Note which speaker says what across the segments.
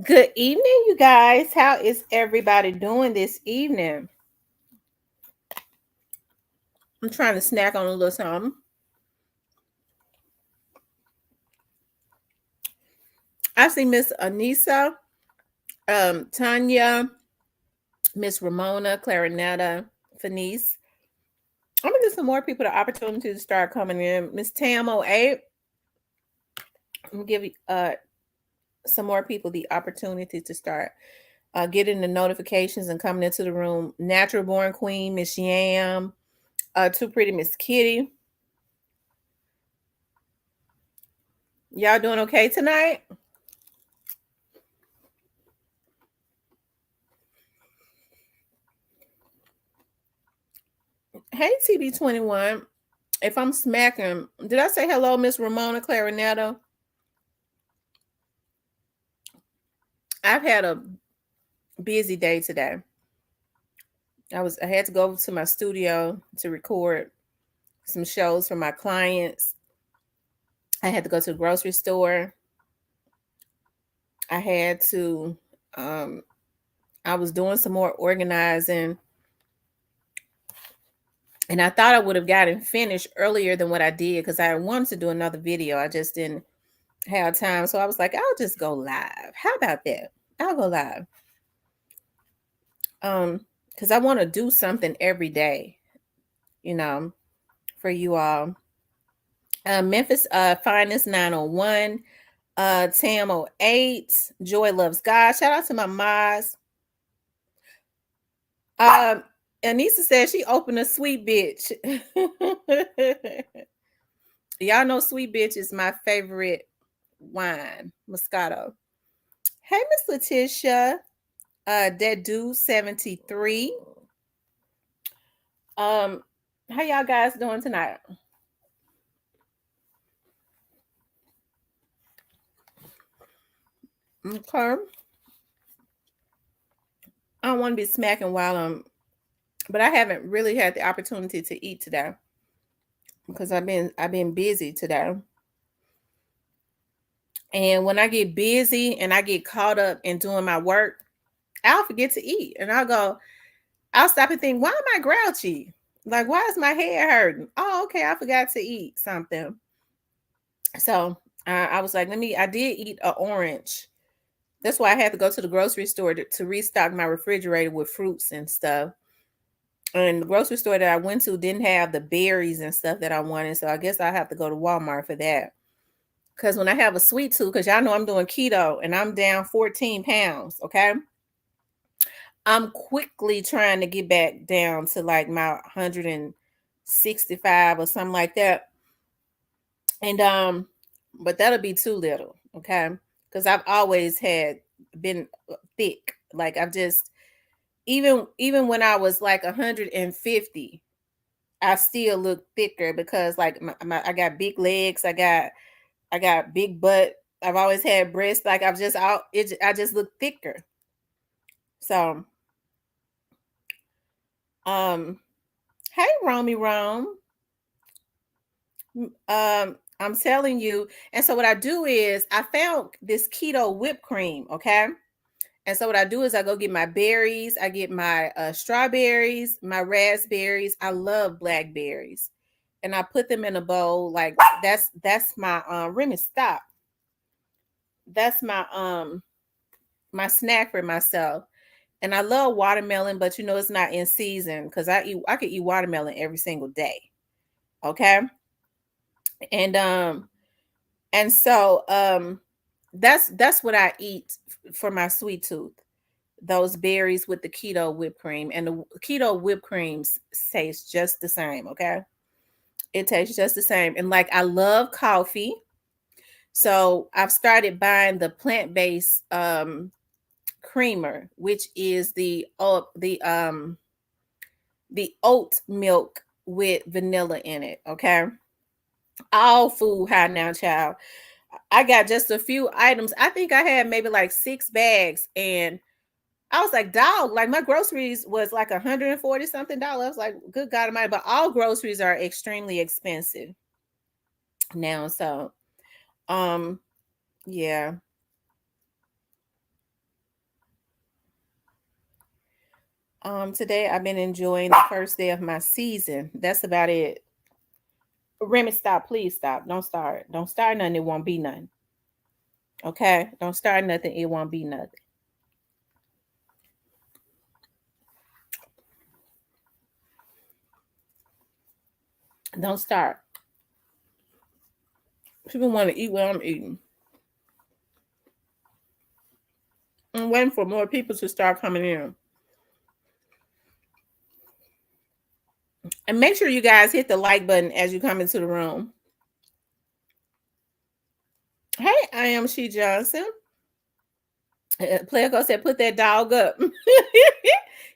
Speaker 1: Good evening, you guys. How is everybody doing this evening? I'm trying to snack on a little something. I see Miss Anissa, Tanya, Miss Ramona, Clarinetta, Fenice. I'm gonna give some more people the opportunity to start coming in. Miss Tam 08. I'm gonna give you some more people the opportunity to start getting the notifications and coming into the room. Natural Born Queen, Miss Yam, Too Pretty Miss Kitty. Y'all doing okay tonight? Hey, TB21. If I'm smacking, did I say hello, Miss Ramona Clarinetto? I've had a busy day today. I had to go to my studio to record some shows for my clients. I had to go to the grocery store. I had to I was doing some more organizing, and I thought I would have gotten finished earlier than what I did because I wanted to do another video. I just didn't have time. So I was like, I'll just go live. How about that? I'll go live. Because I want to do something every day, for you all. Memphis Finest 901, Tam 08, Joy Loves God. Shout out to my Maz. Anissa said she opened a sweet bitch. Y'all know sweet bitch is my favorite wine, Moscato. Hey, Miss Letitia, that dude 73. How y'all guys doing tonight? Okay. I don't want to be smacking while but I haven't really had the opportunity to eat today because I've been busy today. And when I get busy and I get caught up in doing my work, I'll forget to eat. And I'll stop and think, why am I grouchy? Like, why is my head hurting? Oh, okay, I forgot to eat something. So I was like, I did eat an orange. That's why I had to go to the grocery store to restock my refrigerator with fruits and stuff. And the grocery store that I went to didn't have the berries and stuff that I wanted. So I guess I have to go to Walmart for that. Because when I have a sweet tooth, because y'all know I'm doing keto and I'm down 14 pounds, okay? I'm quickly trying to get back down to like my 165 or something like that. And but that'll be too little, okay? Because I've always been thick. Like I've just even when I was like 150, I still look thicker because like I got big legs, I got big butt. I've always had breasts. Like I just look thicker. So, hey Romy Rome. I'm telling you. And so what I do is I found this keto whipped cream, okay? And so what I do is I go get my berries, I get my strawberries, my raspberries. I love blackberries. And I put them in a bowl. Like that's my Remy, stop. That's my snack for myself. And I love watermelon, but it's not in season because I could eat watermelon every single day. Okay. And so that's what I eat for my sweet tooth. Those berries with the keto whipped cream, and the keto whipped creams taste just the same. Okay, it tastes just the same. And like I love coffee, so I've started buying the plant-based creamer, which is the oat milk with vanilla in it. Okay, all food high now, child. I got just a few items. I think I had maybe like 6 bags, and I was like, dog, like my groceries was like $140 something. I was like, good God Almighty, but all groceries are extremely expensive now. So, yeah. Today I've been enjoying the first day of my season. That's about it. Remy, stop. Please stop. Don't start. Don't start nothing. It won't be nothing. Okay? Don't start nothing. It won't be nothing. Don't start. People want to eat what I'm eating. I'm waiting for more people to start coming in. And make sure you guys hit the like button as you come into the room. Hey, I am She Johnson. Player Go said, put that dog up.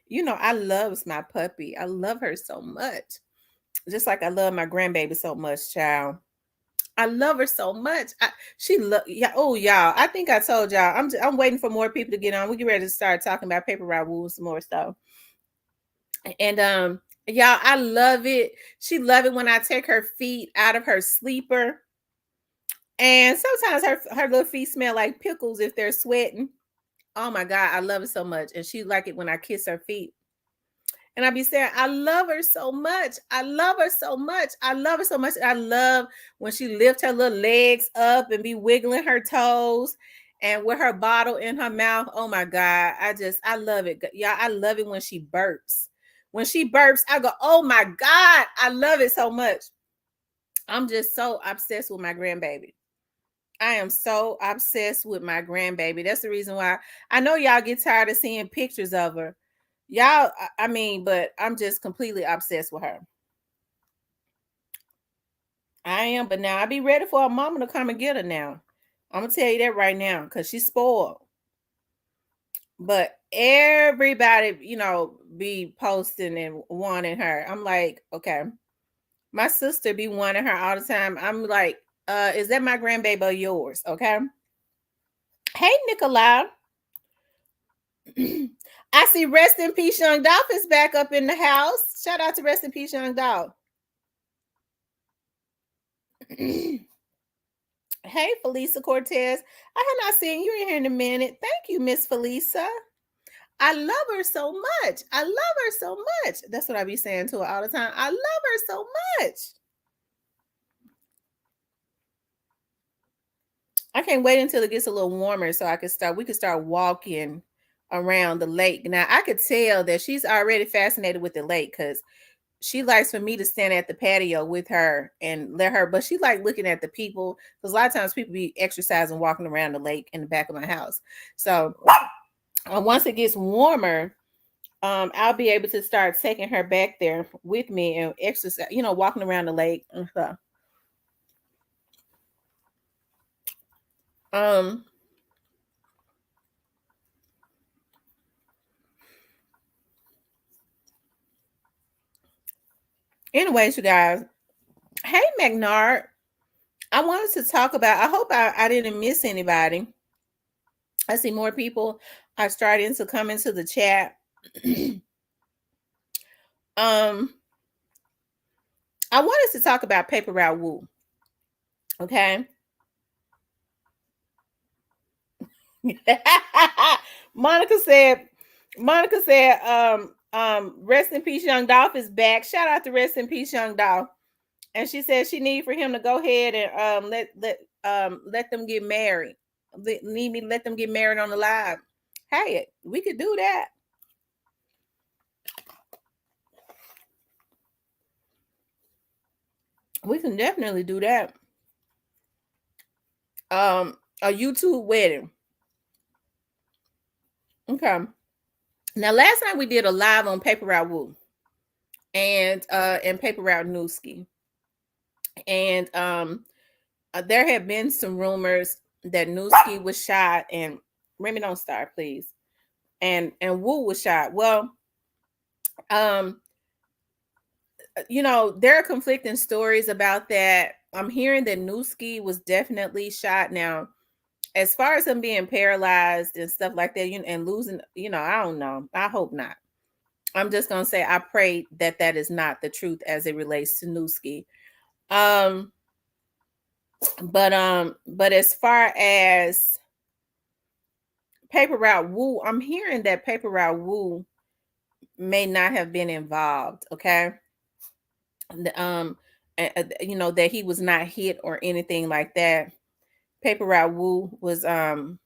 Speaker 1: You know, I loves my puppy. I love her so much. Just like I love my grandbaby so much, child. I love her so much. Yeah. Oh, y'all. I think I told y'all. I'm waiting for more people to get on. We get ready to start talking about Paperroute Wool some more stuff. And y'all, I love it. She love it when I take her feet out of her sleeper. And sometimes her little feet smell like pickles if they're sweating. Oh my God, I love it so much. And she like it when I kiss her feet. And I be saying, I love her so much. I love her so much. I love her so much. I love when she lifts her little legs up and be wiggling her toes and with her bottle in her mouth. Oh my God. I love it. Yeah, I love it when she burps. When she burps, I go, oh my God, I love it so much. I'm just so obsessed with my grandbaby. I am so obsessed with my grandbaby. That's the reason why I know y'all get tired of seeing pictures of her. Y'all, I mean, but I'm just completely obsessed with her. I am, but now I be ready for her mama to come and get her now. I'm gonna tell you that right now because she's spoiled. But everybody, you know, be posting and wanting her. I'm like, okay. My sister be wanting her all the time. I'm like, is that my grandbaby or yours? Okay. Hey, Nikolai. I see Rest in Peace Young Dolph is back up in the house. Shout out to Rest in Peace Young Dolph. Hey, Felisa Cortez. I have not seen you in here in a minute. Thank you, Miss Felisa. I love her so much. I love her so much. That's what I be saying to her all the time. I love her so much. I can't wait until it gets a little warmer so we could start walking around the lake. Now I could tell that she's already fascinated with the lake because she likes for me to stand at the patio with her and let her, but she like looking at the people because a lot of times people be exercising, walking around the lake in the back of my house. So once it gets warmer, I'll be able to start taking her back there with me and exercise, you know, walking around the lake and stuff. Anyways, you guys, hey McNard, I wanted to talk about, I hope I didn't miss anybody. I see more people are starting to come into the chat. I wanted to talk about Paperroute Wool. Okay. Monica said, Rest in Peace Young Dolph is back. Shout out to Rest in Peace Young Dolph. And she said she need for him to go ahead and let them get married. Need me to let them get married on the live. Hey, we could do that. We can definitely do that. A YouTube wedding. Okay. Now, last night we did a live on Paperroute Wool and Paperroute Newski. And there have been some rumors that Newski was shot, and Remy, don't start, please. And Wu was shot. Well, you know, there are conflicting stories about that. I'm hearing that Newski was definitely shot. Now, as far as him being paralyzed and stuff like that, and losing, I don't know. I hope not. I'm just gonna say I pray that that is not the truth as it relates to Newski. But as far as Paperroute Wool, I'm hearing that Paperroute Wool may not have been involved. Okay. That he was not hit or anything like that. Paperroute Wu was has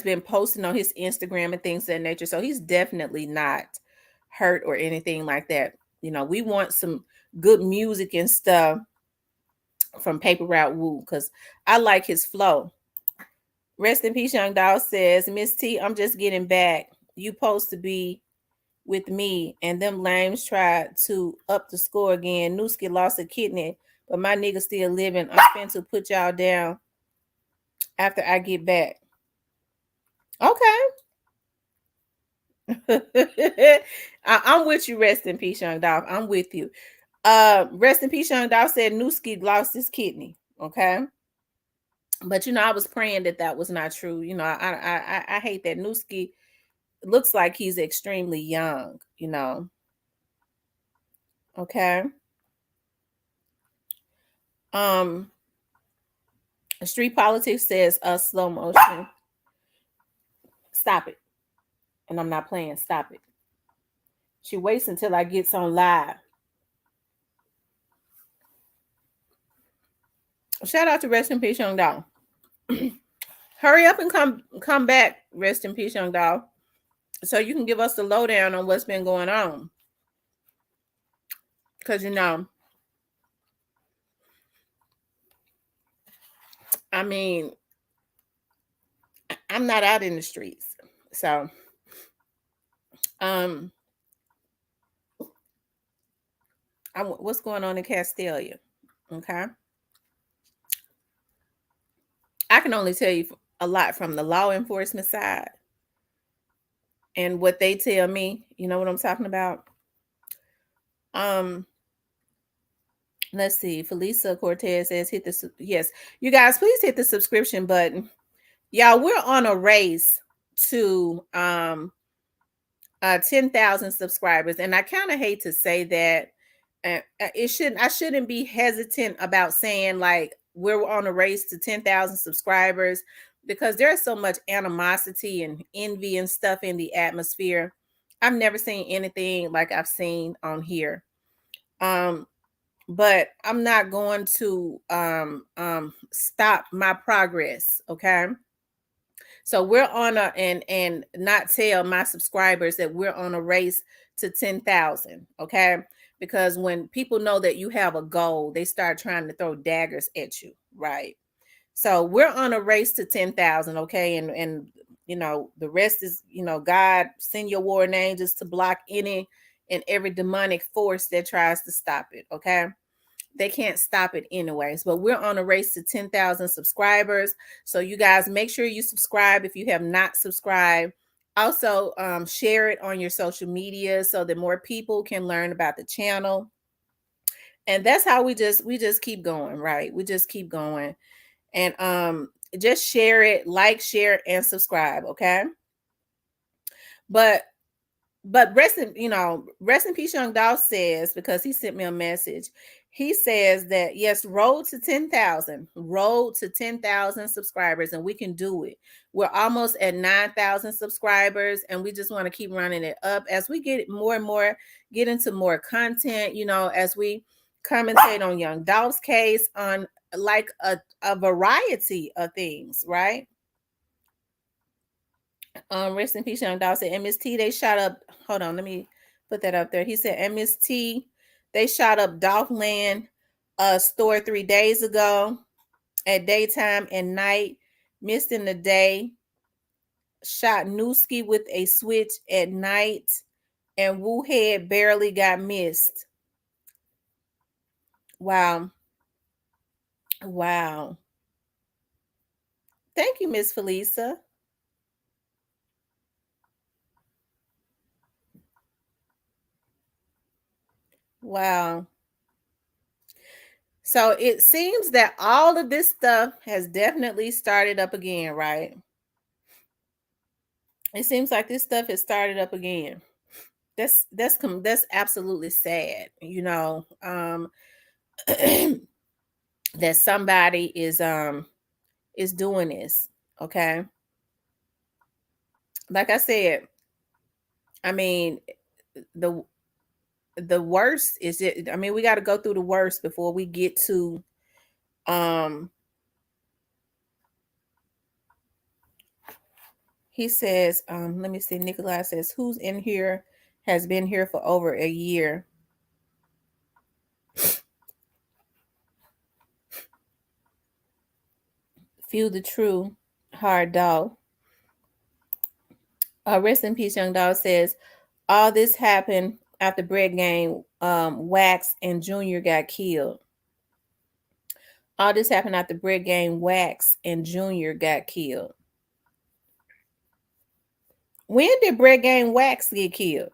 Speaker 1: been posting on his Instagram and things of that nature. So he's definitely not hurt or anything like that. We want some good music and stuff from Paperroute Wu because I like his flow. Rest in peace, Young Dolph says, Miss T, I'm just getting back. You supposed to be with me, and them lames tried to up the score again. Newski lost a kidney, but my nigga still living. I'm finna to put y'all down after I get back. Okay. I'm with you. Rest in peace, Young Dolph. I'm with you. Rest in peace, Young Dolph said Newski lost his kidney. Okay. But I was praying that was not true. I hate that Newski looks like he's extremely young. Okay. Street Politics says slow motion. Stop it. And I'm not playing. Stop it. She waits until I gets on live. Shout out to Rest in Peace, Young Dolph. Hurry up and come back, Rest in Peace, Young Dolph, so you can give us the lowdown on what's been going on. Because I mean, I'm not out in the streets. So what's going on in Castelia? Okay. I can only tell you a lot from the law enforcement side and what they tell me. You know what I'm talking about? Let's see. Felisa Cortez says yes. You guys, please hit the subscription button. Y'all, we're on a race to 10,000 subscribers, and I kind of hate to say that. I shouldn't be hesitant about saying like we're on a race to 10,000 subscribers because there's so much animosity and envy and stuff in the atmosphere. I've never seen anything like I've seen on here. But I'm not going to stop my progress. Okay. So we're on and not tell my subscribers that we're on a race to 10,000. Okay. Because when people know that you have a goal, they start trying to throw daggers at you. Right. So we're on a race to 10,000. Okay. And the rest is, God, send your warring angels to block any and every demonic force that tries to stop it. Okay. They can't stop it anyways, but we're on a race to 10,000 subscribers. So you guys make sure you subscribe if you have not subscribed. Also, share it on your social media so that more people can learn about the channel. And that's how we just keep going, right? We just keep going. And just share it, like, share, and subscribe, okay? But rest in peace, Young Dolph says, because he sent me a message. He says that yes, road to 10,000 subscribers, and we can do it. We're almost at 9,000 subscribers, and we just want to keep running it up as we get more and more, get into more content, as we commentate on Young Dolph's case, on like a variety of things, right? Rest in peace, Young Dolph said MST, they shot up. Hold on, let me put that up there. He said MST, they shot up Dolphland store 3 days ago at daytime and night. Missed in the day. Shot Newski with a switch at night. And Wu Head barely got missed. Wow. Wow. Thank you, Miss Felisa. Wow. So it seems that all of this stuff has definitely started up again, right? It seems like this stuff has started up again. That's absolutely sad, that somebody is doing this. Okay. Like I said, I mean, the the worst is it. I mean, we got to go through the worst before we get to um. He says, let me see. Nikolai says, "Who's in here has been here for over a year." Feel the true hard dog. Rest in peace, Young Dog says, all this happened after Bread Game Wax and Junior got killed. All this happened after Bread Game Wax and Junior got killed. When did Bread Game Wax get killed?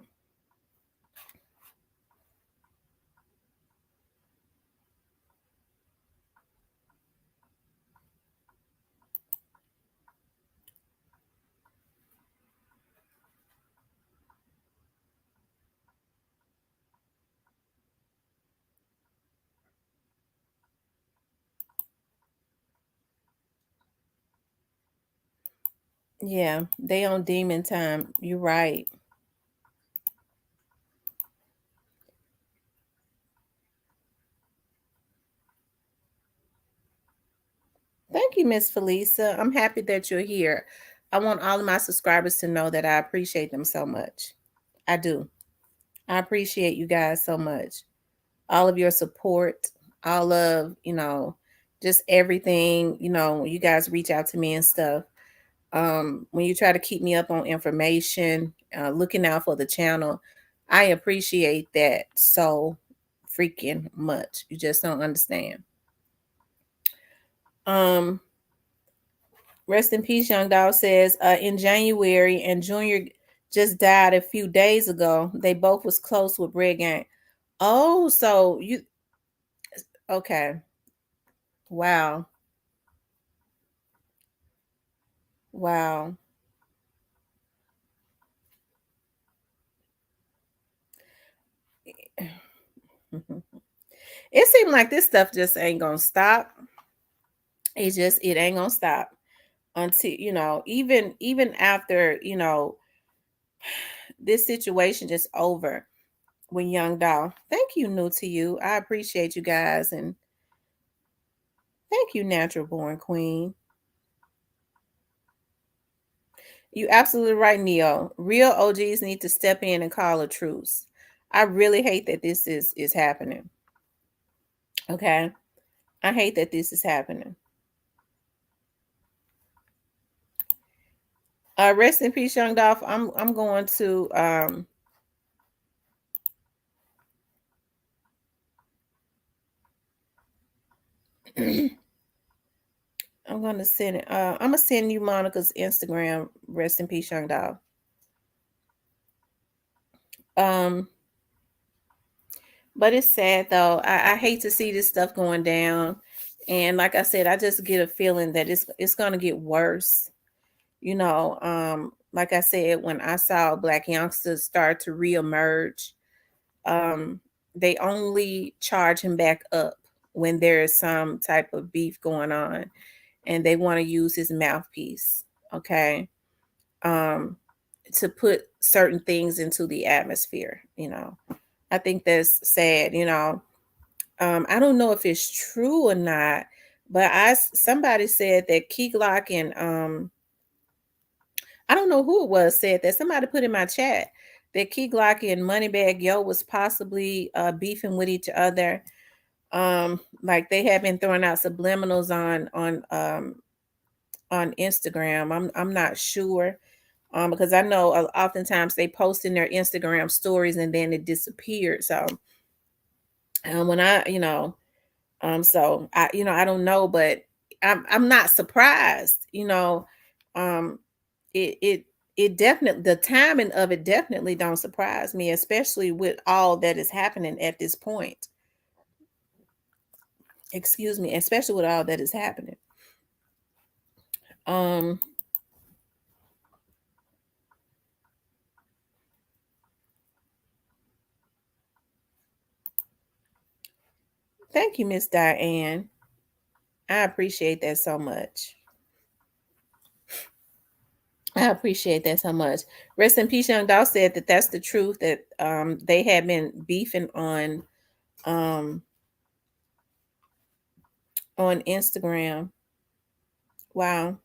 Speaker 1: Yeah, they on demon time. You're right. Thank you, Miss Felisa. I'm happy that you're here. I want all of my subscribers to know that I appreciate them so much. I do. I appreciate you guys so much. All of your support, all of, just everything, you guys reach out to me and stuff. When you try to keep me up on information, looking out for the channel, I appreciate that so freaking much. You just don't understand. Um, Rest in peace, Young Dog says, in January, and Junior just died a few days ago. They both was close with Bread Gang. Oh, so you okay. Wow. Wow. It seemed like this stuff just ain't gonna stop. It ain't gonna stop until, even after, this situation just over when Young Doll. Thank you, New to You. I appreciate you guys, and thank you, Natural Born Queen. You absolutely right, Neo. Real OGs need to step in and call a truce. I really hate that this is happening. Okay. I hate that this is happening. Rest in peace, Young Dolph. I'm going to I'm gonna send it. I'm gonna send you Monica's Instagram. Rest in peace, Young Dolph. Um, but it's sad though. I hate to see this stuff going down. And like I said, I just get a feeling that it's gonna get worse. Like I said, when I saw Black youngsters start to reemerge, um, they only charge him back up when there is some type of beef going on and they want to use his mouthpiece, okay, um, to put certain things into the atmosphere. I think that's sad. I don't know if it's true or not, but somebody said that Key Glock and I don't know who it was said that. Somebody put in my chat that Key Glock and Moneybag Yo was possibly beefing with each other. Like they had been throwing out subliminals on Instagram. I'm not sure. Because I know oftentimes they post in their Instagram stories and then it disappeared. So when I don't know, but I'm not surprised. Um, it definitely, the timing of it definitely don't surprise me, especially with all that is happening at this point. Excuse me, especially with all that is happening. Um, Thank you, Miss Diane. I appreciate that so much. I appreciate that so much. Rest in peace, Young Dolph said that that's the truth, that they had been beefing um on Instagram. Wow.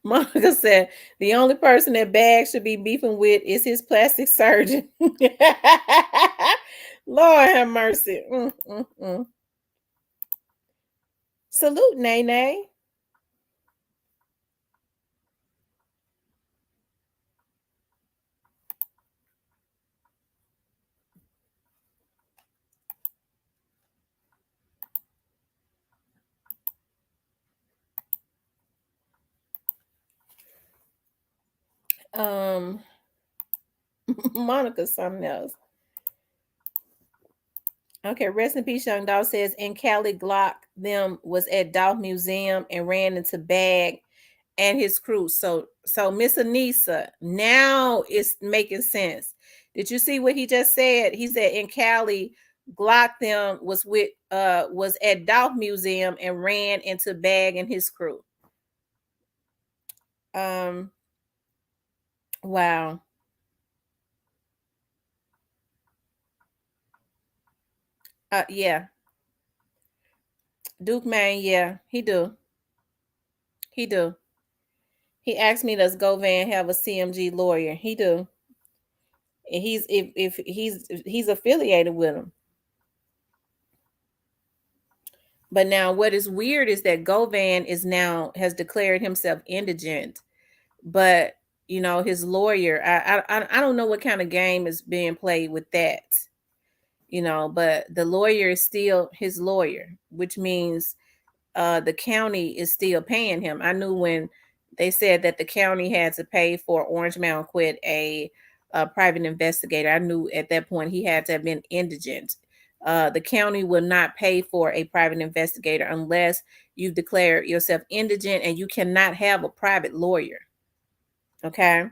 Speaker 1: Monica said the only person that Bag should be beefing with is his plastic surgeon. Lord have mercy. Mm. Salute, Nene. Um, Monica, something else. Okay, rest in peace, Young Dolph says in Cali, Glock them was at Dolph Museum and ran into Bag and his crew. So Miss Anissa, now it's making sense. Did you see what he just said? He said in Cali, Glock them was at Dolph Museum and ran into Bag and his crew. Um wow. Yeah. Duke Man, yeah, he do. He do. He asked me, does Govan have a CMG lawyer? He do. And he's if he's affiliated with him. But now what is weird is that Govan is now has declared himself indigent, but his lawyer, I don't know what kind of game is being played with that, but the lawyer is still his lawyer, which means the county is still paying him. I knew when they said that the county had to pay for Orange Mountain Quit a private investigator. I knew at that point he had to have been indigent. The county will not pay for a private investigator unless you declare yourself indigent, and you cannot have a private lawyer. Okay,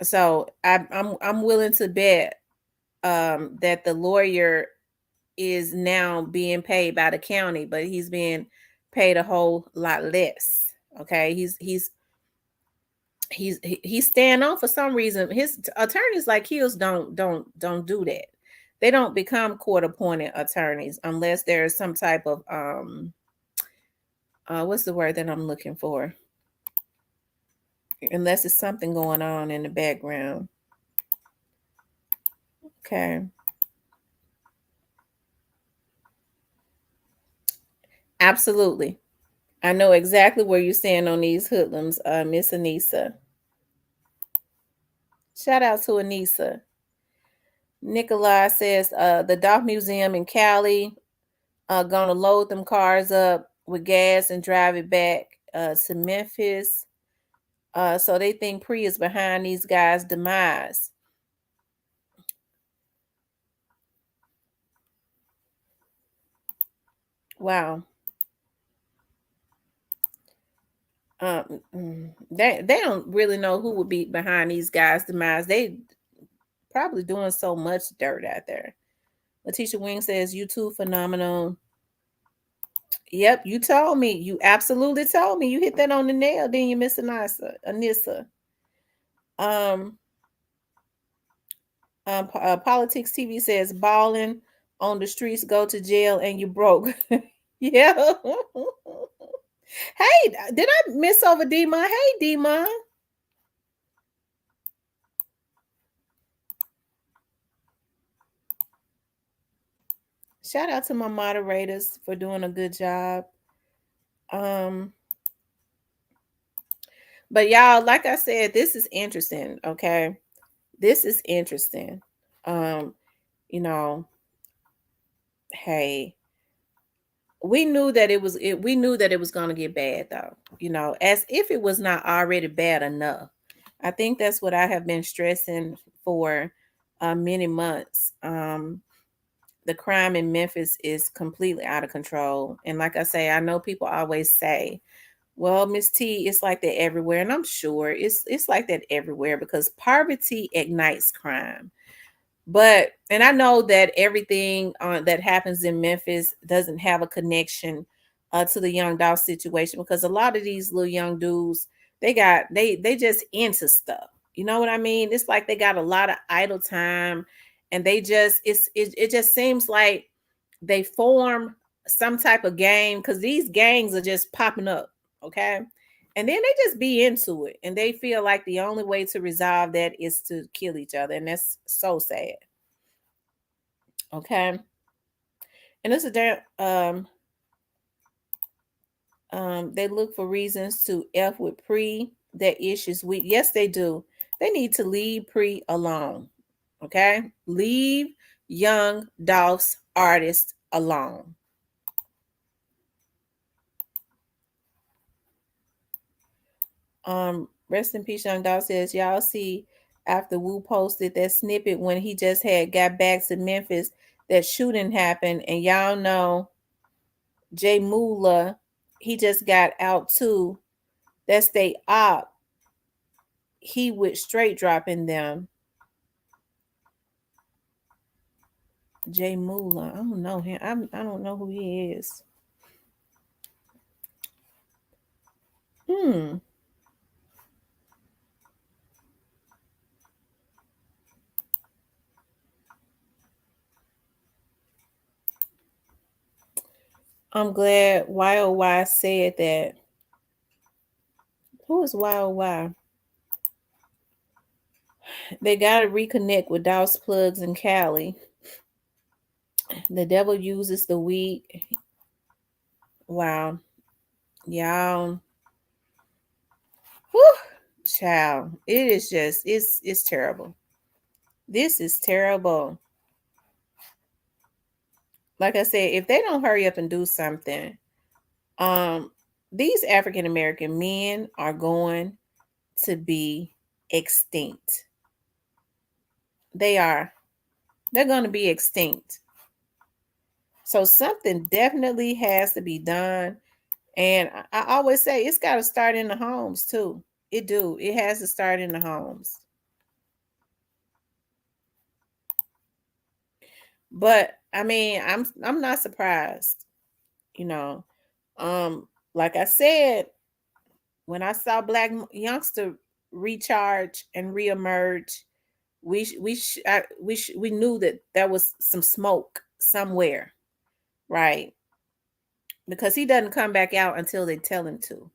Speaker 1: so I'm willing to bet that the lawyer is now being paid by the county, but he's being paid a whole lot less. Okay, he's staying on for some reason. His attorneys like Hills don't do that. They don't become court appointed attorneys unless there's some type of what's the word that I'm looking for? Unless it's something going on in the background. Okay. Absolutely. I know exactly where you stand on these hoodlums, Miss Anissa. Shout out to Anissa. Nikolai says the Dolph Museum in Cali gonna load them cars up with gas and drive it back to Memphis. So they think Pre is behind these guys' demise. Wow. They don't really know who would be behind these guys' demise. They probably doing so much dirt out there. Letitia Wing says, "You too phenomenal." Yep, you told me. You absolutely told me. You hit that on the nail. Then you miss Anissa. Um, Politics TV says, "Balling on the streets, go to jail, and you broke." Yeah. Hey, did I miss over Demon? Hey, Demon. Shout out to my moderators for doing a good job. Um, but y'all, like I said, this is interesting. Okay, this is interesting. Um, you know, hey, we knew that it was going to get bad though, as if it was not already bad enough. I think that's what I have been stressing for many months. The crime in Memphis is completely out of control, and like I say, I know people always say, well, Miss T, it's like that everywhere, and I'm sure it's like that everywhere because poverty ignites crime. And I know that everything that happens in Memphis doesn't have a connection to the Young Dolph situation, because a lot of these little young dudes, they just into stuff. You know what I mean? It's like they got a lot of idle time, and they just it just seems like they form some type of game, because these gangs are just popping up, okay? And then they just be into it, and they feel like the only way to resolve that is to kill each other, and that's so sad. Okay, and it's a damn they look for reasons to F with Pre that issues weak. Yes, they do. They need to leave Pre alone. Okay? Leave Young Dolph's artist alone. Rest in peace, Young Dolph says, y'all see after Wu posted that snippet when he just had got back to Memphis, that shooting happened, and y'all know Jay Moolah, he just got out too. That's they op. He would straight dropping them. Jay Moolah. I don't know him. I don't know who he is. Hmm. I'm glad YOY said that. Who is YOY? They gotta reconnect with Douse Plugs and Cali. The devil uses the weed. Wow. Y'all. Whew. Child. It is just it's terrible. This is terrible. Like I said, if they don't hurry up and do something, um, these African American men are going to be extinct. They are. They're going to be extinct. So something definitely has to be done. And I always say it's got to start in the homes too. It do. It has to start in the homes. But I mean, I'm not surprised. You know, like I said, when I saw Black youngster recharge and reemerge, we knew that there was some smoke somewhere, right? Because he doesn't come back out until they tell him to,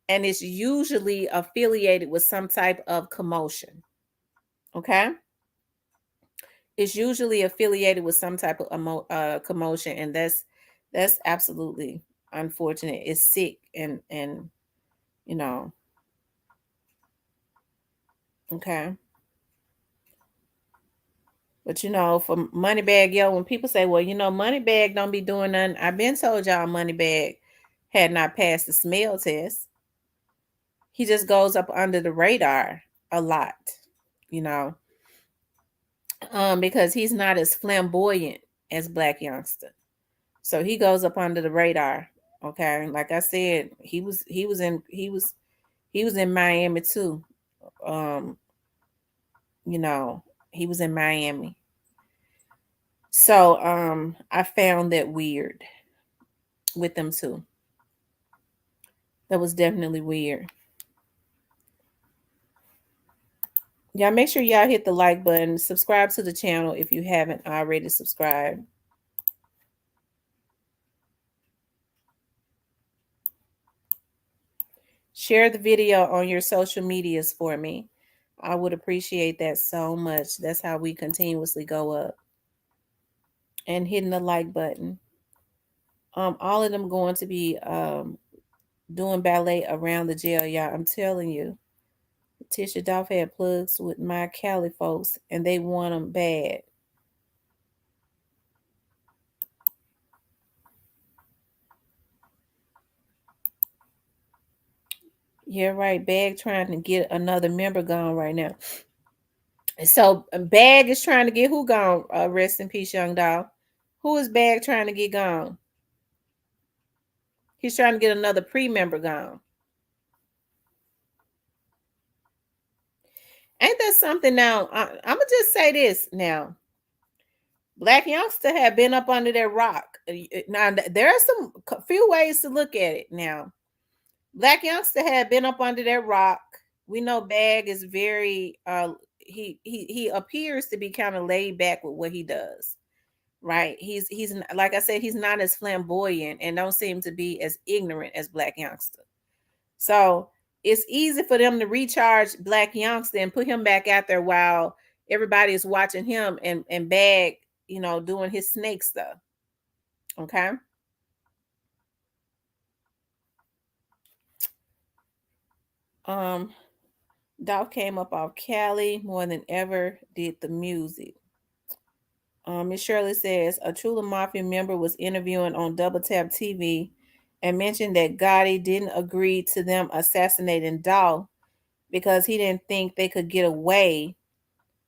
Speaker 1: and it's usually affiliated with some type of commotion. Okay, it's usually affiliated with some type of commotion, and that's absolutely unfortunate. It's sick, and you know, okay. But for Moneybag Yo, when people say, well, Moneybag don't be doing nothing, I've been told y'all Moneybag had not passed the smell test. He just goes up under the radar a lot, you know, because he's not as flamboyant as Black Youngster. So he goes up under the radar. Okay. Like I said, he was in Miami too. Um, you know, he was in Miami. So I found that weird with them too. That was definitely weird. Y'all make sure y'all hit the like button. Subscribe to the channel if you haven't already subscribed. Share the video on your social medias for me. I would appreciate that so much. That's how we continuously go up. And hitting the like button. All of them going to be doing ballet around the jail, y'all. I'm telling you. Tisha Dolph had plugs with my Cali folks, and they want them bad. Yeah, right. Bag trying to get another member gone right now. So Bag is trying to get who gone? Rest in peace, Young Dolph. Who is Bag trying to get gone? He's trying to get another pre-member gone. Ain't that something now? I'm gonna just say this now. Black youngster had been up under that rock. Now there are some few ways to look at it. Now, Black youngster had been up under that rock. We know Bag is very he appears to be kind of laid back with what he does. Right? He's like I said, he's not as flamboyant and don't seem to be as ignorant as Black youngster. So it's easy for them to recharge Black youngster and put him back out there while everybody is watching him and Bag, doing his snake stuff. Okay. Um, Dolph came up off Cali more than ever did the music. Miss Shirley says a Trula Mafia member was interviewing on Double Tap TV and mentioned that Gotti didn't agree to them assassinating Dolph because he didn't think they could get away,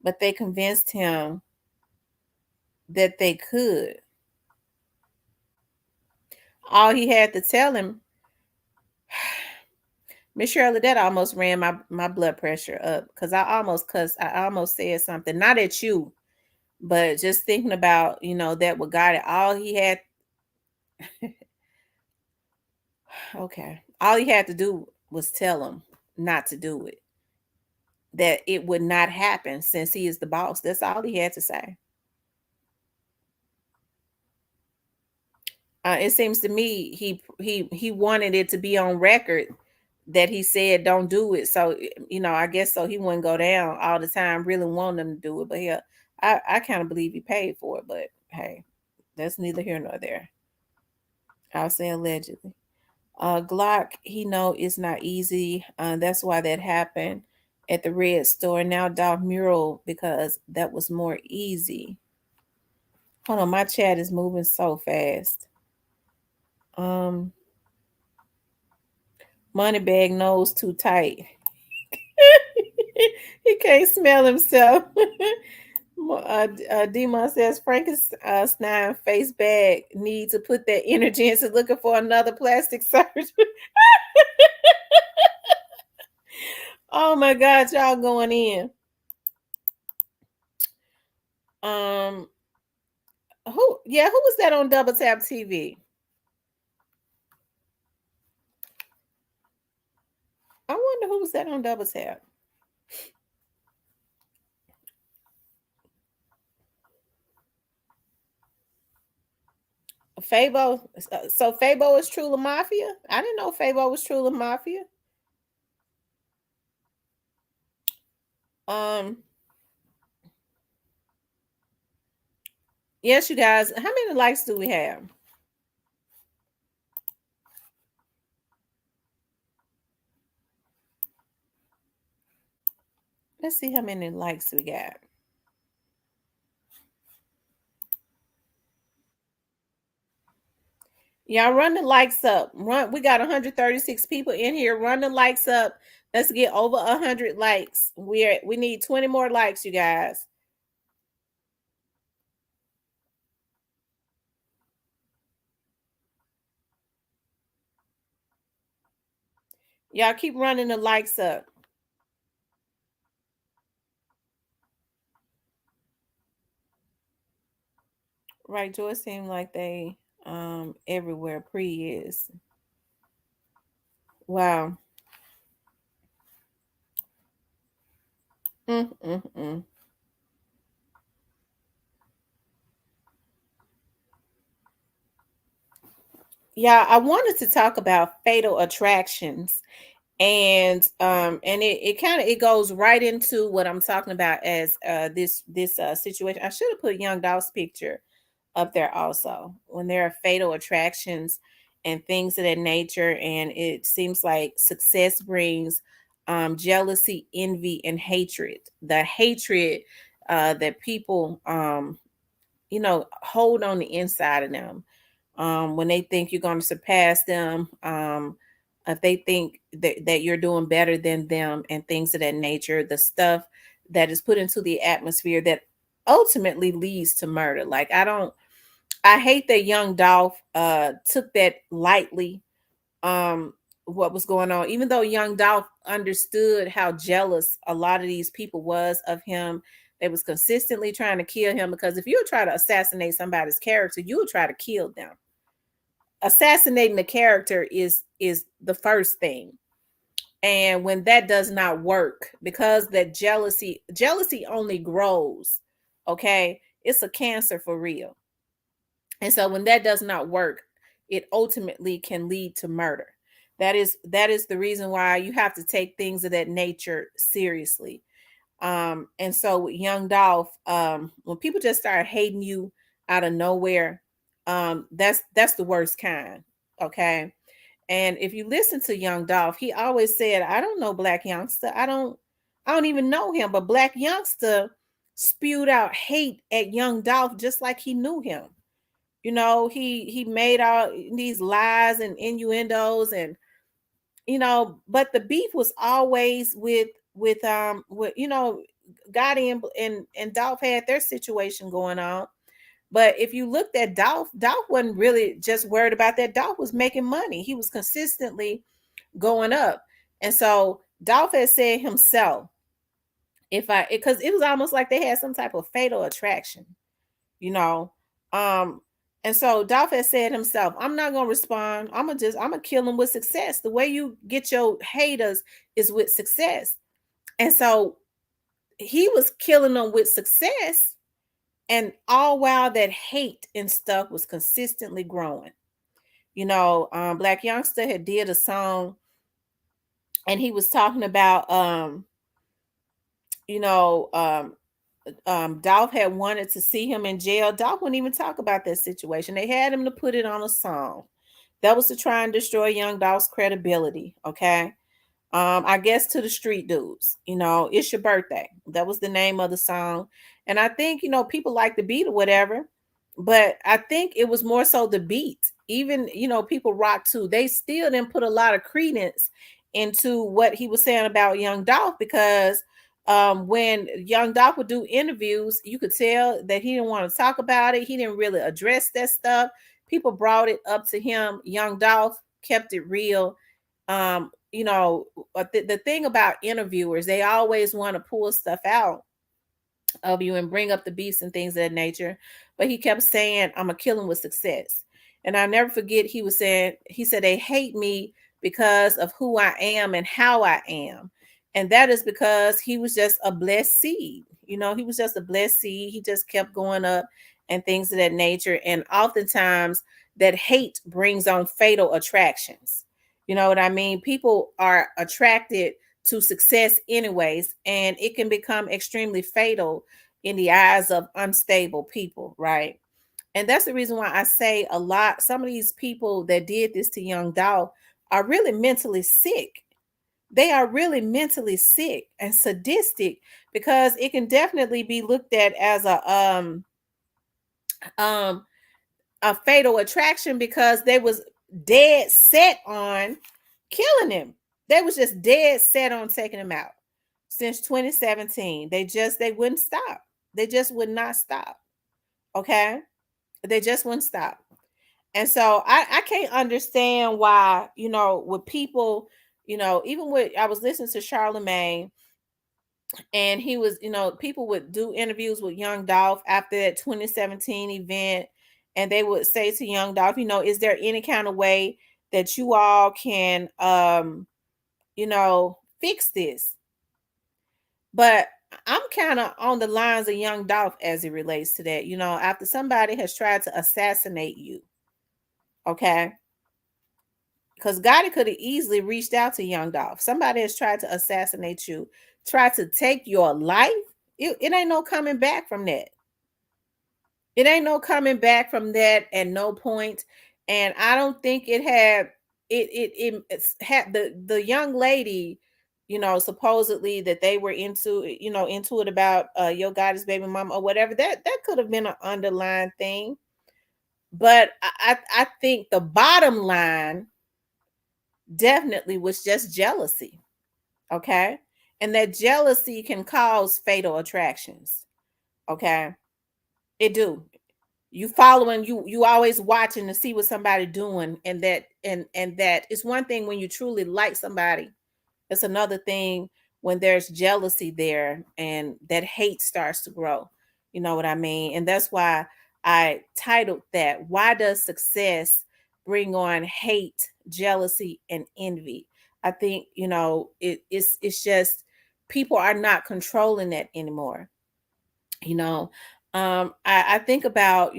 Speaker 1: but they convinced him that they could. All he had to tell him, Miss Shirley, that almost ran my blood pressure up because I almost cussed. I almost said something, not at you, but just thinking about, that what got it. All he had, okay, all he had to do was tell him not to do it, that it would not happen since he is the boss. That's all he had to say. It seems to me he wanted it to be on record that he said don't do it. So I guess so he wouldn't go down all the time, really wanting them to do it. But yeah, I kind of believe he paid for it. But hey, that's neither here nor there. I'll say allegedly. Glock, he know it's not easy. That's why that happened at the red store. Now Dolph Mural because that was more easy. Hold on, my chat is moving so fast. Um, Moneybag nose too tight. He can't smell himself. Demon says Frankenstein face bag need to put that energy into looking for another plastic surgery. Oh my God, y'all going in. Um, who was that on Double Tap TV? I wonder who was that on Double Tap. Fabo. So Fabo is Trula Mafia. I didn't know Fabo was Trula Mafia. Um, yes, you guys. How many likes do we have? Let's see how many likes we got. Y'all run the likes up. Run. We got 136 people in here. Run the likes up. Let's get over 100 likes. We need 20 more likes, you guys. Y'all keep running the likes up. Right, Joy seemed like they everywhere pre is. Wow. Mm. Yeah, I wanted to talk about fatal attractions and it kind of it goes right into what I'm talking about as this situation. I should have put Young Dolph's picture up there also when there are fatal attractions and things of that nature, and it seems like success brings jealousy, envy, and hatred. The hatred that people hold on the inside of them when they think you're going to surpass them, if they think that you're doing better than them and things of that nature, the stuff that is put into the atmosphere that ultimately leads to murder. Like I hate that Young Dolph took that lightly, what was going on, even though Young Dolph understood how jealous a lot of these people was of him. They was consistently trying to kill him, because if you try to assassinate somebody's character, you will try to kill them. Assassinating the character is the first thing. And when that does not work, because that jealousy only grows, okay? It's a cancer for real. And so when that does not work, it ultimately can lead to murder. That is the reason why you have to take things of that nature seriously. And so with Young Dolph, when people just start hating you out of nowhere, that's the worst kind. Okay. And if you listen to Young Dolph, he always said, I don't know Black Youngster. I don't even know him. But Black Youngster spewed out hate at Young Dolph just like he knew him. He made all these lies and innuendos, and but the beef was always with Gotti and Dolph had their situation going on. But if you looked at Dolph wasn't really just worried about that. Dolph was making money. He was consistently going up. And so Dolph had said himself, because it was almost like they had some type of fatal attraction, you know. Um, and so Dolph has said himself, I'm not gonna respond. I'm gonna kill him with success. The way you get your haters is with success. And so he was killing them with success, and all while that hate and stuff was consistently growing. Black Youngster had did a song, and he was talking about you know, Dolph had wanted to see him in jail. Dolph wouldn't even talk about that situation. They had him to put it on a song. That was to try and destroy Young Dolph's credibility. Okay. I guess to the street dudes, it's your birthday. That was the name of the song. And I think, people like the beat or whatever, but I think it was more so the beat. Even, people rock too. They still didn't put a lot of credence into what he was saying about Young Dolph, because when Young Dolph would do interviews, you could tell that he didn't want to talk about it. He didn't really address that stuff. People brought it up to him. Young Dolph kept it real. The thing about interviewers, they always want to pull stuff out of you and bring up the beats and things of that nature. But he kept saying, I'm gonna kill him with success. And I never forget, he said, they hate me because of who I am and how I am. And that is because he was just a blessed seed. He was just a blessed seed. He just kept going up and things of that nature. And oftentimes that hate brings on fatal attractions. You know what I mean? People are attracted to success anyways, and it can become extremely fatal in the eyes of unstable people, right? And that's the reason why I say some of these people that did this to Young Dolph are really mentally sick. They are really mentally sick and sadistic, because it can definitely be looked at as a fatal attraction, because they was dead set on killing him. They was just dead set on taking him out since 2017. They wouldn't stop. They just would not stop. Okay. They just wouldn't stop. And so I can't understand why, with people, even with, I was listening to Charlemagne, and he was, people would do interviews with Young Dolph after that 2017 event, and they would say to Young Dolph, is there any kind of way that you all can fix this? But I'm kind of on the lines of Young Dolph as it relates to that. After somebody has tried to assassinate you, okay, because Gotti could have easily reached out to Young Dolph. Somebody has tried to assassinate you, tried to take your life. It ain't no coming back from that. It ain't no coming back from that at no point. And I don't think it had it's had the young lady, supposedly that they were into it about Yo Gotti's baby mama or whatever. That could have been an underlying thing. But I think the bottom line definitely was just jealousy. Okay. And that jealousy can cause fatal attractions. Okay. It do. You following, you always watching to see what somebody doing, and that is one thing when you truly like somebody. It's another thing when there's jealousy there and that hate starts to grow. You know what I mean? And that's why I titled that, Why Does Success Bring on Hate, Jealousy, and Envy? I think, it's just people are not controlling that anymore. You know, I think about,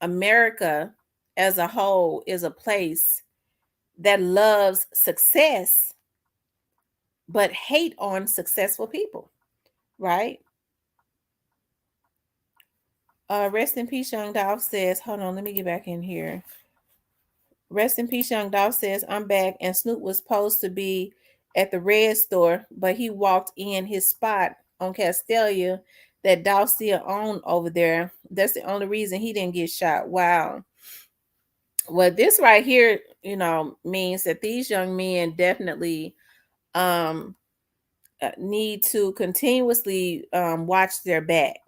Speaker 1: America as a whole is a place that loves success but hate on successful people, right? Rest in peace, Young Dolph says, hold on, let me get back in here. Rest in peace, Young Dolph says, I'm back, and Snoop was supposed to be at the Red store, but he walked in his spot on Castelia that Dolph still owned over there. That's the only reason he didn't get shot. Wow. Well, this right here, means that these young men definitely um need to continuously watch their back,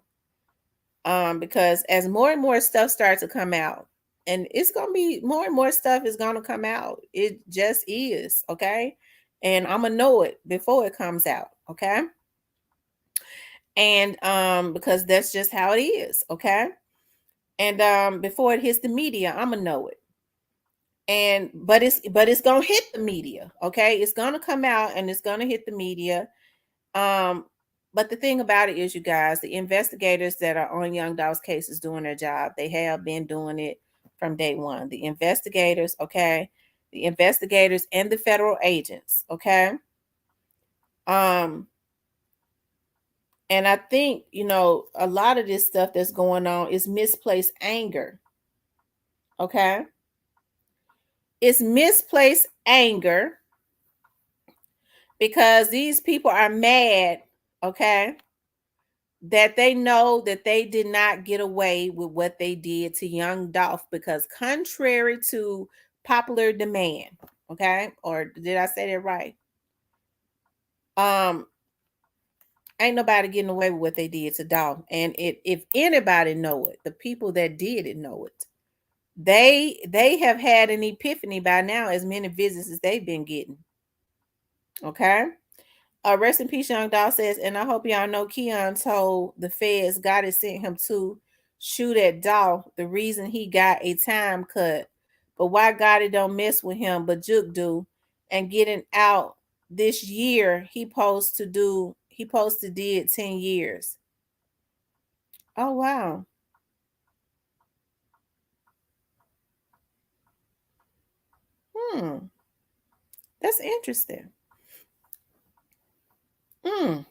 Speaker 1: because as more and more stuff starts to come out, and it's gonna be more and more stuff is gonna come out, it just is, okay, and I'm gonna know it before it comes out, okay, and because that's just how it is, okay, and before it hits the media, I'm gonna know it, and but it's gonna hit the media, okay, it's gonna come out and it's gonna hit the media. Um, but the thing about it is, you guys, the investigators that are on Young Dolph's case is doing their job. They have been doing it from day one. The investigators, okay, the investigators and the federal agents, okay. Um, and I think, a lot of this stuff that's going on is misplaced anger. Okay. It's misplaced anger because these people are mad, okay, that they know that they did not get away with what they did to Young Dolph, because contrary to popular demand, okay, or did I say that right? Um, ain't nobody getting away with what they did to Dolph, and if anybody know it, the people that did it know it. They have had an epiphany by now, as many visits as they've been getting. Okay. Rest in peace, Young Dolph says, and I hope y'all know Keon told the feds God had sent him to shoot at Dolph. The reason he got a time cut, but why God don't mess with him, but Juke do, and getting out this year, he supposed to did 10 years. Oh wow. Hmm. That's interesting. Hmm.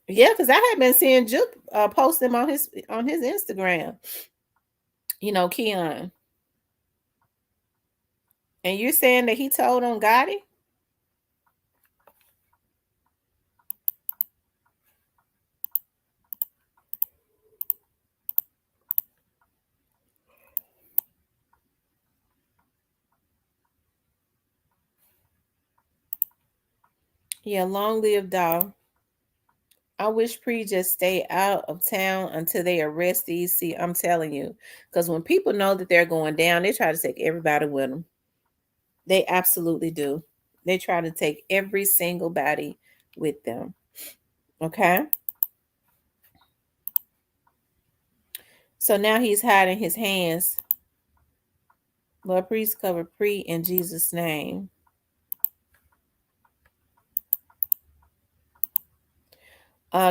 Speaker 1: Yeah, because I have been seeing Juke post him on his Instagram. Keon. And you're saying that he told on Gotti? Yeah, long live Dolph. I wish Pre just stay out of town until they arrest these. See, I'm telling you, because when people know that they're going down, they try to take everybody with them. They absolutely do. They try to take every single body with them. Okay. So now he's hiding his hands. Lord, please cover Pre in Jesus' name.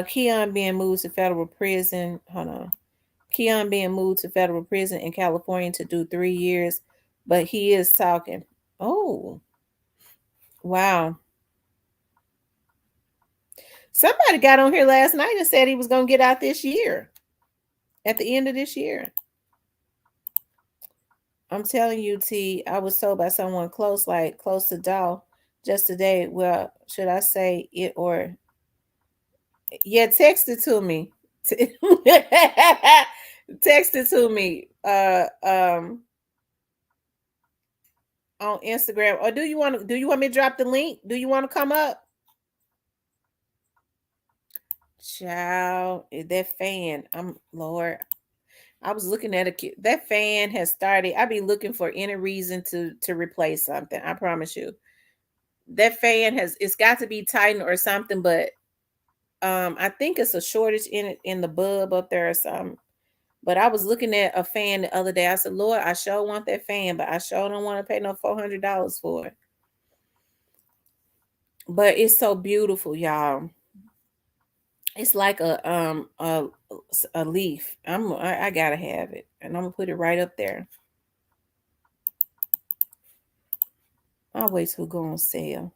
Speaker 1: Keon being moved to federal prison. Hold on. Keon being moved to federal prison in California to do 3 years, but he is talking. Oh, wow. Somebody got on here last night and said he was going to get out this year, at the end of this year. I'm telling you, T, I was told by someone close to Dolph just today. Well, should I say it or yeah, text it to me. Text it to me. On Instagram. Or do you want me to drop the link? Do you want to come up? Child, that fan. I'm Lord. I was looking at that fan has started. I be looking for any reason to replace something. I promise you. That fan it's got to be tightened or something, but I think it's a shortage in it in the bulb up there or something. But I was looking at a fan the other day. I said, Lord, I sure want that fan, but I sure don't want to pay no $400 for it. But it's so beautiful, y'all. It's like a leaf. I gotta have it, and I'm gonna put it right up there. I'll wait till it go on sale.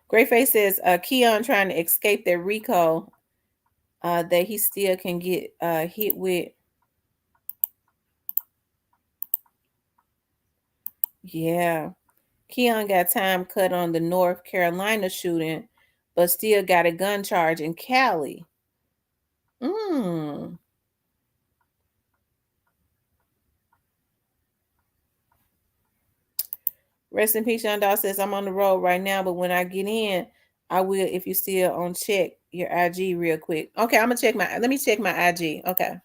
Speaker 1: Great Face says, Keon trying to escape that Rico that he still can get hit with. Yeah. Keon got time cut on the North Carolina shooting, but still got a gun charge in Cali. Mm. Rest in peace, Young Dolph says, I'm on the road right now, but when I get in, I will if you still on check your IG real quick. Okay, I'm gonna let me check my IG. Okay.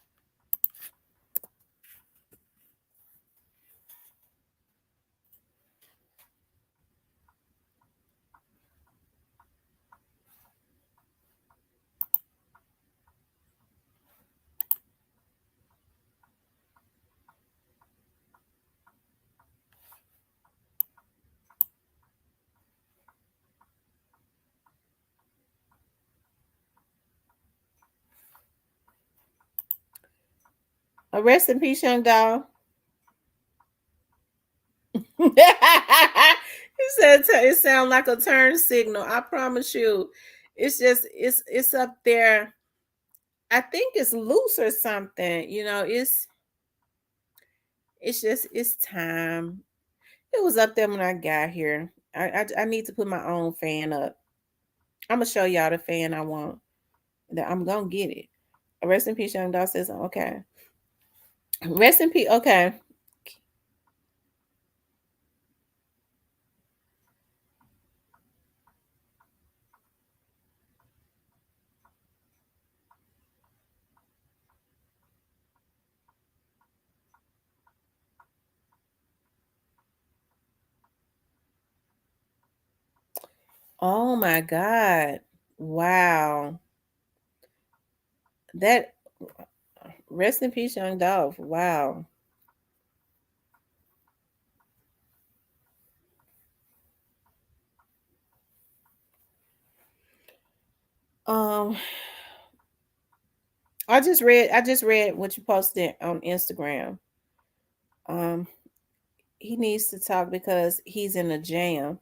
Speaker 1: Rest in peace, Young Dolph. He said it sounds like a turn signal. I promise you. It's just it's up there. I think it's loose or something. It's just it's time. It was up there when I got here. I need to put my own fan up. I'm gonna show y'all the fan I want. That I'm gonna get it. Rest in peace, Young Dog says okay. Rest in peace. Okay. Oh my God. Wow. That rest in peace, Young Dolph. Wow. Um, I just read what you posted on Instagram. Um, he needs to talk because he's in a jam.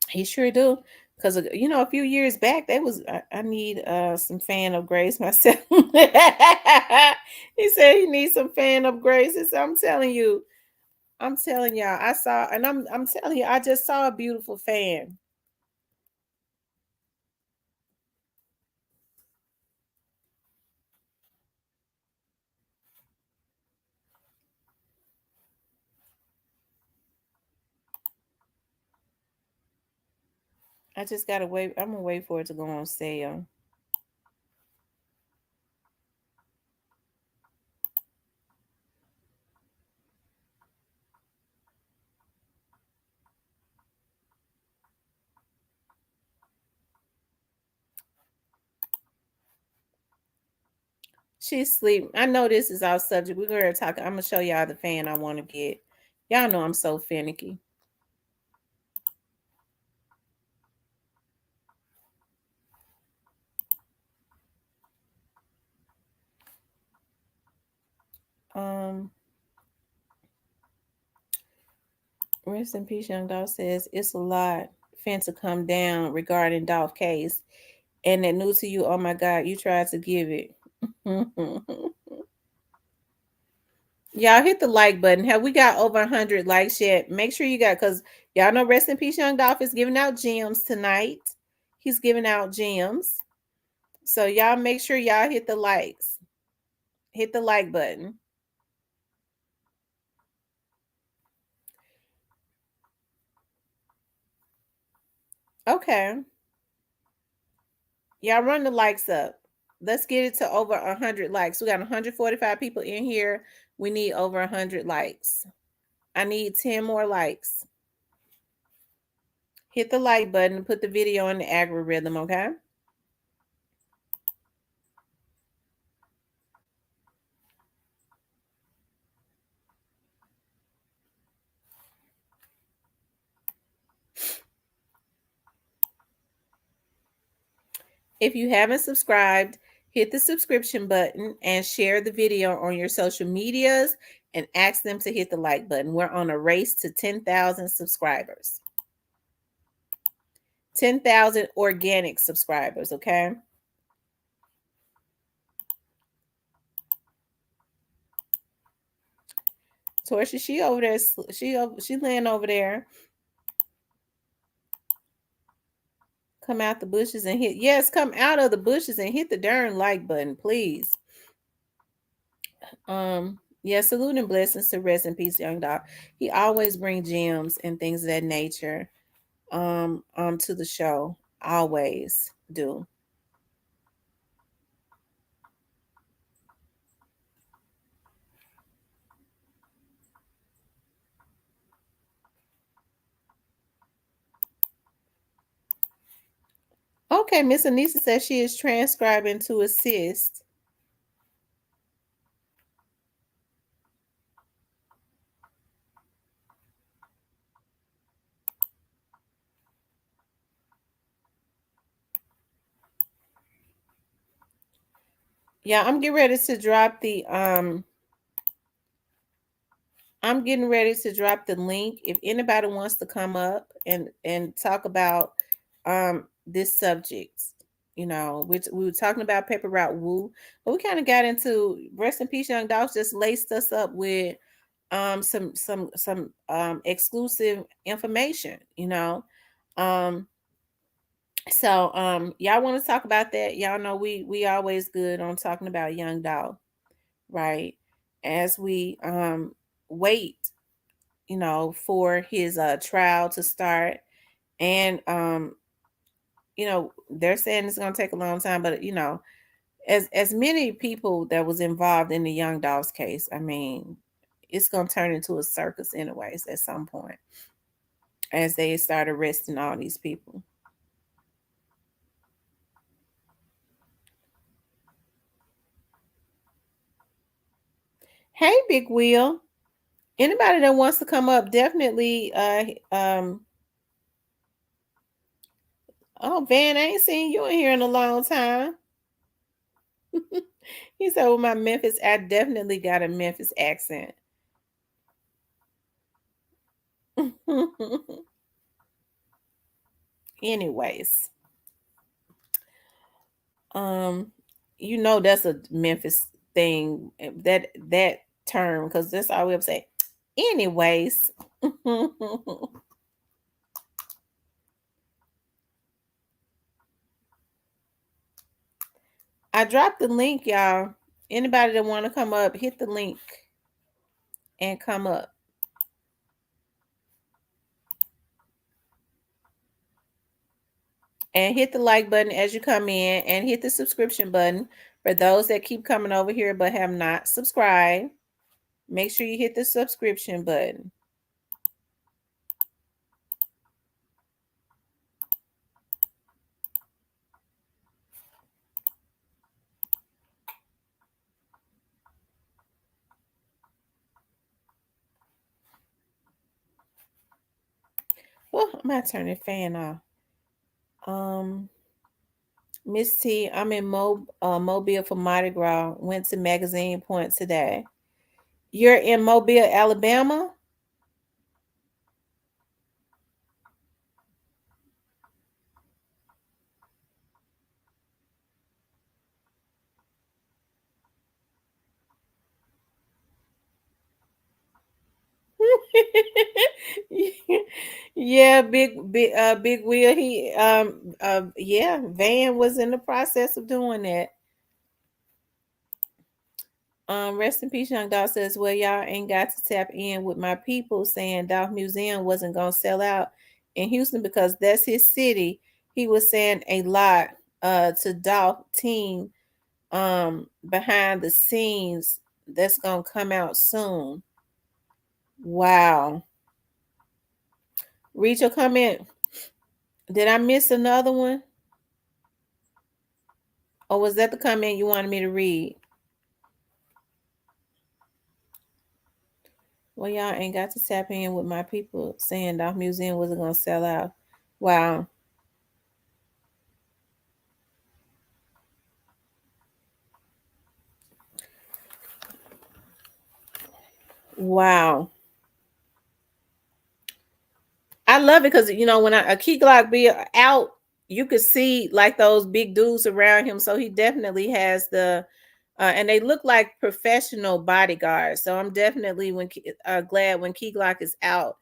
Speaker 1: He sure do. Because a few years back, I need some fan upgrades myself. He said he needs some fan upgrades. So I'm telling y'all, I saw, and I'm telling you, I just saw a beautiful fan. I just gotta wait. I'm gonna wait for it to go on sale. She's asleep. I know this is our subject. We're gonna talk. I'm gonna show y'all the fan I want to get. Y'all know I'm so finicky. Um, Rest in peace, Young Dolph says it's a lot fin to come down regarding Dolph case. And that new to you, oh my God, you tried to give it. Y'all hit the like button. Have we got over 100 likes yet? Make sure you got, because y'all know Rest in Peace Young Dolph is giving out gems tonight. He's giving out gems. So y'all make sure y'all hit the likes. Hit the like button. Okay. Y'all run the likes up. Let's get it to over 100 likes. We got 145 people in here. We need over 100 likes. I need 10 more likes. Hit the like button and put the video in the algorithm, okay? If you haven't subscribed, hit the subscription button and share the video on your social medias and ask them to hit the like button. We're on a race to 10,000 subscribers. 10,000 organic subscribers, okay? Torsia, she over there. She laying over there. Come out the bushes and hit. Yes, come out of the bushes and hit the darn like button, please. Yeah, salute and blessings to rest in peace, Young Dolph. He always bring gems and things of that nature to the show. Always do. Okay, Miss Anissa says she is transcribing to assist. Yeah, I'm getting ready to drop the I'm getting ready to drop the link. If anybody wants to come up and talk about this subject, you know, which we were talking about Paperroute Woo, but we kind of got into rest in peace, Young Dolph just laced us up with some exclusive information, you know. Um y'all want to talk about that? Y'all know we always good on talking about Young Dolph, right? As we wait, you know, for his trial to start. And you know, they're saying it's gonna take a long time, but you know, as many people that was involved in the Young Dolph's case, I mean, it's gonna turn into a circus anyways at some point as they start arresting all these people. Hey, Big Wheel. Anybody that wants to come up, definitely oh, Van, I ain't seen you in here in a long time. He said, well, my Memphis, I definitely got a Memphis accent. Anyways, um, you know that's a Memphis thing, that term, because that's all we ever say. Anyways, I dropped the link, y'all. Anybody that want to come up, hit the link and come up. And hit the like button as you come in and hit the subscription button for those that keep coming over here but have not subscribed. Make sure you hit the subscription button. Well, I'm gonna turn the fan off. Miss T, I'm in Mobile for Mardi Gras. Went to Magazine Point today. You're in Mobile, Alabama? Yeah, big Will. Yeah, Van was in the process of doing that. Rest in peace, Young Dolph says, well, y'all ain't got to tap in with my people saying Dolph Museum wasn't gonna sell out in Houston because that's his city. He was saying a lot to Dolph team behind the scenes that's gonna come out soon. Wow. Read your comment. Did I miss another one? Or was that the comment you wanted me to read? Well, y'all ain't got to tap in with my people saying Dolph Museum wasn't gonna sell out. Wow. Wow. I love it because when a Key Glock be out, you could see like those big dudes around him. So he definitely has and they look like professional bodyguards. So I'm definitely glad when Key Glock is out,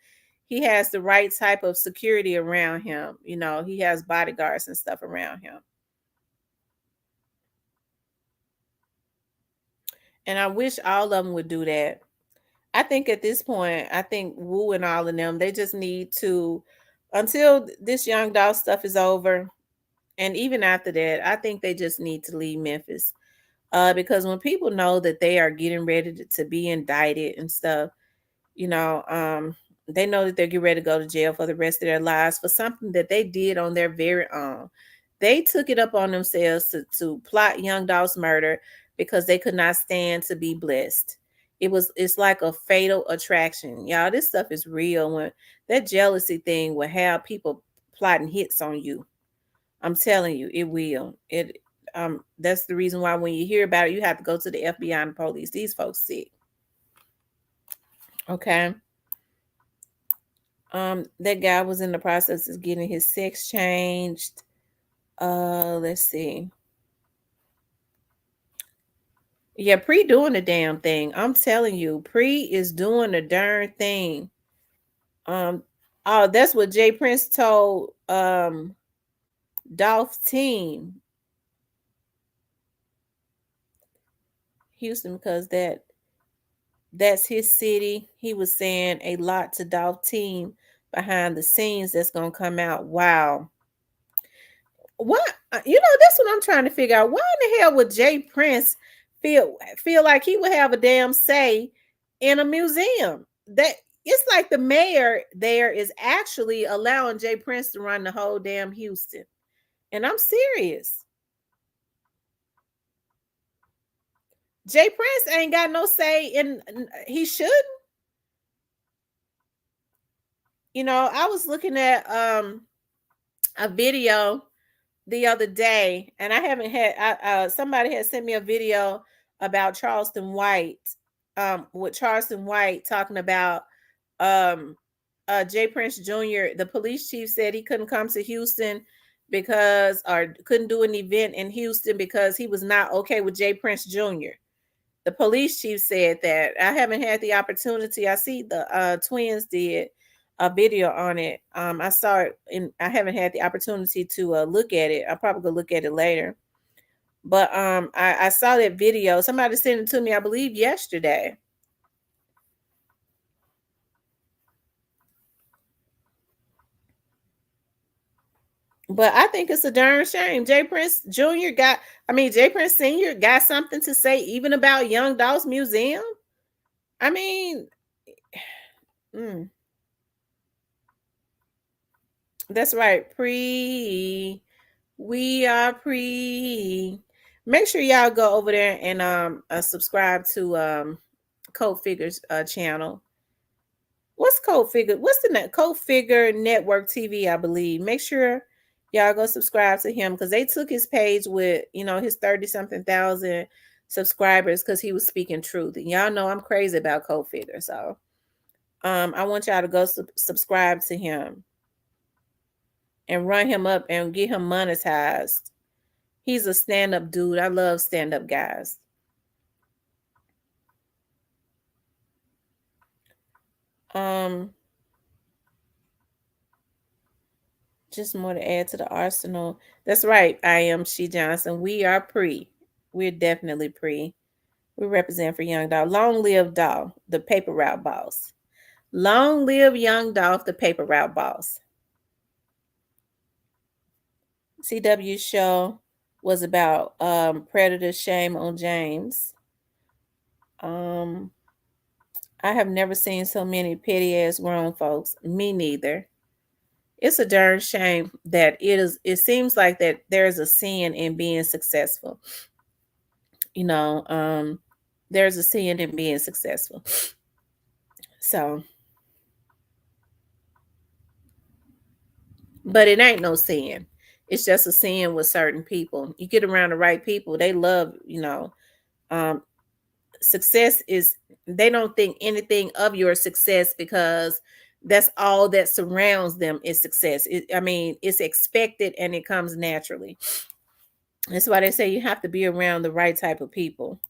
Speaker 1: he has the right type of security around him. He has bodyguards and stuff around him. And I wish all of them would do that. I think at this point, I think Wu and all of them, they just need to, until this Young Dolph stuff is over, and even after that, I think they just need to leave Memphis. Because when people know that they are getting ready to be indicted and stuff, you know, um, they know that they're getting ready to go to jail for the rest of their lives for something that they did on their very own. They took it up on themselves to plot Young Dolph's murder because they could not stand to be blessed. It's like a fatal attraction. Y'all, this stuff is real. When that jealousy thing will have people plotting hits on you. I'm telling you, it will. That's the reason why when you hear about it, you have to go to the FBI and the police. These folks sick. Okay. That guy was in the process of getting his sex changed. Let's see. Yeah, Pre doing the damn thing. I'm telling you, Pre is doing the darn thing. Oh, that's what Jay Prince told Dolph team Houston, because that's his city. He was saying a lot to Dolph team behind the scenes that's gonna come out. Wow. What that's what I'm trying to figure out. Why in the hell would Jay Prince feel like he would have a damn say in a museum? That it's like the mayor there is actually allowing Jay Prince to run the whole damn Houston. And I'm serious. Jay Prince ain't got no say he shouldn't. I was looking at a video the other day, and I haven't had somebody had sent me a video about Charleston White, with Charleston White talking about Jay Prince Jr. The police chief said he couldn't come to Houston or couldn't do an event in Houston because he was not okay with Jay Prince Jr. The police chief said that. I haven't had the opportunity. I see the twins did a video on it. I saw it, and I haven't had the opportunity to look at it. I'll probably go look at it later. But I saw that video. Somebody sent it to me, I believe, yesterday. But I think it's a darn shame. Jay Prince Sr. got something to say even about Young Dolph's museum. I mean, that's right. We are pre. Make sure y'all go over there and subscribe to Code Figures channel. What's Code Figure? What's the Code Figure Network TV? I believe. Make sure y'all go subscribe to him because they took his page with his 30-something thousand subscribers because he was speaking truth. And y'all know I'm crazy about Code Figure, so I want y'all to go subscribe to him and run him up and get him monetized. He's a stand-up dude. I love stand-up guys. Just more to add to the arsenal. That's right. I am She Johnson. We are pre. We're definitely pre. We represent for Young Dolph. Long live Dolph, the Paperroute boss. Long live Young Dolph, the Paperroute boss. CW show. was about predator shame on James. Um, I have never seen so many petty ass grown folks. Me neither. It's a darn shame that it seems like that there's a sin in being successful. You know, there's a sin in being successful. So, but it ain't no sin. It's just a sin with certain people. You get around the right people, they love, um, success is, they don't think anything of your success because that's all that surrounds them is success. I mean, it's expected and it comes naturally. That's why they say you have to be around the right type of people.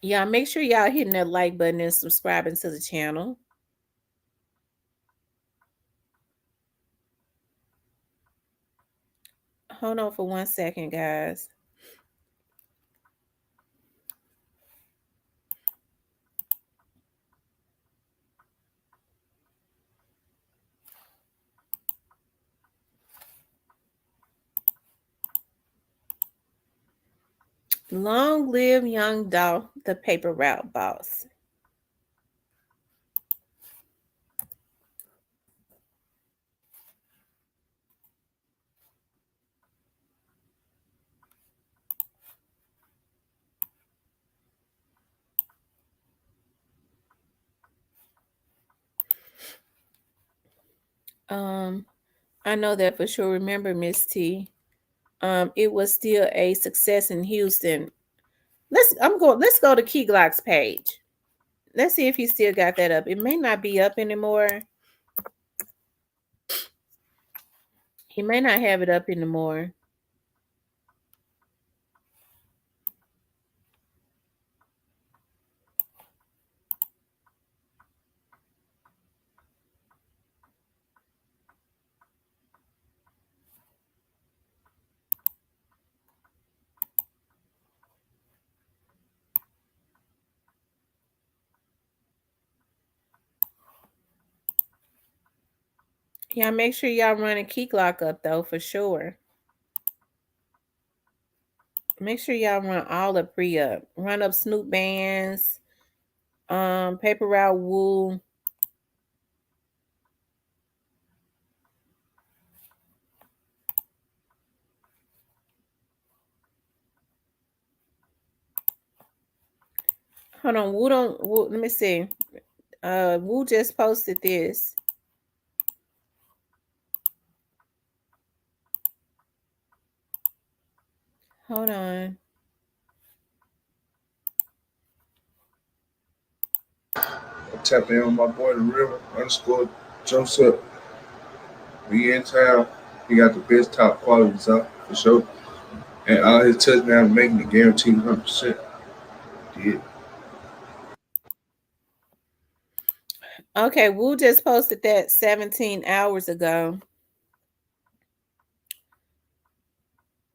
Speaker 1: Y'all make sure y'all hitting that like button and subscribing to the channel. Hold on for 1 second, guys. Long live Young Dolph, the Paperroute boss. I know that for sure. Remember, Miss T. It was still a success in Houston. Let's go to Key Glock's page. Let's see if he still got that up. It may not be up anymore. He may not have it up anymore. Yeah, make sure y'all running Key Glock up though, for sure. Make sure y'all run all the pre up. Run up Snoop Bands, Paperroute Woo. Hold on, Woo don't Woo, let me see. Woo just posted this. Hold on.
Speaker 2: I tap in on my boy the River underscore Joseph. We in town. He got the best top quality stuff for sure. And all his touchdowns making it guaranteed 100%. Yeah.
Speaker 1: Okay, Woo just posted that 17 hours ago.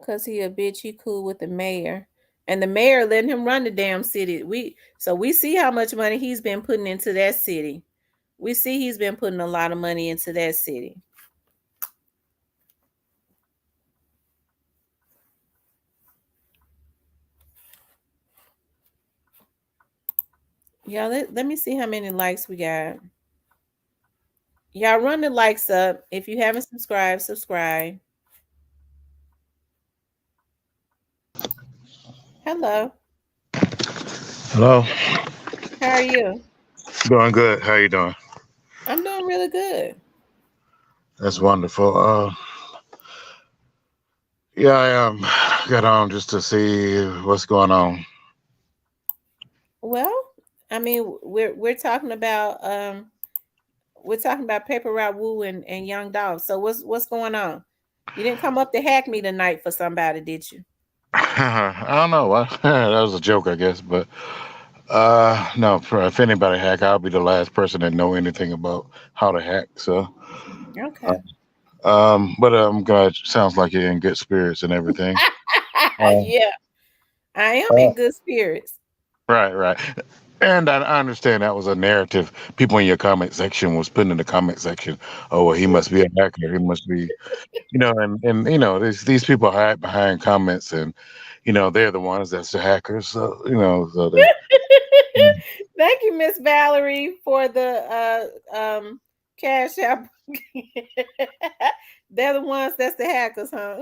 Speaker 1: Cause he a bitch, he cool with the mayor. And the mayor letting him run the damn city. We see how much money he's been putting into that city. We see he's been putting a lot of money into that city. Y'all, let me see how many likes we got. Y'all run the likes up. If you haven't subscribed, subscribe. Hello.
Speaker 3: Hello.
Speaker 1: How are you?
Speaker 3: Doing good. How you doing?
Speaker 1: I'm doing really good.
Speaker 3: That's wonderful. Yeah, I got on just to see what's going on.
Speaker 1: Well, I mean, we're talking about Paperroute Woo and Young Dolph. So what's going on? You didn't come up to hack me tonight for somebody, did you?
Speaker 3: I don't know. That was a joke, I guess. But no. If anybody hack, I'll be the last person that know anything about how to hack. So,
Speaker 1: Okay.
Speaker 3: but I'm glad. Sounds like you're in good spirits and everything. Uh,
Speaker 1: Yeah, I am
Speaker 3: uh,
Speaker 1: in good spirits.
Speaker 3: right, right. And I understand that was a narrative people in your comment section was putting in the comment section. Oh, well, he must be a hacker. He must be, and these people hide behind comments, and they're the ones that's the hackers. So so they.
Speaker 1: Thank you, Miss Valerie, for the cash app. They're the ones that's the hackers, huh?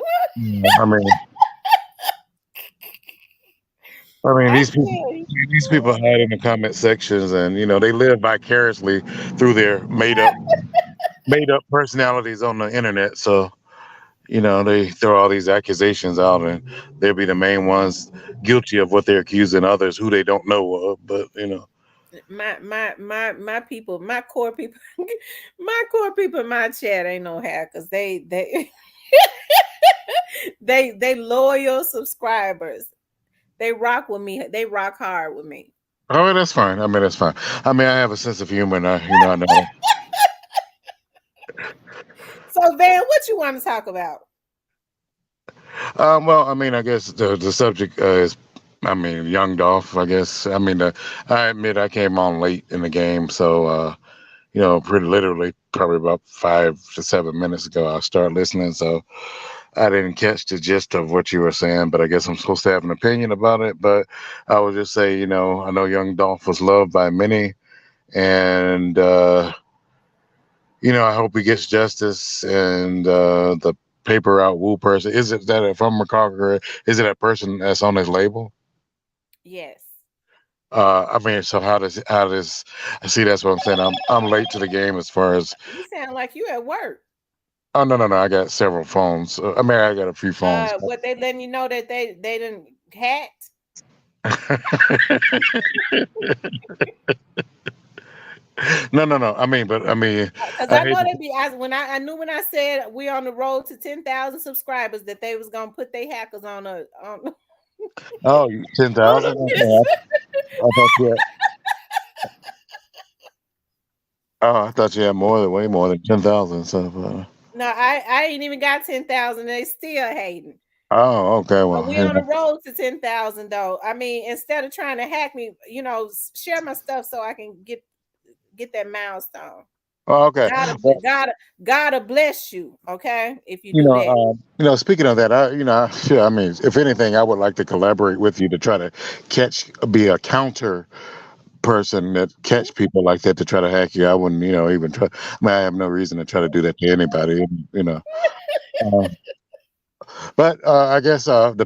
Speaker 3: I mean,
Speaker 1: I
Speaker 3: these people.
Speaker 1: tell you.
Speaker 3: These people hide in the comment sections, and they live vicariously through their made up personalities on the internet. So they throw all these accusations out, and they'll be the main ones guilty of what they're accusing others who they don't know of. But
Speaker 1: My people, my core people, my core people in my chat ain't no hackers. They they loyal subscribers. They rock with me. They rock hard with me.
Speaker 3: oh, that's fine. I mean, that's fine. I mean, I have a sense of humor, and I know.
Speaker 1: So Van, what you want to talk about?
Speaker 3: Well, I mean, I guess the subject is, I mean, Young Dolph. I guess. I mean, I admit I came on late in the game, so pretty literally probably about 5 to 7 minutes ago, I started listening. So I didn't catch the gist of what you were saying, but I guess I'm supposed to have an opinion about it. But I would just say, I know Young Dolph was loved by many, and I hope he gets justice. And the Paperroute Woo person, is it that, if I'm recalling correct, is it a person that's on his label?
Speaker 1: Yes.
Speaker 3: I mean, so how does I see? That's what I'm saying. I'm late to the game as far as.
Speaker 1: You sound like you at work.
Speaker 3: Oh, no, no, no! I got several phones. I mean, I got a few phones.
Speaker 1: What they letting you know that they didn't hacked?
Speaker 3: No, no, no. I mean, but I mean,
Speaker 1: Because
Speaker 3: I
Speaker 1: I
Speaker 3: hate.
Speaker 1: know they be as I knew when I said we on the road to 10,000 subscribers that they was gonna put their hackers on a
Speaker 3: Oh,
Speaker 1: on
Speaker 3: 10,000.
Speaker 1: a
Speaker 3: Okay,
Speaker 1: list.
Speaker 3: I thought you had. Oh, I thought you had way more than 10,000. So.
Speaker 1: No, I ain't even got 10,000. They still hating.
Speaker 3: Oh, okay.
Speaker 1: But
Speaker 3: Well,
Speaker 1: we on the road to 10,000 though. I mean, instead of trying to hack me, share my stuff so I can get that milestone.
Speaker 3: oh, okay.
Speaker 1: God,
Speaker 3: Well,
Speaker 1: God, God bless you. Okay, if you do that.
Speaker 3: speaking of that, sure. I mean, if anything, I would like to collaborate with you to try to be a counter person that catch people like that to try to hack you. I wouldn't, even try. I mean, I have no reason to try to do that to anybody, you know. Uh, but I guess the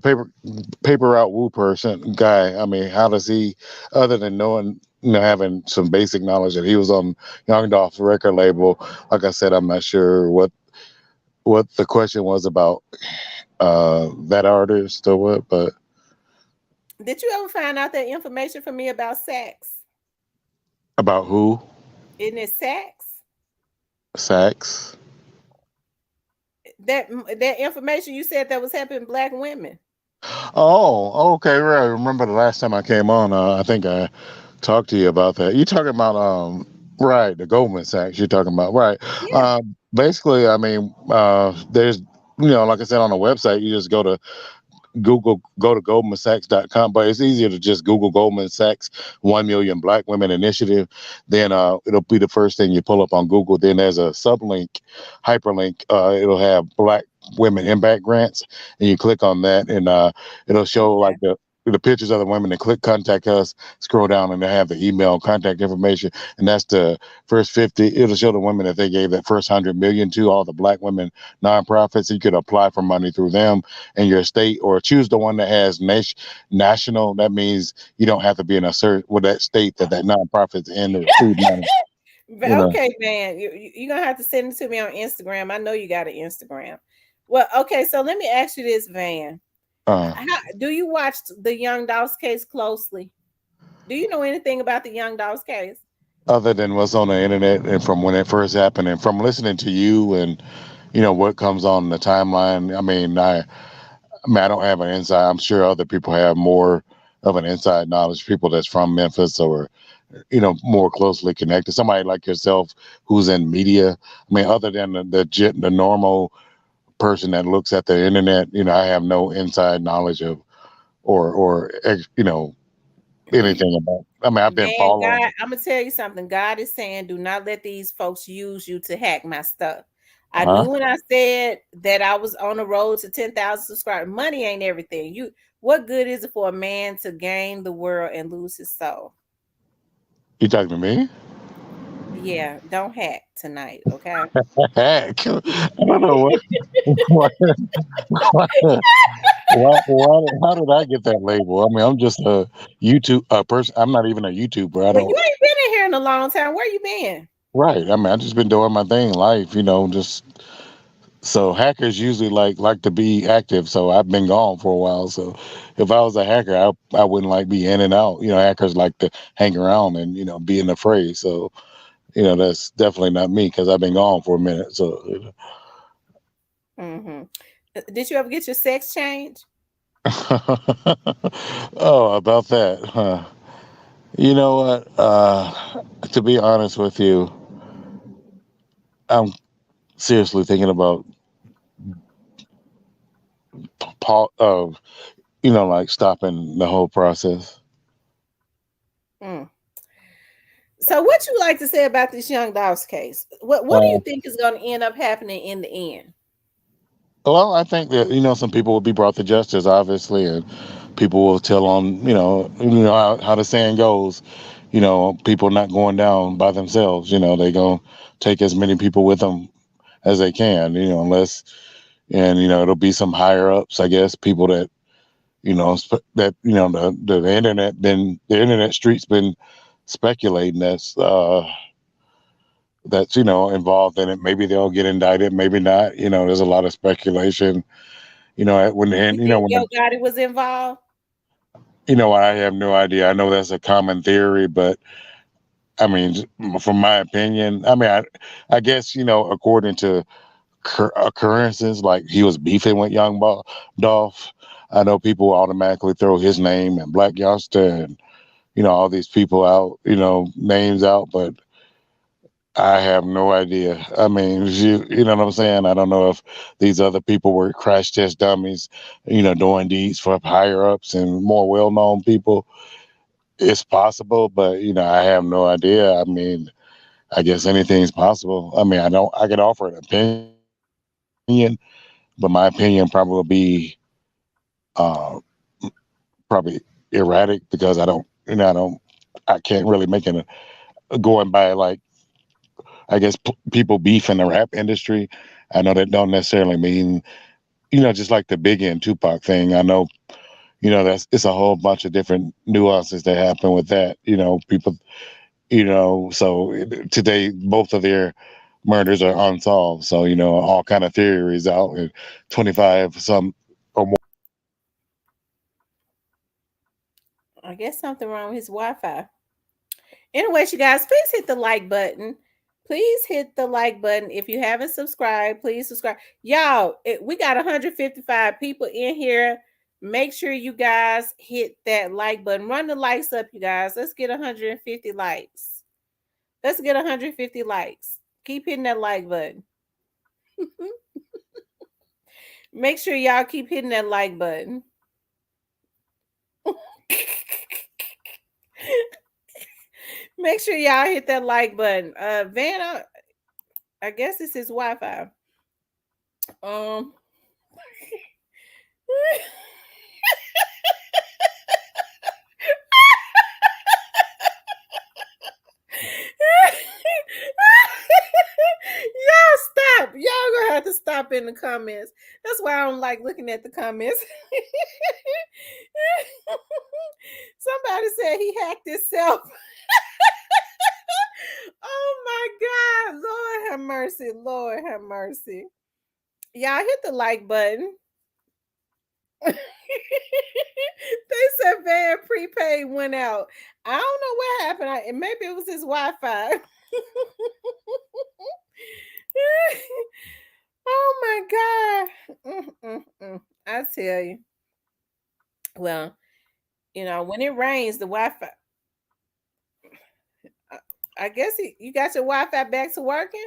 Speaker 3: paper route woo person guy. I mean, how does he, other than knowing, having some basic knowledge that he was on Young Dolph's record label? Like I said, I'm not sure what the question was about that artist or what, but
Speaker 1: Did you ever find out that information from me about sex?
Speaker 3: about who?
Speaker 1: Isn't it sex?
Speaker 3: Sax.
Speaker 1: That information you said that was helping black women.
Speaker 3: Oh, okay, right. I remember the last time I came on. I think I talked to you about that. You talking about right, the Goldman Sachs. You're talking about right.
Speaker 1: Yeah.
Speaker 3: Basically, I mean, there's like I said on the website, you just go to goldmansachs.com, but it's easier to just Google Goldman Sachs 1 million black women initiative. Then it'll be the first thing you pull up on Google. Then there's a sublink, hyperlink. It'll have black women impact grants, and you click on that, and it'll show
Speaker 1: Okay.
Speaker 3: like the pictures of the women, and click contact us, scroll down, and they have the email contact information, and that's the first 50. It'll show the women that they gave that first 100 million to, all the black women nonprofits. You could apply for money through them in your state, or choose the one that has national. That means you don't have to be in a certain with that state that nonprofit's in to receive money. You know.
Speaker 1: Okay, man, you're gonna have to send it to me on Instagram. I know you got an Instagram. Well, okay, so let me ask you this, Van.
Speaker 3: Uh,
Speaker 1: Do you watch the Young Dolph's case closely? Do you know anything about the Young Dolph's case?
Speaker 3: Other than what's on the internet and from when it first happened, and from listening to you, and what comes on the timeline. I mean, I don't have an inside. I'm sure other people have more of an inside knowledge. People that's from Memphis, or more closely connected. Somebody like yourself who's in media. I mean, other than the normal person that looks at the internet, I have no inside knowledge of or anything I mean, I've been
Speaker 1: Man,
Speaker 3: following.
Speaker 1: God, I'm gonna tell you something. God is saying, do not let these folks use you to hack my stuff. I
Speaker 3: Huh?
Speaker 1: knew when I said that I was on the road to 10,000 subscribers. Money ain't everything. What good is it for a man to gain the world and lose his soul?
Speaker 3: You talking to me?
Speaker 1: Yeah, don't hack tonight, okay?
Speaker 3: Heck, I don't know what, what, how did I get that label? I mean, I'm just a YouTube person. I'm not even a YouTuber. I
Speaker 1: Well, you
Speaker 3: don't.
Speaker 1: ain't been in here in a long time. Where you been?
Speaker 3: Right. I mean, I just been doing my thing, life. Just so hackers usually like to be active. So I've been gone for a while. So if I was a hacker, I wouldn't like be in and out. Hackers like to hang around and being afraid. So that's definitely not me because I've been gone for a minute. So
Speaker 1: Mm-hmm. Did you ever get your sex change?
Speaker 3: oh, about that, huh? You know what? To be honest with you, I'm seriously thinking about Paul. Like stopping the whole process.
Speaker 1: Mm. So, what you like to say about this Young Dolph's case? What do you
Speaker 3: Uh,
Speaker 1: think is going to end up happening in the end?
Speaker 3: well, I think that some people will be brought to justice, obviously, and people will tell on how the saying goes. People not going down by themselves. They gonna take as many people with them as they can. Unless and it'll be some higher ups, I guess, people that that the internet streets been speculating that's involved in it. Maybe they'll get indicted, maybe not. There's a lot of speculation. When
Speaker 1: You
Speaker 3: and
Speaker 1: think
Speaker 3: when
Speaker 1: Yo Gotti was involved?
Speaker 3: I have no idea. I know that's a common theory, but I mean, from my opinion, I mean, I guess according to occurrences, like he was beefing with Dolph. I know people automatically throw his name and Black Youngster and all these people out, names out, but I have no idea. I mean, you know what I'm saying? I don't know if these other people were crash test dummies, doing these for higher ups and more well known people. It's possible, but I have no idea. I mean, I guess anything's possible. I mean, I can offer an opinion, but my opinion probably will be uh, probably erratic because I can't really make it going by like I guess people beef in the rap industry. I know that don't necessarily mean just like the Biggie and Tupac thing. I know that's it's a whole bunch of different nuances that happen with that. People so today both of their murders are unsolved. So all kind of theories out and 25 some or more.
Speaker 1: I guess something wrong with his Wi-Fi. Anyways, you guys, please hit the like button. Please hit the like button. If you haven't subscribed, please subscribe. Y'all, we got 155 people in here. Make sure you guys hit that like button. Run the likes up, you guys. Let's get 150 likes. Let's get 150 likes. Keep hitting that like button. Make sure y'all keep hitting that like button. Make sure y'all hit that like button. Vanna, I guess this is Wi-Fi. Um Y'all stop. Y'all gonna have to stop in the comments. That's why I don't like looking at the comments. Somebody said he hacked himself. Oh my God. Lord have mercy. Lord have mercy. Y'all hit the like button. They said Van prepaid went out. I don't know what happened. Maybe it was his Wi-Fi. Oh my God. I tell you. Well, when it rains, the Wi-Fi. I guess you got your Wi-Fi back to working.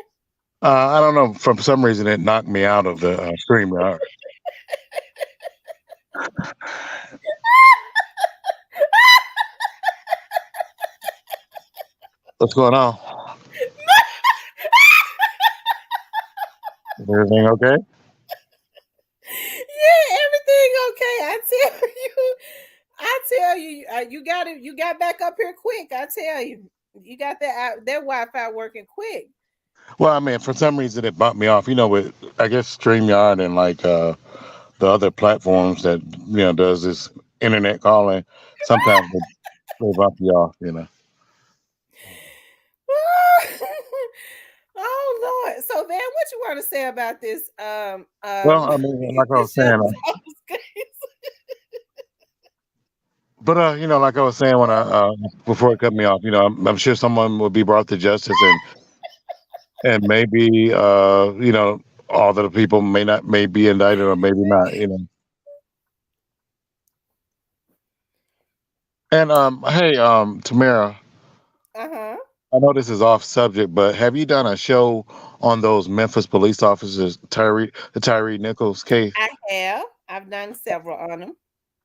Speaker 3: I don't know. For some reason, it knocked me out of the stream. What's going on? Is everything okay?
Speaker 1: Yeah, everything okay. I tell you, you got it. You got back up here quick. I tell you, you got that Wi-Fi working quick.
Speaker 3: Well, I mean, for some reason it bumped me off. With I guess StreamYard and like the other platforms that does this internet calling. Sometimes they bump you off.
Speaker 1: Oh Lord! So then, what you want to say about this?
Speaker 3: Well, I mean, like I was
Speaker 1: This young
Speaker 3: saying,
Speaker 1: Dolph's case.
Speaker 3: but like I was saying when I before it cut me off, I'm sure someone will be brought to justice, and maybe all the people may be indicted or maybe not. And hey, Tamara,
Speaker 1: Uh huh.
Speaker 3: I know this is off subject, but have you done a show on those Memphis police officers, Tyre Nichols case?
Speaker 1: I have. I've done several on them.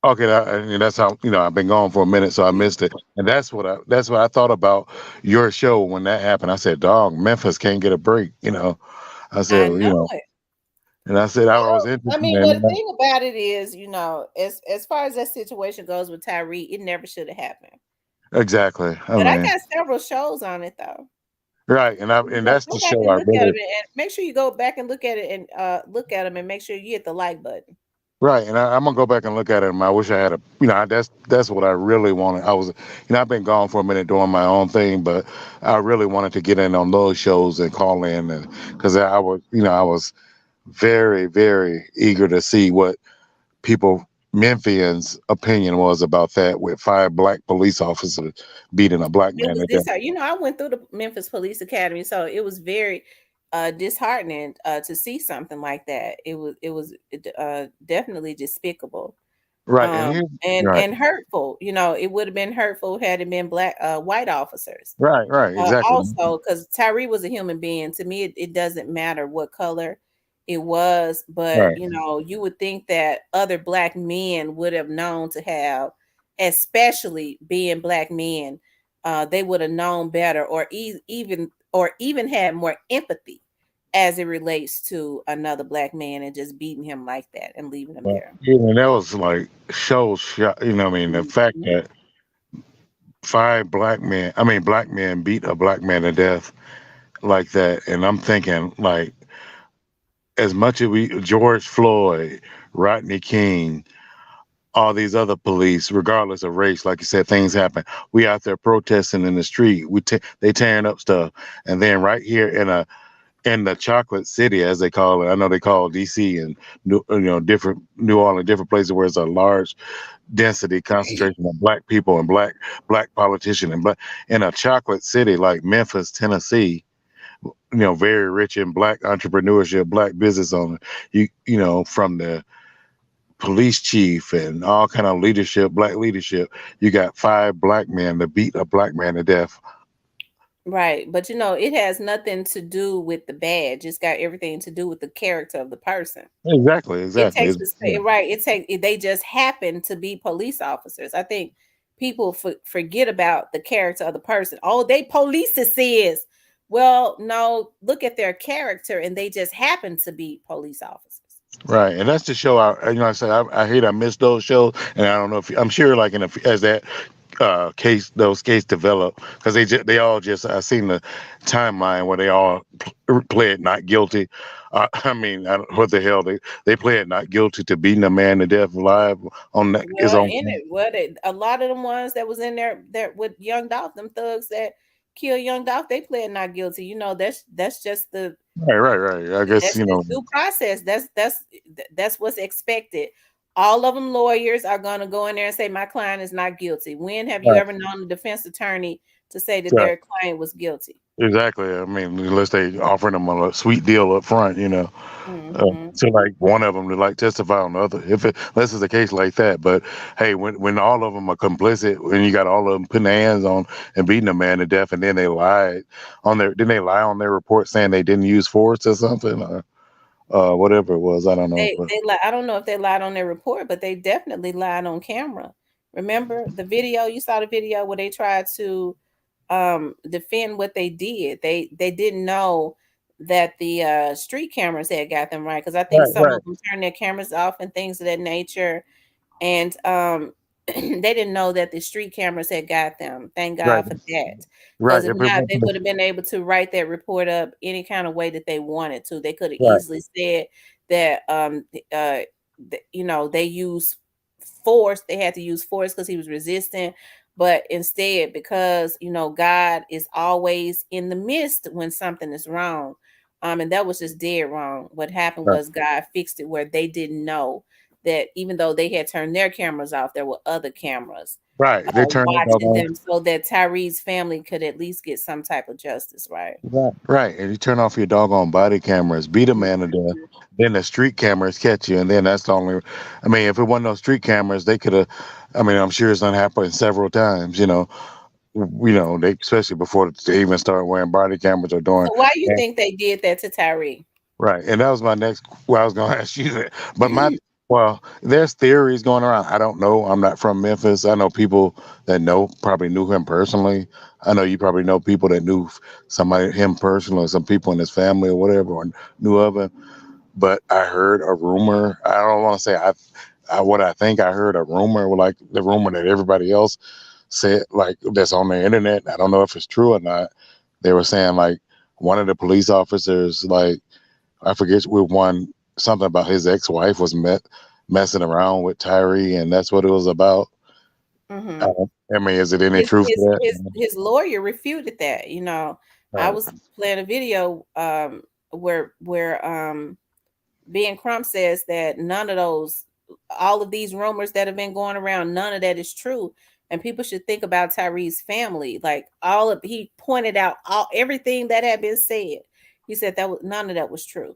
Speaker 3: Okay, that's how I've been gone for a minute, so I missed it, and that's what I thought about your show when that happened. I said, "Dog, Memphis can't get a break." I said,
Speaker 1: I know it.
Speaker 3: and I said I was
Speaker 1: Well,
Speaker 3: interested
Speaker 1: I mean,
Speaker 3: in
Speaker 1: well, the
Speaker 3: that.
Speaker 1: thing about it is, as far as that situation goes with Tyree, it never should have happened.
Speaker 3: Exactly. I
Speaker 1: But I
Speaker 3: mean,
Speaker 1: got several shows on it though.
Speaker 3: right, and that's
Speaker 1: Go
Speaker 3: the
Speaker 1: back
Speaker 3: show
Speaker 1: and
Speaker 3: I
Speaker 1: look at
Speaker 3: really
Speaker 1: them, and make sure you go back and look at it, and look at them, and make sure you hit the like button.
Speaker 3: right, and I'm gonna go back and look at it. And I wish I had that's what I really wanted. I was, I've been gone for a minute doing my own thing, but I really wanted to get in on those shows and call in, and because I was very, very eager to see what people Memphians' opinion was about that with five black police officers beating a black
Speaker 1: It
Speaker 3: man
Speaker 1: was
Speaker 3: to death.
Speaker 1: I went through the Memphis Police Academy, so it was very disheartening to see something like that. It was definitely despicable.
Speaker 3: Right, and right,
Speaker 1: And hurtful. It would have been hurtful had it been black white officers.
Speaker 3: right, exactly,
Speaker 1: Also, because Tyree was a human being. To me, it doesn't matter what color it was, but
Speaker 3: right,
Speaker 1: you would think that other black men would have known to have, especially being black men, they would have known better, or even had more empathy as it relates to another black man and just beating him like that and leaving him
Speaker 3: but
Speaker 1: there.
Speaker 3: even that was like shows shot. I mean, the fact
Speaker 1: Mhm.
Speaker 3: that black men beat a black man to death like that, and I'm thinking like as much as we George Floyd, Rodney King, all these other police, regardless of race, like you said, things happen. We out there protesting in the street. They tearing up stuff, and then right here in the chocolate city, as they call it, I know they call DC and different New Orleans, different places where it's a large density concentration of black people and black politicians and black in a chocolate city like Memphis, Tennessee. Very rich in black entrepreneurship, black business owner. From the police chief and all kind of leadership, black leadership. You got five black men to beat a black man to death.
Speaker 1: Right. But it has nothing to do with the badge. It's got everything to do with the character of the person.
Speaker 3: Exactly,
Speaker 1: It
Speaker 3: exactly.
Speaker 1: takes right. They just happen to be police officers. I think people forget about the character of the person. Oh, they police says. Well, no, look at their character, and they just happen to be police officers.
Speaker 3: Right, and that's the show. I said I hate I missed those shows, and I don't know if I'm sure like as that those case develop because they all just I seen the timeline where they all pled not guilty. I mean, I don't, what the hell they pled not guilty to beating a man to death live on his
Speaker 1: Well,
Speaker 3: own.
Speaker 1: in it, a lot of them ones that was in there that with Young Dolph, them thugs that kill Young Dolph, they pled not guilty. That's just the
Speaker 3: Right, right, right. I guess
Speaker 1: That's just due process. That's what's expected. All of them lawyers are going to go in there and say my client is not guilty. When have you
Speaker 3: right,
Speaker 1: ever known a defense attorney to say that
Speaker 3: right.
Speaker 1: their client was guilty?
Speaker 3: Exactly. I mean, unless they offering them a sweet deal up front.
Speaker 1: Hmm.
Speaker 3: So like one of them to like testify on the other, unless it's a case like that. But hey, when all of them are complicit, when you got all of them putting their hands on and beating a man to death, and then they lied didn't they lie on their report saying they didn't use force or something, or whatever it was, I don't know, but
Speaker 1: I don't know if they lied on their report, but they definitely lied on camera. Remember the video? You saw the video where they tried to defend what they did. They didn't know that the street cameras had got them right, because I think
Speaker 3: Right,
Speaker 1: some
Speaker 3: right,
Speaker 1: of them turned their cameras off and things of that nature, and they didn't know that the street cameras had got them. Thank
Speaker 3: right,
Speaker 1: God for that, because
Speaker 3: right.
Speaker 1: if
Speaker 3: If it
Speaker 1: not, they
Speaker 3: wasn't
Speaker 1: would have been able to write that report up any kind of way that they wanted to. They could have
Speaker 3: right,
Speaker 1: easily said that they use force. They had to use force because he was resistant. But instead, because God is always in the midst when something is wrong, and that was just dead wrong. What happened
Speaker 3: right,
Speaker 1: was God fixed it where they didn't know that even though they had turned their cameras off, there were other cameras
Speaker 3: right. They turned it
Speaker 1: watching
Speaker 3: on.
Speaker 1: them, so that Tyree's family could at least get some type of justice, right?
Speaker 3: Right, right. And you turn off your doggone body cameras, beat a man to death. Then the street cameras catch you, and then that's the only. I mean, if it wasn't no street cameras, they could have. I mean, I'm sure it's done happened several times. They especially before they even started wearing body cameras or doing.
Speaker 1: So why you think they did that to Tyree?
Speaker 3: Right, and that was my next. Well, I was going to ask you that, but there's theories going around. I don't know. I'm not from Memphis. I know people that probably knew him personally. I know you probably know people that knew somebody him personally, or some people in his family or whatever, or knew of him. But I heard a rumor. I don't want to say what I think. I heard a rumor, like the rumor that everybody else said, like that's on the internet. I don't know if it's true or not. They were saying like one of the police officers, like I forget with one something about his ex-wife was messing around with Tyree, and that's what it was about.
Speaker 1: Mm-hmm.
Speaker 3: I mean, is it any
Speaker 1: his
Speaker 3: truth
Speaker 1: his
Speaker 3: to
Speaker 1: his
Speaker 3: that?
Speaker 1: his lawyer refuted that. I
Speaker 3: Right,
Speaker 1: was playing a video where Ben Crump says that none of those, all of these rumors that have been going around, none of that is true. And people should think about Tyree's family. Like he pointed out everything that had been said. He said that was none of that was true.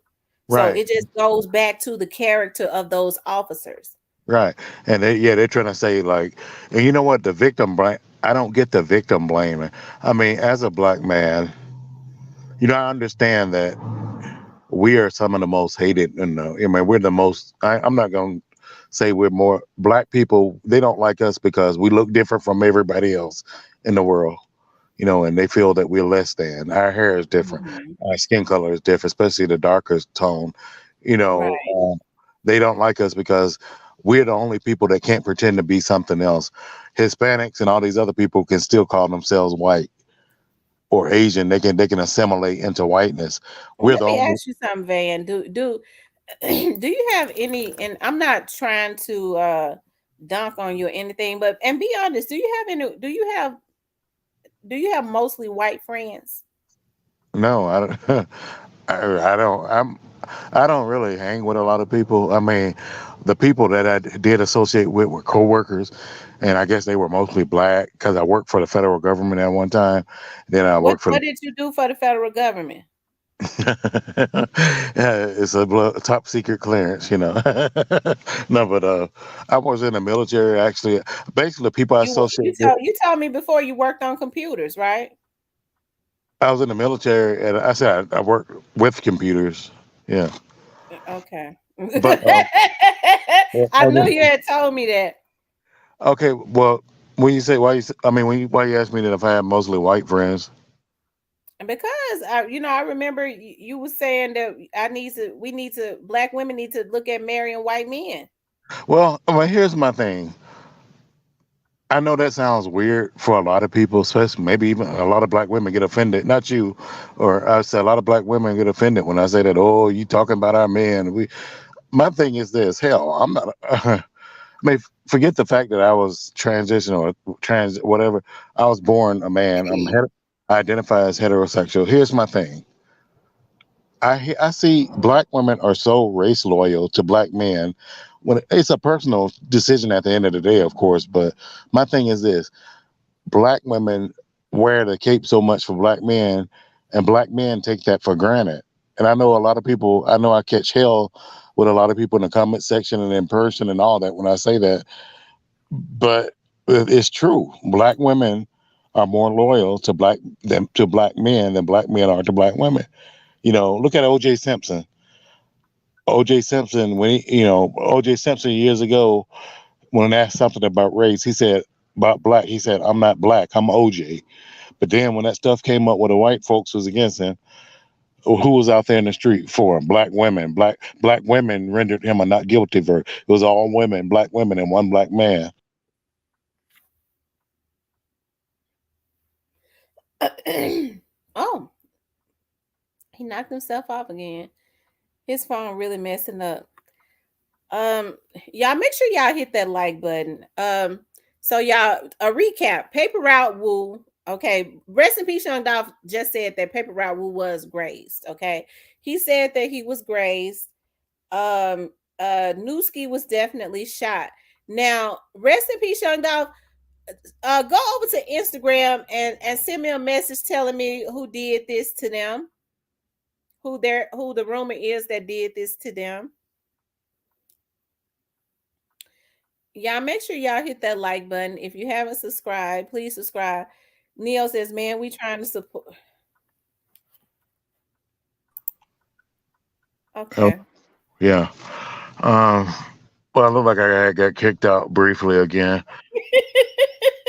Speaker 1: So
Speaker 3: right,
Speaker 1: it just goes back to the character of those officers.
Speaker 3: right. And they're trying to say like, and you know what? The victim blame. I don't get the victim blaming. I mean, as a black man, I understand that we are some of the most hated. I mean, we're the most. I'm not going to say we're more black people. They don't like us because we look different from everybody else in the world. And they feel that we're less than. Our hair is different,
Speaker 1: Mhm.
Speaker 3: our skin color is different, especially the darker tone. You know,
Speaker 1: Right.
Speaker 3: they don't like us because we're the only people that can't pretend to be something else. Hispanics and all these other people can still call themselves white or Asian. They can assimilate into whiteness.
Speaker 1: Well,
Speaker 3: We're
Speaker 1: let
Speaker 3: the
Speaker 1: me
Speaker 3: only.
Speaker 1: ask you something, Van. Do do you have any? And I'm not trying to dunk on you or anything, but and be honest, do you have mostly white friends?
Speaker 3: No, I don't. I don't. I don't really hang with a lot of people. I mean, the people that I did associate with were coworkers, and I guess they were mostly black because I worked for the federal government at one time. Then I
Speaker 1: What
Speaker 3: worked for
Speaker 1: what did you do for the federal government?
Speaker 3: yeah, it's a top secret clearance. No, but I was in the military actually. Basically, the people I
Speaker 1: You
Speaker 3: associate with.
Speaker 1: told me before you worked on computers, right?
Speaker 3: I was in the military, and I said I worked with computers. Yeah,
Speaker 1: Okay.
Speaker 3: but
Speaker 1: I knew you had told me that.
Speaker 3: okay. Well, when you say why I mean why you ask me that if I have mostly white friends?
Speaker 1: Because I remember you were saying that black women need to look at marrying white men.
Speaker 3: Well, here's my thing. I know that sounds weird for a lot of people, especially maybe even a lot of black women get offended. Not you, or I say a lot of black women get offended when I say that. Oh, you talking about our men? My thing is this. Hell, I'm not. I mean, forget the fact that I was transitional or trans, whatever. I was born a man. I identify as heterosexual. Here's my thing. I see black women are so race loyal to black men when it's a personal decision at the end of the day, of course. But my thing is this: black women wear the cape so much for black men, and black men take that for granted. And I know a lot of people. I know I catch hell with a lot of people in the comment section and in person and all that when I say that, but it's true. Black women are more loyal to black men than black men are to black women. Look at O.J. Simpson. O.J. Simpson, O.J. Simpson years ago, when asked something about race, he said about black, he said, "I'm not black, I'm O.J." But then when that stuff came up where the white folks was against him, who was out there in the street for him? Black women. Black women rendered him a not guilty verdict. It was all women, black women, and one black man.
Speaker 1: Oh, he knocked himself off again. His phone really messing up. Um, y'all make sure y'all hit that like button. So y'all a recap. Paper Route Woo. Okay, rest in peace. Young Dolph just said that Paper Route Woo was grazed. Okay, he said that he was grazed. Um, Newski was definitely shot. Now, rest in peace, Young Dolph. Go over to Instagram and send me a message telling me who did this to them, who the rumor is that did this to them. Y'all make sure y'all hit that like button. If you haven't subscribed, please subscribe. Neil says, "Man, we trying to support."
Speaker 3: Oh,
Speaker 1: Okay.
Speaker 3: yeah. Um, well, I look like I got kicked out briefly again.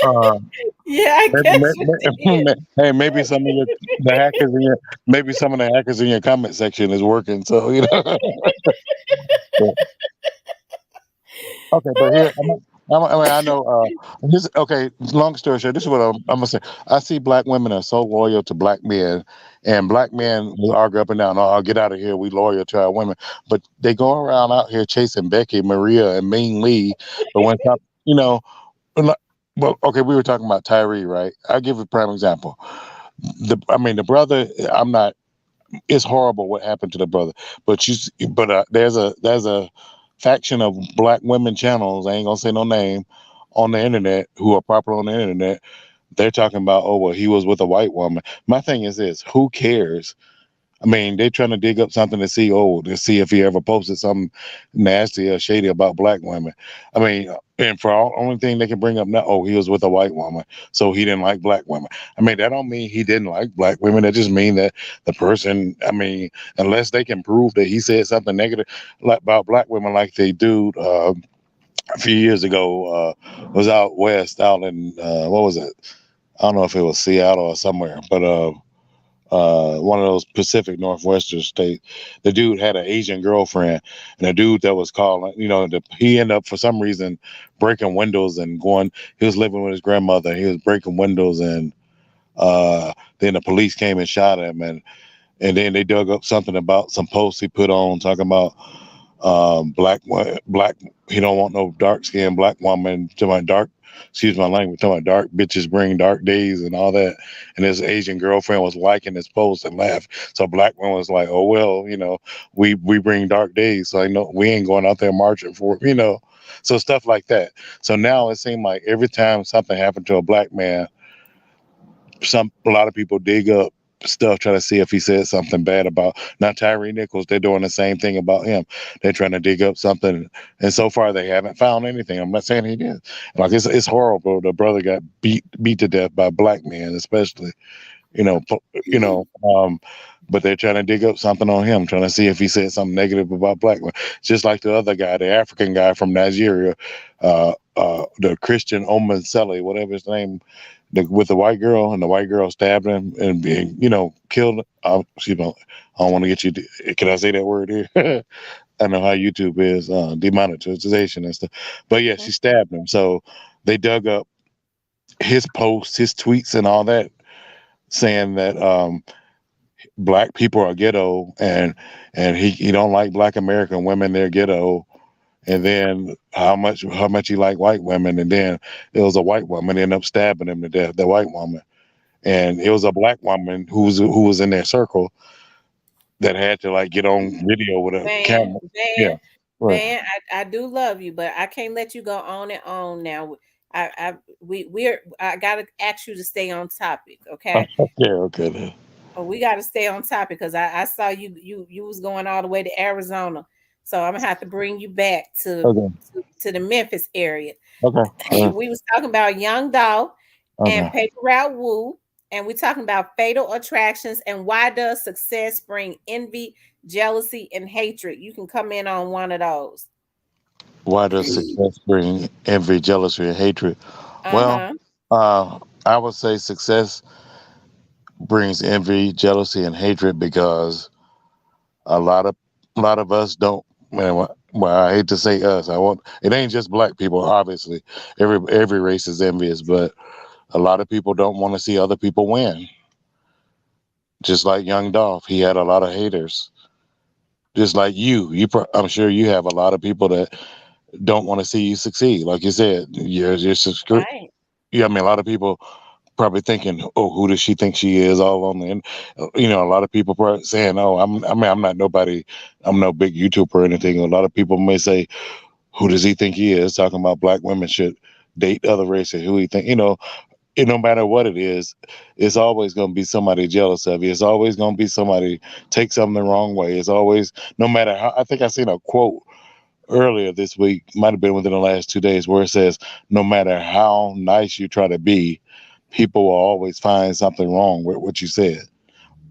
Speaker 3: Uh,
Speaker 1: Yeah, I guess you did.
Speaker 3: hey, maybe some of the hackers in your maybe some of the hackers in your comment section is working. So okay, but here, I mean, I know. This okay. Long story short, this is what I'm gonna say. I see black women are so loyal to black men, and black men will argue up and down. Oh, get out of here. We loyal to our women, but they go around out here chasing Becky, Maria, and Ming Lee. But when you know, like- well, okay, we were talking about Tyree, right? I'll give a prime example. I mean, the brother. I'm not. It's horrible what happened to the brother. But there's a faction of black women channels. I ain't gonna say no name on the internet who are popular on the internet. They're talking about, oh well, he was with a white woman. My thing is this: who cares? I mean, they're trying to dig up something to see if he ever posted something nasty or shady about black women. I mean, and for all only thing they can bring up now, oh, he was with a white woman, so he didn't like black women. I mean, that don't mean he didn't like black women. That just mean that the person. I mean, unless they can prove that he said something negative like about black women, like they do. A few years ago, was out west, out in what was it? I don't know if it was Seattle or somewhere, but one of those Pacific Northwestern states. The dude had an Asian girlfriend, and a dude that was calling, he ended up for some reason breaking windows and going. He was living with his grandmother. He was breaking windows, and then the police came and shot him, and then they dug up something about some posts he put on talking about black. He don't want no dark skinned black woman to my dark. Excuse my language. To my dark bitches bring dark days and all that. And his Asian girlfriend was liking his post and laughed. So black one was like, oh well, we bring dark days. So I know we ain't going out there marching for it. So stuff like that. So now it seemed like every time something happened to a black man, a lot of people dig up stuff trying to see if he said something bad about not Tyre Nichols. They're doing the same thing about him. They're trying to dig up something, and so far they haven't found anything. I'm not saying he did. Like it's horrible. The brother got beat to death by black men, especially. You know, you know. But they're trying to dig up something on him, trying to see if he said something negative about black men. Just like the other guy, the African guy from Nigeria, the Christian Omen Selly, whatever his name, with the white girl, and the white girl stabbed him and being, killed. Excuse me, I don't want to get you. Can I say that word here? I know how YouTube is demonetization and stuff. But yeah, she stabbed him. So they dug up his posts, his tweets, and all that, saying that black people are ghetto, and he don't like black American women. They're ghetto. And then how much he like white women, and then it was a white woman ended up stabbing him to death. The white woman, and it was a black woman who was in their circle that had to like get on video with a
Speaker 1: Van,
Speaker 3: camera. Yeah,
Speaker 1: Van,
Speaker 3: right.
Speaker 1: I do love you, but I can't let you go on and on now. I gotta ask you to stay on topic, okay?
Speaker 3: Okay, okay then.
Speaker 1: Oh, we gotta stay on topic because I saw you was going all the way to Arizona. So I'm gonna have to bring you back
Speaker 3: Okay,
Speaker 1: to the Memphis area.
Speaker 3: okay,
Speaker 1: We was talking about Young Dolph and
Speaker 3: okay.
Speaker 1: Paper Route Woo, and we're talking about fatal attractions and why does success bring envy, jealousy, and hatred. You can come in on one of those.
Speaker 3: Why does success bring envy, jealousy, and hatred? Well,
Speaker 1: Uh-huh.
Speaker 3: I would say success. brings envy, jealousy, and hatred because a lot of us don't. Man, well, I hate to say us. I want it ain't just black people. Obviously, every race is envious, but a lot of people don't want to see other people win. Just like Young Dolph, he had a lot of haters. Just like I'm sure you have a lot of people that don't want to see you succeed. Like you said, you're
Speaker 1: Right.
Speaker 3: yeah. I mean, a lot of people probably thinking, "Oh, who does she think she is?" All on the, and a lot of people probably saying, "Oh, I mean, I'm not nobody. I'm no big YouTuber or anything." A lot of people may say, "Who does he think he is?" Talking about black women should date other races. Who he think? And no matter what it is, it's always going to be somebody jealous of you. It's always going to be somebody take something the wrong way. It's always, no matter how. I think I seen a quote earlier this week, might have been within the last 2 days, where it says, "No matter how nice you try to be, people will always find something wrong with what you said,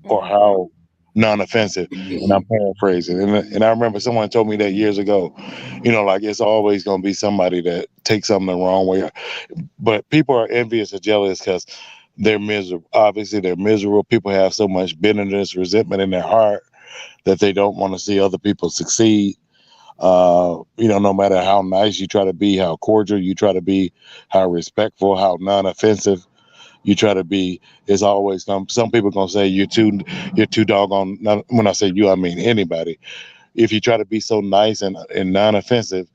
Speaker 3: or
Speaker 1: Mm-hmm.
Speaker 3: how non-offensive." And I'm paraphrasing, and I remember someone told me that years ago. Like it's always going to be somebody that takes something the wrong way. But people are envious or jealous because they're miserable. Obviously, they're miserable. People have so much bitterness, resentment in their heart that they don't want to see other people succeed. No matter how nice you try to be, how cordial you try to be, how respectful, how non-offensive you try to be, is always some people gonna say you're too doggone. Not, when I say you, I mean anybody. If you try to be so nice and non-offensive,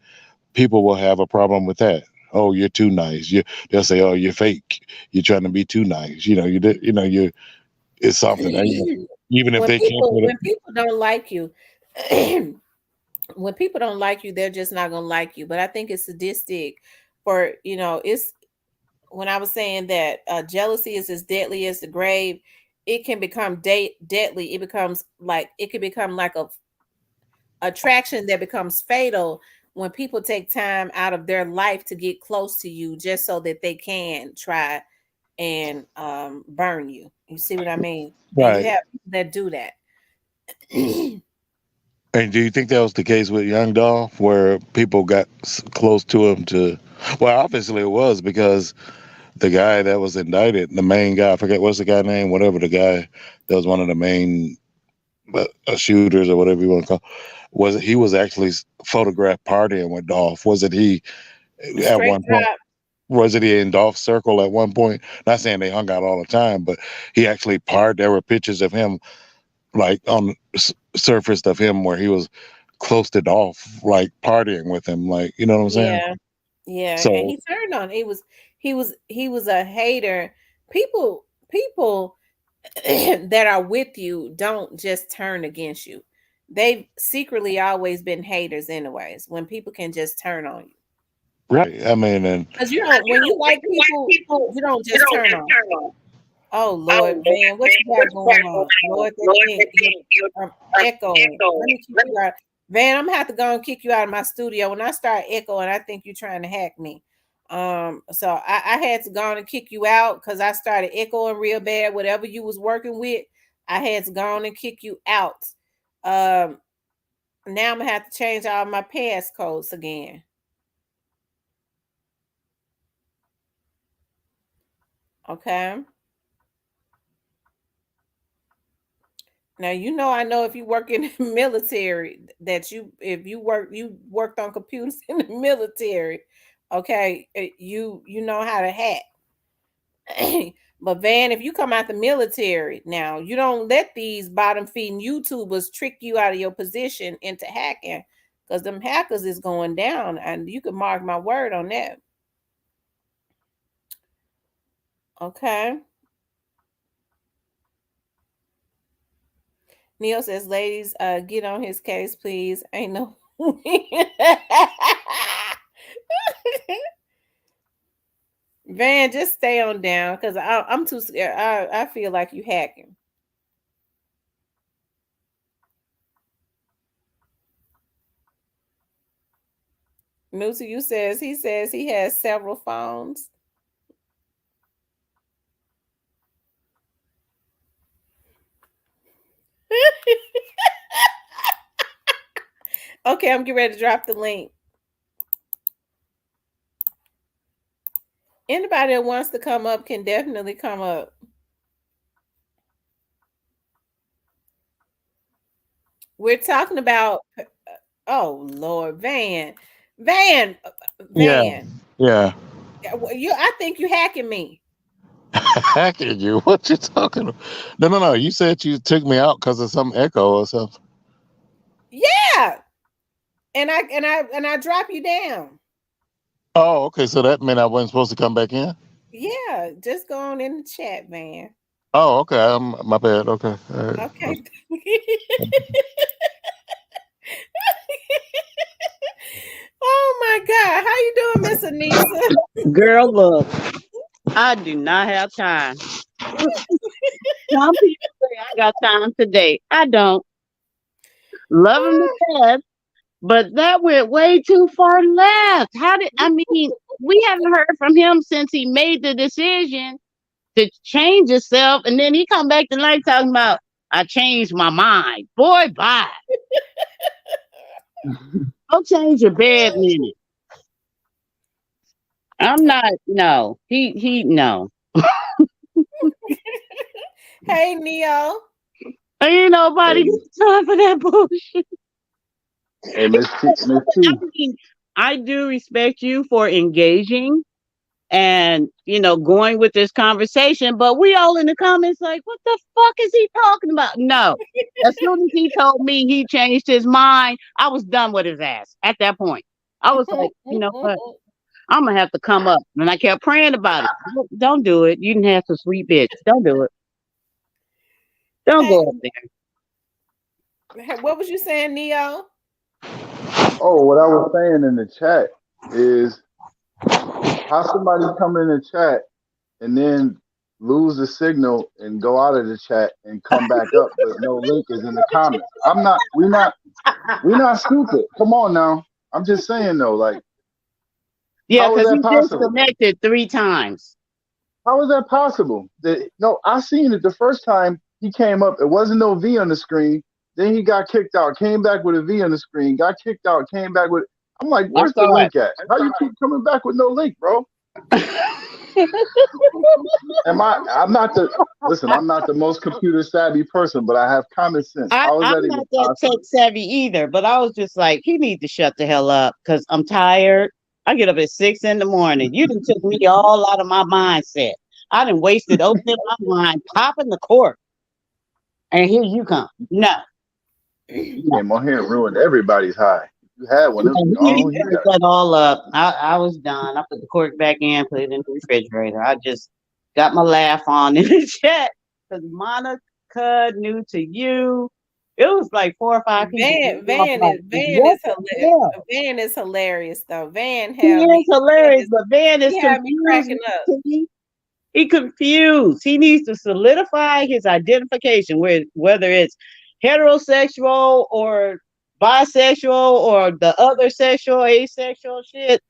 Speaker 3: people will have a problem with that. Oh, you're too nice. They'll say, oh, you're fake. You're trying to be too nice. You it's something. Even if
Speaker 1: when
Speaker 3: they can't
Speaker 1: people
Speaker 3: put it
Speaker 1: when people don't like you, when people don't like you, they're just not gonna like you. But I think it's sadistic for it's when I was saying that jealousy is as deadly as the grave. It can become deadly. It can become like a attraction that becomes fatal when people take time out of their life to get close to you just so that they can try and burn you. You see what I mean? And you
Speaker 3: right.
Speaker 1: have people that do that.
Speaker 3: And do you think that was the case with Young Dolph, where people got close to him to? Well, obviously it was because the guy that was indicted, the main guy, I forget what's the guy name, whatever the guy that was one of the main shooters or whatever you want to call, he was actually photographed partying with Dolph? Wasn't he at
Speaker 1: Straight
Speaker 3: one point?
Speaker 1: drop.
Speaker 3: Was it in Dolph's circle at one point? Not saying they hung out all the time, but he actually parked. There were pictures of him, like on surfaced of him where he was close to Dolph, like partying with him, like you know what I'm saying.
Speaker 1: Yeah. Yeah. And
Speaker 3: So
Speaker 1: he turned on. He was a hater. People that are with you don't just turn against you. They've secretly always been haters anyways, when people can just turn on you.
Speaker 3: right, I mean, and
Speaker 1: Because you don't when you like people, you don't just turn on. Oh Lord, man, what you got going on? Lord, that thing you're echoing. Let me kick you out. Van, I'm gonna have to go and kick you out of my studio. When I start echoing, I think you're trying to hack me. So I had to go on and kick you out because I started echoing real bad. Whatever you was working with, I had to go on and kick you out. Um, Now I'm gonna have to change all my passcodes again. Okay. Now I know if you work in the military that you worked on computers in the military, okay, you know how to hack. But Van, if you come out the military now, you don't let these bottom feeding YouTubers trick you out of your position into hacking, because them hackers is going down, and you can mark my word on that. Okay. Neil says, ladies, get on his case, please. Ain't no Van, just stay on down because I'm too scared. I feel like you hacking. New to you says he has several phones. Okay, I'm getting ready to drop the link. Anybody that wants to come up can definitely come up. We're talking about oh Lord, Van,
Speaker 3: Yeah,
Speaker 1: Van.
Speaker 3: yeah.
Speaker 1: You, I think you hacking me.
Speaker 3: Hacking you? What you talking about? No, no, no. You said you took me out because of some echo or something.
Speaker 1: Yeah, and I drop you down.
Speaker 3: Oh, okay. So that meant I wasn't supposed to come back in.
Speaker 1: Yeah, just go on in the chat, Van.
Speaker 3: Oh, okay. My bad. Okay. All right.
Speaker 1: Okay. Oh my God, how you doing, Miss Anissa?
Speaker 4: Girl, look, I do not have time. Some people say I got time today. I don't. Love him to death, but that went way too far left. How did I mean? We haven't heard from him since he made the decision to change himself, and then he come back tonight talking about I changed my mind. Boy, bye. Go change your bed linen. I'm not. No, he no.
Speaker 1: Hey, Neo.
Speaker 4: Ain't nobody
Speaker 2: Hey,
Speaker 4: got time for that bullshit.
Speaker 2: hey, Miss T, Miss
Speaker 4: I
Speaker 2: T.
Speaker 4: mean, I do respect you for engaging and going with this conversation, but we all in the comments like, what the fuck is he talking about? No. As soon as he told me he changed his mind, I was done with his ass at that point. I was like, you know what? I'm gonna have to come up. And I kept praying about it. Don't do it. You didn't have to sweet bitch. Don't do it. Don't
Speaker 1: Hey,
Speaker 4: go up
Speaker 1: what was you saying, Neo?
Speaker 2: Oh, what I was saying in the chat is how somebody come in the chat and then lose the signal and go out of the chat and come back up, but no link is in the comments. I'm not. We're not stupid. Come on now. I'm just saying though. Like,
Speaker 4: Yeah,
Speaker 2: how is
Speaker 4: because
Speaker 2: that
Speaker 4: he
Speaker 2: possible?
Speaker 4: disconnected 3 times.
Speaker 2: How is that possible? No, I seen it the first time he came up. It wasn't no V on the screen. Then he got kicked out. Came back with a V on the screen. Got kicked out. Came back with. I'm like,
Speaker 4: I
Speaker 2: where's the
Speaker 4: saw
Speaker 2: link at? How you keep coming back with no link, bro?
Speaker 4: it.
Speaker 2: Am I? I'm not the. Listen, I'm not the most computer savvy person, but I have common sense. How is
Speaker 4: I'm
Speaker 2: that even
Speaker 4: not that tech
Speaker 2: possible?
Speaker 4: savvy either, but I was just like, he need to shut the hell up because I'm tired. I get up at 6 in the morning. You done took me all out of my mindset. I done wasted opening my mind, popping the cork, and here you come. No, no.
Speaker 2: Came on here and ruined everybody's high. If you had one, it was
Speaker 4: And he
Speaker 2: gone. You
Speaker 4: turned
Speaker 2: got
Speaker 4: that all up. I was done. I put the cork back in, put it in the refrigerator. I just got my laugh on in the chat because Monica, new to you. It was like 4 or 5 people
Speaker 1: Van,
Speaker 4: getting off
Speaker 1: Van
Speaker 4: like,
Speaker 1: is Van
Speaker 4: what
Speaker 1: is
Speaker 4: the
Speaker 1: hilarious.
Speaker 4: hell?
Speaker 1: Van is hilarious though. Van
Speaker 4: He
Speaker 1: have me.
Speaker 4: is hilarious, but Van is
Speaker 1: He had me
Speaker 4: confused.
Speaker 1: cracking up.
Speaker 4: He confused. He needs to solidify his identification, whether it's heterosexual or bisexual or the other sexual, asexual shit.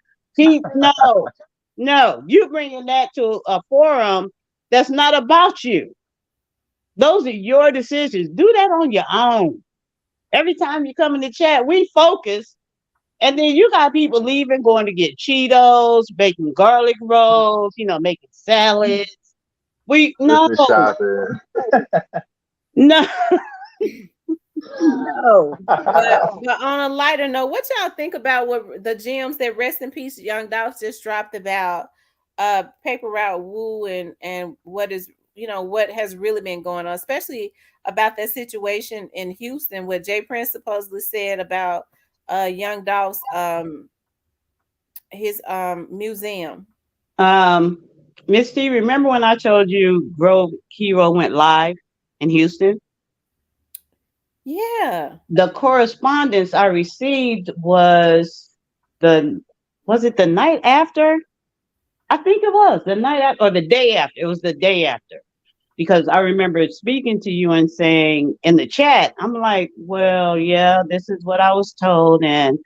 Speaker 4: No, you bringing that to a forum that's not about you. Those are your decisions. Do that on your own. Every time you come in the chat, we focus. And then you got people leaving, going to get Cheetos, baking garlic rolls, making salads. We no,
Speaker 2: Christmas shopping.
Speaker 4: no, no.
Speaker 1: But on a lighter note, what y'all think about what the gems that rest in peace Young Dolph just dropped about Paperroute Woo and what is what has really been going on, especially about that situation in Houston, what Jay Prince supposedly said about Young Dolph's his museum.
Speaker 4: Um, Miss T, remember when I told you Grove Hero went live in Houston?
Speaker 1: Yeah.
Speaker 4: The correspondence I received the was it the night after? I think it was the night after or the day after. It was the day after. Because I remember speaking to you and saying in the chat, I'm like, well, yeah, this is what I was told, and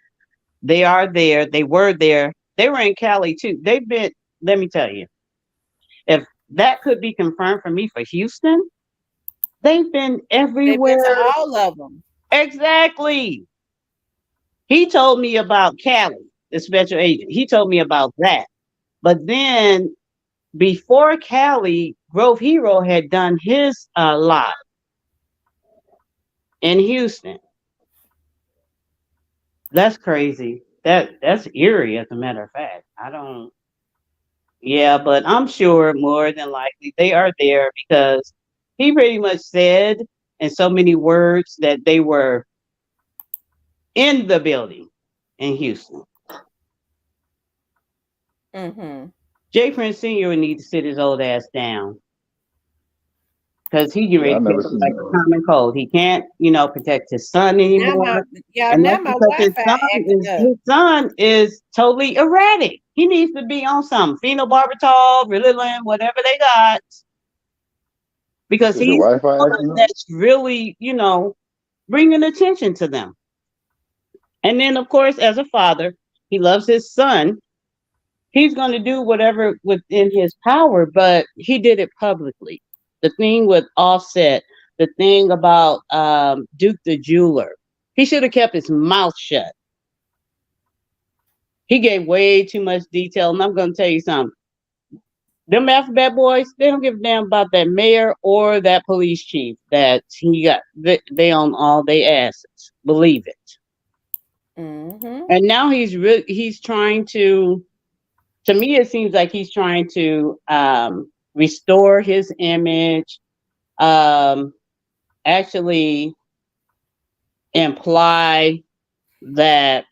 Speaker 4: they are there. They were there. They were in Cali too. They've been. Let me tell you, if that could be confirmed for me for Houston, they've been
Speaker 1: They've been to
Speaker 4: everywhere.
Speaker 1: all of them.
Speaker 4: Exactly. He told me about Cali, the special agent. He told me about that. But then before Cali, Grove Hero had done his live in Houston. That's crazy. That's eerie, as a matter of fact. I don't. Yeah, but I'm sure more than likely they are there because he pretty much said in so many words that they were in the building in Houston.
Speaker 1: Mm-hmm.
Speaker 4: Jay Prince Sr. would need to sit his old ass down because he get
Speaker 3: Yeah,
Speaker 4: ready
Speaker 3: I
Speaker 4: to pick
Speaker 3: never
Speaker 4: up
Speaker 3: seen
Speaker 4: like a
Speaker 3: that.
Speaker 4: common cold. He can't, protect his son
Speaker 1: Now
Speaker 4: anymore.
Speaker 1: my y'all,
Speaker 4: And
Speaker 1: now
Speaker 4: that's
Speaker 1: my
Speaker 4: because
Speaker 1: Wi-Fi acting up.
Speaker 4: his son is totally erratic. He needs to be on some phenobarbital, Ritalin, whatever they got, because
Speaker 3: Is the
Speaker 4: he's the
Speaker 3: Wi-Fi
Speaker 4: one
Speaker 3: acting up?
Speaker 4: that's really, bringing attention to them. And then, of course, as a father, he loves his son. He's going to do whatever within his power, but he did it publicly. The thing with Offset, the thing about Duke the Jeweler, he should have kept his mouth shut. He gave way too much detail, and I'm going to tell you something. Them alphabet boys, they don't give a damn about that mayor or that police chief that he got. They on all they asses. Believe it.
Speaker 1: Mm-hmm.
Speaker 4: And now he's trying to me it seems like he's trying to restore his image, um actually imply that,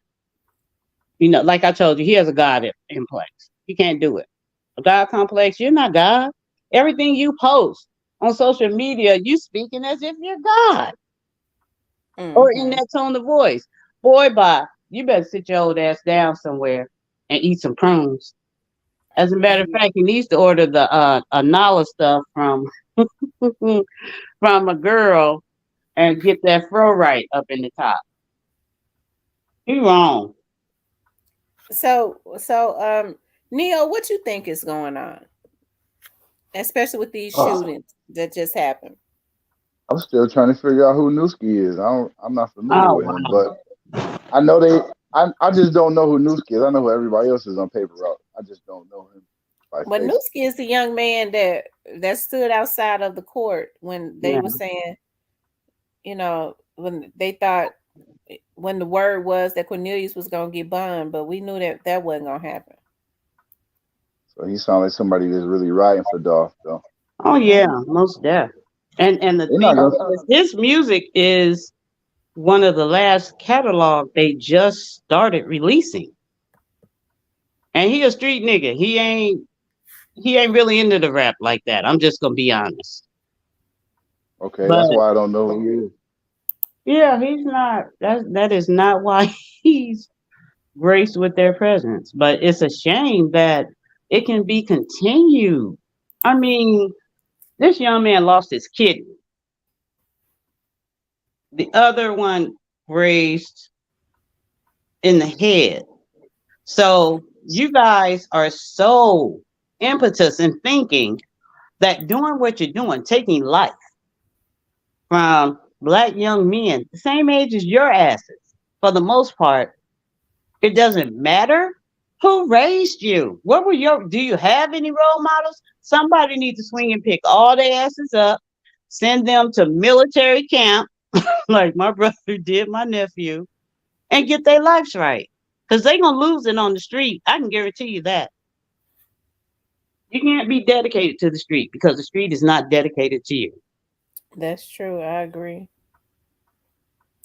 Speaker 4: like I told you, he has a god in place. He can't do it. A god complex, you're not God. Everything you post on social media, you speaking as if you're God, or in
Speaker 1: Mm-hmm.
Speaker 4: that tone of voice. Boy, bye, you better sit your old ass down somewhere and eat some prunes. As a matter of fact, he needs to order the Anala stuff from a girl and get that fro right up in the top. He wrong.
Speaker 1: So Neo, what you think is going on? Especially with these
Speaker 3: Oh,
Speaker 1: shootings that just happened.
Speaker 3: I'm still trying to figure out who Newski is. I'm not familiar
Speaker 4: Oh
Speaker 3: with him,
Speaker 4: wow.
Speaker 3: but I know they. I just don't know who Newski is. I know who everybody else is on Paper Route. I just don't know him by
Speaker 1: But
Speaker 3: face.
Speaker 1: Newski is the young man that stood outside of the court when they
Speaker 4: Yeah.
Speaker 1: were saying, when they thought, when the word was that Cornelius was gonna get burned, but we knew that that wasn't gonna happen.
Speaker 3: So he sounds like somebody that's really riding for Dolph, though.
Speaker 4: Oh yeah,
Speaker 1: Mm-hmm.
Speaker 4: most deaf. And the
Speaker 3: They're
Speaker 4: thing
Speaker 3: not gonna.
Speaker 4: is, his music is one of the last catalog they just started releasing. And he a street nigga. He ain't really into the rap like that. I'm just gonna be honest.
Speaker 3: Okay,
Speaker 4: But
Speaker 3: that's why I don't know who he is.
Speaker 4: yeah, he's not. That is not why he's graced with their presence. But it's a shame that it can be continued. I mean, this young man lost his kidney. The other one grazed in the head. So you guys are so impetus in thinking that doing what you're doing, taking life from black young men, the same age as your asses, for the most part, it doesn't matter who raised you. What were your? Do you have any role models? Somebody needs to swing and pick all their asses up, send them to military camp, like my brother did my nephew, and get their lives right. Because they're gonna lose it on the street. I can guarantee you that. You can't be dedicated to the street because the street is not dedicated to you.
Speaker 1: That's true. I agree.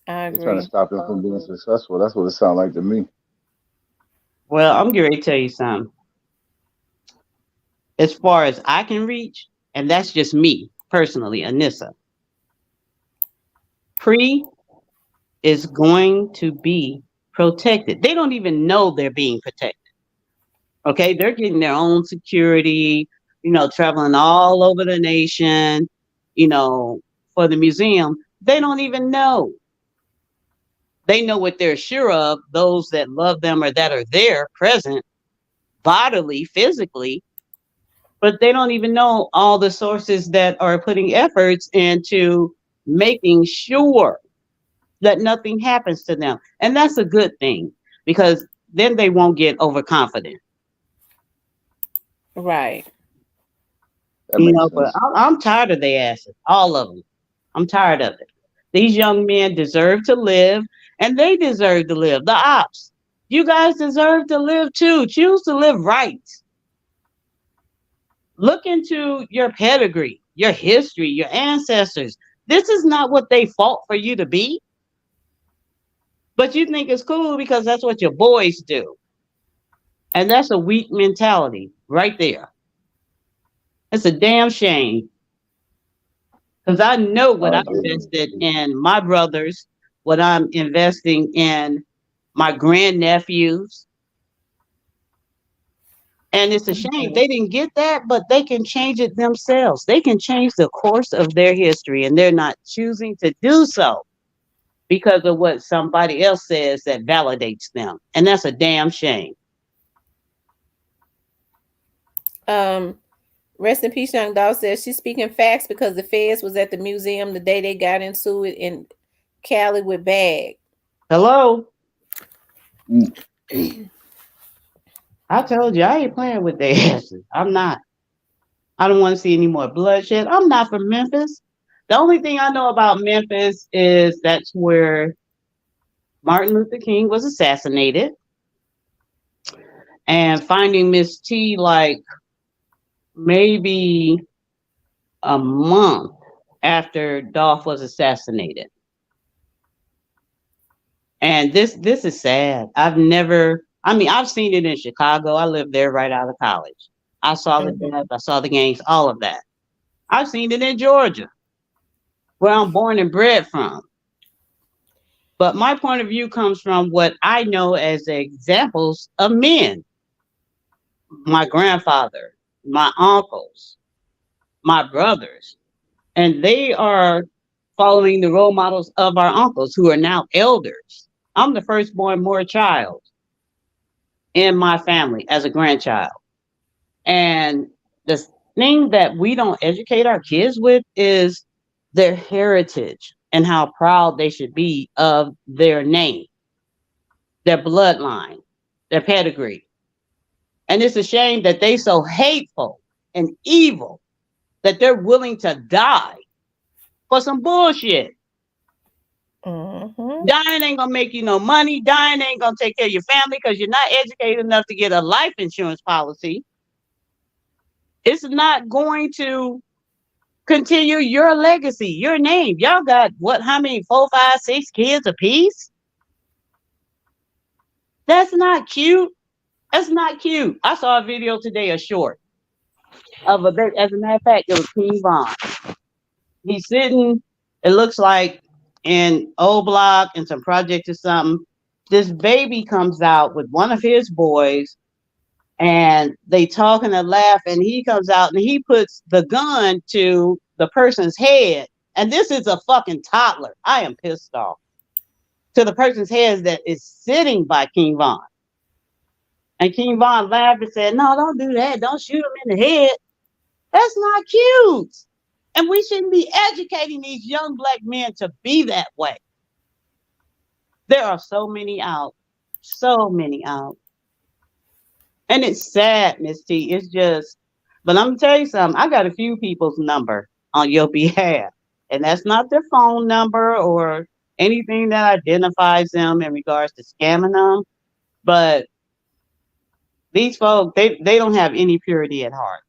Speaker 1: I
Speaker 3: They're trying to
Speaker 1: agree.
Speaker 3: stop him from being successful. That's what it sounds like to me.
Speaker 4: Well, I'm getting ready to tell you something. As far as I can reach, and that's just me personally, Anissa, Pre is going to be protected. They don't even know they're being protected. Okay, they're getting their own security, traveling all over the nation, you know, for the museum. They don't even know. They know what they're sure of, those that love them or that are there present bodily, physically, but they don't even know all the sources that are putting efforts into making sure that nothing happens to them. And that's a good thing because then they won't get overconfident.
Speaker 1: Right.
Speaker 3: That makes
Speaker 4: But
Speaker 3: sense.
Speaker 4: I'm tired of their asses, all of them. I'm tired of it. These young men deserve to live, and they deserve to live. The ops, you guys deserve to live too. Choose to live right. Look into your pedigree, your history, your ancestors. This is not what they fought for you to be, but you think it's cool because that's what your boys do. And that's a weak mentality right there. It's a damn shame because I know what I
Speaker 3: I agree.
Speaker 4: invested in my brothers, what I'm investing in my grandnephews. And it's a shame
Speaker 1: Mhm.
Speaker 4: they didn't get that, but they can change it themselves. They can change the course of their history, and they're not choosing to do so because of what somebody else says that validates them. And that's a damn shame.
Speaker 1: Um, Rest in peace, Young Dolph says she's speaking facts because the feds was at the museum the day they got into it in Cali with Bag.
Speaker 4: Hello?
Speaker 3: Mm.
Speaker 4: I told you I ain't playing with their asses. I'm not. I don't want to see any more bloodshed. I'm not from Memphis. The only thing I know about Memphis is that's where Martin Luther King was assassinated. And finding Miss T like maybe a month after Dolph was assassinated. And this is sad. I've seen it in Chicago. I lived there right out of college. I saw the
Speaker 1: Mhm.
Speaker 4: death, I saw the gangs, all of that. I've seen it in Georgia, where I'm born and bred from. But my point of view comes from what I know as examples of men. My grandfather, my uncles, my brothers, and they are following the role models of our uncles who are now elders. I'm the firstborn more child in my family as a grandchild. And the thing that we don't educate our kids with is their heritage and how proud they should be of their name, their bloodline, their pedigree. And it's a shame that they so hateful and evil that they're willing to die for some bullshit.
Speaker 1: Mhm.
Speaker 4: Dying ain't gonna make you no money. Dying ain't gonna take care of your family because you're not educated enough to get a life insurance policy. It's not going to continue your legacy, your name. Y'all got what? How many? 4, 5, 6 kids apiece? That's not cute. That's not cute. I saw a video today, a short of a baby. As a matter of fact, it was King Von. He's sitting. It looks like in old block in some project or something. This baby comes out with one of his boys, and they talk and they laugh, and he comes out and he puts the gun to the person's head. And this is a fucking toddler. I am pissed off. To the person's head that is sitting by King Von. And King Von laughed and said, "No, don't do that. Don't shoot him in the head. That's not cute. And we shouldn't be educating these young black men to be that way." There are so many out. So many out. And it's sad, Miss T. It's just, but I'm gonna tell you something. I got a few people's number on your behalf, and that's not their phone number or anything that identifies them in regards to scamming them. But these folks, they don't have any purity at heart,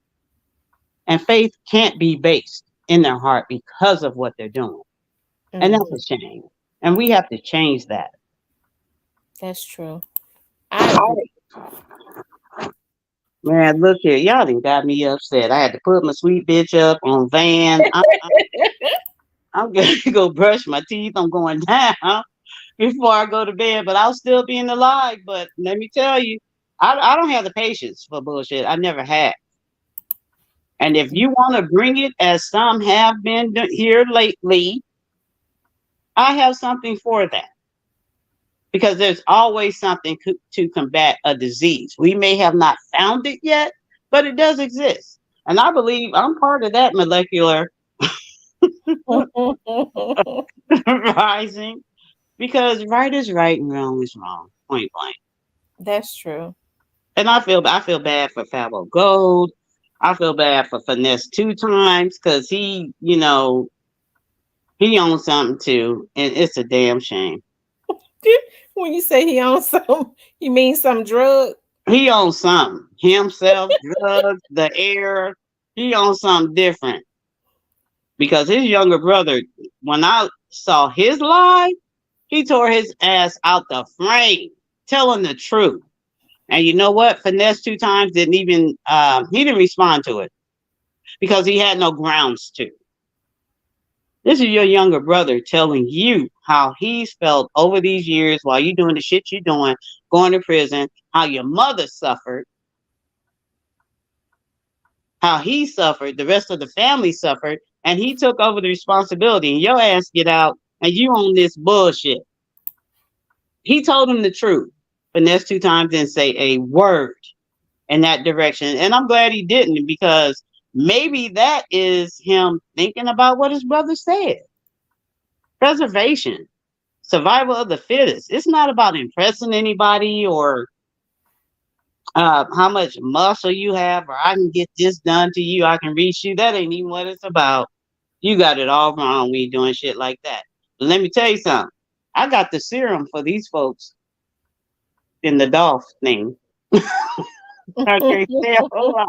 Speaker 4: and faith can't be based in their heart because of what they're doing, and that's
Speaker 1: Mhm.
Speaker 4: a shame. And we have to change that.
Speaker 1: That's true. I agree.
Speaker 4: Man, look here, y'all done got me upset. I had to put my sweet bitch up on Van. I'm gonna go brush my teeth. I'm going down before I go to bed, but I'll still be in the live. But let me tell you, I don't have the patience for bullshit. I never had. And if you want to bring it, as some have been here lately, I have something for that because there's always something to combat a disease. We may have not found it yet, but it does exist. And I believe I'm part of that molecular rising because right is right and wrong is wrong, point blank.
Speaker 1: That's true.
Speaker 4: And I feel bad for Fabo Gold. I feel bad for Finesse 2 times because he owns something too, and it's a damn shame.
Speaker 1: When you say he on some, you mean some drug?
Speaker 4: He on something. Himself, drugs, the air. He on something different. Because his younger brother, when I saw his live, he tore his ass out the frame, telling the truth. And you know what? Finesse 2 times didn't even he didn't respond to it because he had no grounds to. This is your younger brother telling you how he's felt over these years while you're doing the shit you're doing, going to prison, how your mother suffered, how he suffered, the rest of the family suffered, and he took over the responsibility. And your ass get out and you on this bullshit. He told him the truth. Finesse 2 times didn't say a word in that direction. And I'm glad he didn't because maybe that is him thinking about what his brother said. Preservation, survival of the fittest. It's not about impressing anybody or how much muscle you have or I can get this done to you. I can reach you. That ain't even what it's about. You got it all wrong when you're doing shit like that. But let me tell you something. I got the serum for these folks in the Dolph thing. I can't say a whole lot.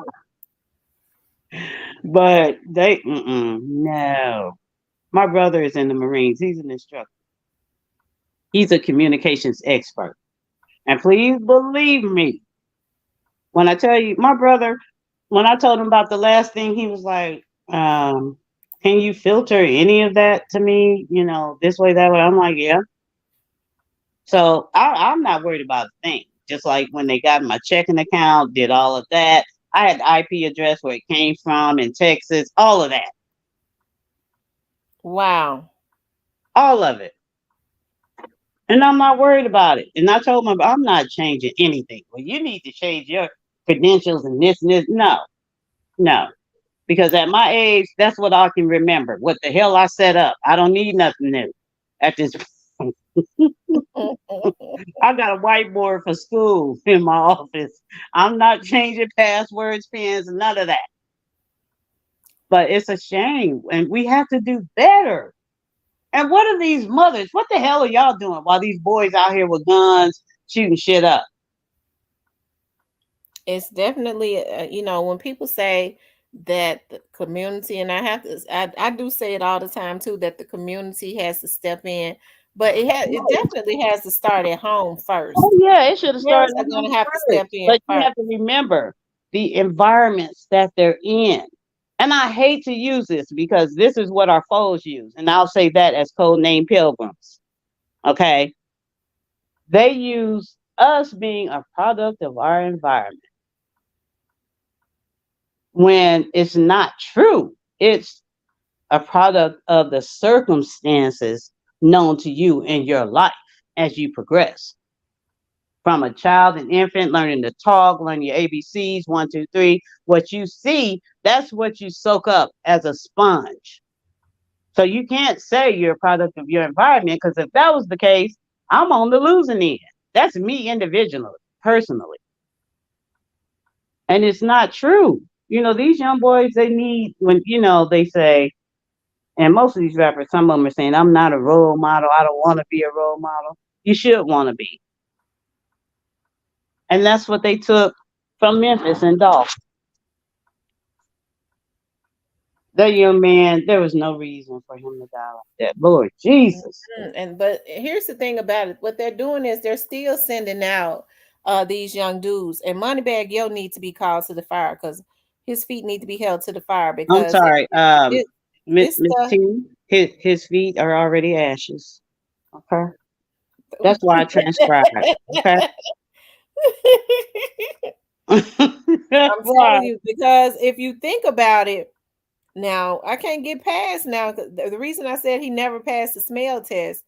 Speaker 4: But they, no. My brother is in the Marines. He's an instructor. He's a communications expert. And please believe me, when I tell you, my brother, when I told him about the last thing, he was like, can you filter any of that to me? You know, this way, that way. I'm like, yeah. So I'm not worried about a thing. Just like when they got my checking account, did all of that. I had the IP address where it came from in Texas, all of that.
Speaker 1: Wow.
Speaker 4: All of it. And I'm not worried about it. And I told him, I'm not changing anything. Well, you need to change your credentials and this and this. No, no. Because at my age, that's what I can remember. What the hell I set up. I don't need nothing new. At this I got a whiteboard for school in my office. I'm not changing passwords, pins, none of that. But it's a shame. And we have to do better. And what are these mothers? What the hell are y'all doing while these boys out here with guns shooting shit up?
Speaker 1: It's definitely, when people say that the community, and I do say it all the time too, that the community has to step in, but it definitely has to start at home first.
Speaker 4: Oh yeah, it should have started
Speaker 1: Parents are
Speaker 4: at
Speaker 1: going
Speaker 4: home
Speaker 1: to have to
Speaker 4: first.
Speaker 1: step in
Speaker 4: But you
Speaker 1: first.
Speaker 4: have to remember the environments that they're in. And I hate to use this because this is what our foes use. And I'll say that as code name pilgrims. Okay. They use us being a product of our environment when it's not true. It's a product of the circumstances known to you in your life as you progress. From a child, an infant, learning to talk, learning your ABCs, 1, 2, 3. What you see, that's what you soak up as a sponge. So you can't say you're a product of your environment because if that was the case, I'm on the losing end. That's me individually, personally. And it's not true. These young boys, they need, when, they say, and most of these rappers, some of them are saying, I'm not a role model. I don't want to be a role model. You should want to be. And that's what they took from Memphis and Dolph. That young man, there was no reason for him to die like that. Lord Jesus.
Speaker 1: But here's the thing about it. What they're doing is they're still sending out these young dudes, and Moneybag Yo need to be called to the fire because his feet need to be held to the fire
Speaker 4: I'm
Speaker 1: because
Speaker 4: sorry,
Speaker 1: it
Speaker 4: Miss
Speaker 1: this stuff.
Speaker 4: T, his feet are already ashes. Okay. That's why I transcribed. Okay. That's
Speaker 1: I'm
Speaker 4: why.
Speaker 1: telling you, because if you think about it, now I can't get past now. The reason I said he never passed the smell test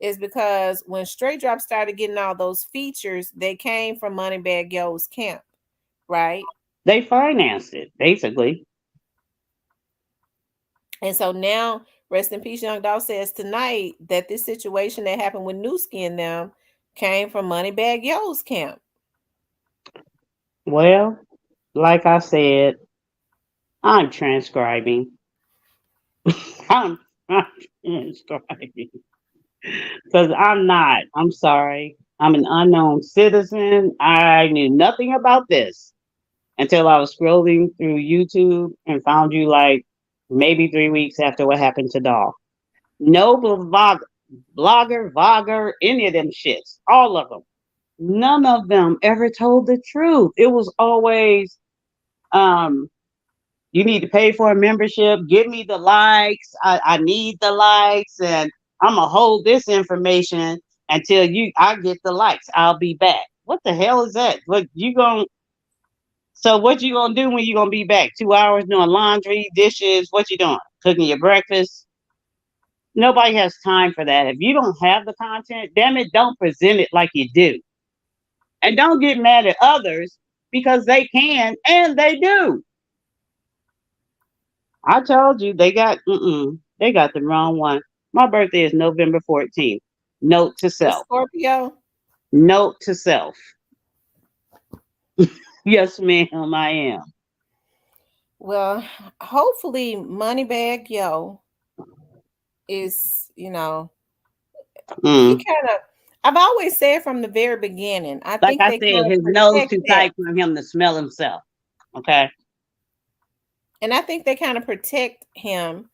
Speaker 1: is because when Straight Drop started getting all those features, they came from Moneybag Yo's camp, right?
Speaker 4: They financed it, basically.
Speaker 1: And so now, rest in peace, Young Dolph says tonight that this situation that happened with Newski and them came from Moneybag Yo's camp.
Speaker 4: Well, like I said, I'm transcribing. I'm transcribing. Because I'm not. I'm sorry. I'm an unknown citizen. I knew nothing about this until I was scrolling through YouTube and found you like maybe 3 weeks after what happened to Dolph. No blogger, vlogger, any of them shits. All of them. None of them ever told the truth. It was always, um, you need to pay for a membership. Give me the likes. I need the likes, and I'm gonna hold this information until I get the likes. I'll be back. What the hell is that? What you going So what you gonna do when you gonna be back? 2 hours doing laundry, dishes. What you doing? Cooking your breakfast? Nobody has time for that. If you don't have the content, damn it, don't present it like you do, and don't get mad at others because they can and they do. I told you they got the wrong one. My birthday is November 14th. Note to
Speaker 1: The
Speaker 4: self.
Speaker 1: Scorpio.
Speaker 4: Note to self. Yes, ma'am, I am.
Speaker 1: Well, hopefully Moneybag Yo is, he
Speaker 4: Mm.
Speaker 1: kind of, I've always said from the very beginning, I
Speaker 4: Like
Speaker 1: think
Speaker 4: I
Speaker 1: they
Speaker 4: said,
Speaker 1: kind of
Speaker 4: his nose
Speaker 1: protect
Speaker 4: too
Speaker 1: him.
Speaker 4: tight for him to smell himself. Okay.
Speaker 1: And I think they kind of protect him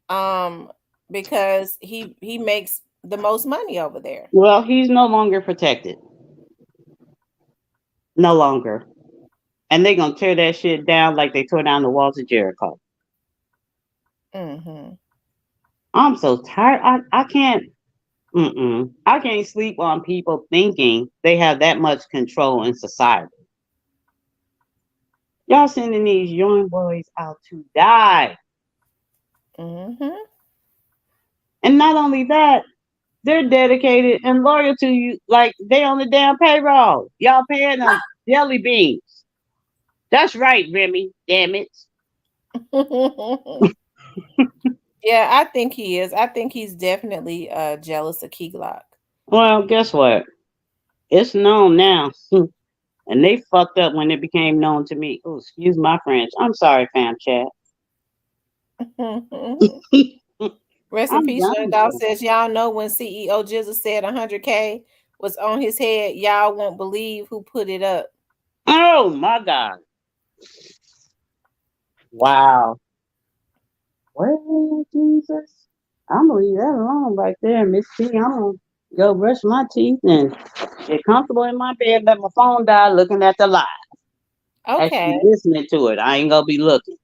Speaker 1: um because he makes the most money over there.
Speaker 4: Well, he's no longer protected. No longer. And they gonna tear that shit down like they tore down the walls of Jericho.
Speaker 1: Mhm.
Speaker 4: I'm so tired. I can't. I can't sleep on people thinking they have that much control in society. Y'all sending these young boys out to die.
Speaker 1: Mhm.
Speaker 4: And not only that, they're dedicated and loyal to you like they on the damn payroll. Y'all paying them jelly beans. That's right, Remy. Damn it.
Speaker 1: Yeah, I think he is. I think he's definitely jealous of Key Glock.
Speaker 4: Well, guess what? It's known now. And they fucked up when it became known to me. Oh, excuse my French. I'm sorry, fam chat.
Speaker 1: Rest in
Speaker 4: I'm
Speaker 1: peace,
Speaker 4: done
Speaker 1: Young
Speaker 4: with
Speaker 1: Dolph
Speaker 4: this.
Speaker 1: says, y'all know when CEO Jizzle said 100K was on his head, y'all won't believe who put it up.
Speaker 4: Oh my God. Wow. Well, Jesus. I'm gonna leave that alone right there, Miss T. I'm gonna go brush my teeth and get comfortable in my bed, let my phone die looking at the live.
Speaker 1: Okay.
Speaker 4: Actually listening to it. I ain't gonna be looking.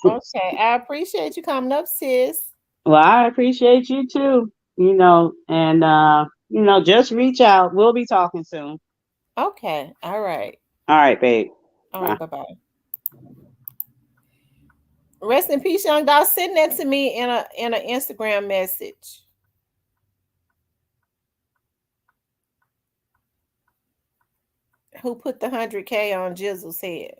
Speaker 1: Okay. I appreciate you coming up, sis.
Speaker 4: Well, I appreciate you too. And just reach out. We'll be talking soon.
Speaker 1: Okay. All right.
Speaker 4: All right, babe.
Speaker 1: All
Speaker 4: Bye.
Speaker 1: right. Bye-bye. Rest in peace, Young Dolph. Send that to me in an Instagram message. Who put the 100K on Jizzle's head?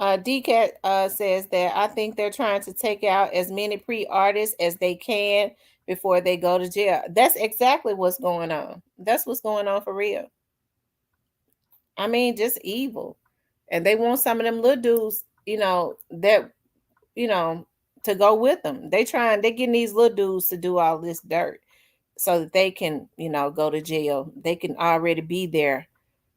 Speaker 1: DCAT says that I think they're trying to take out as many pre-artists as they can before they go to jail. That's exactly what's going on. That's what's going on for real. I mean, just evil. And they want some of them little dudes, that, you know, to go with them. They getting these little dudes to do all this dirt so that they can, go to jail. They can already be there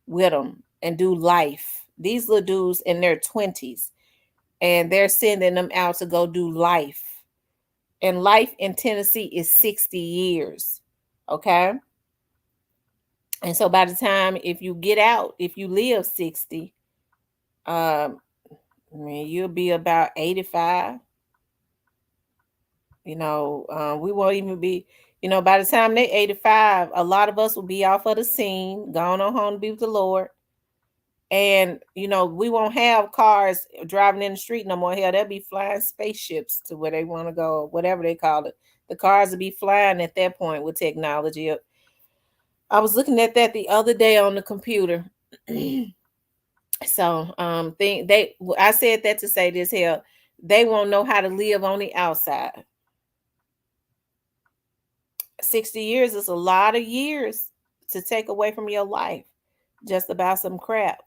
Speaker 1: with them and do life. These little dudes in their 20s, and they're sending them out to go do life. And life in Tennessee is 60 years. Okay. And so by the time, if you get out, if you live 60, um, I mean, you'll be about 85. We won't even be, by the time they're 85, a lot of us will be off of the scene, gone on home to be with the Lord. And we won't have cars driving in the street no more. Hell, they'll be flying spaceships to where they want to go, whatever they call it. The cars will be flying at that point with technology. I was looking at that the other day on the computer. So I said that to say this here. They won't know how to live on the outside. 60 years is a lot of years to take away from your life just about some crap.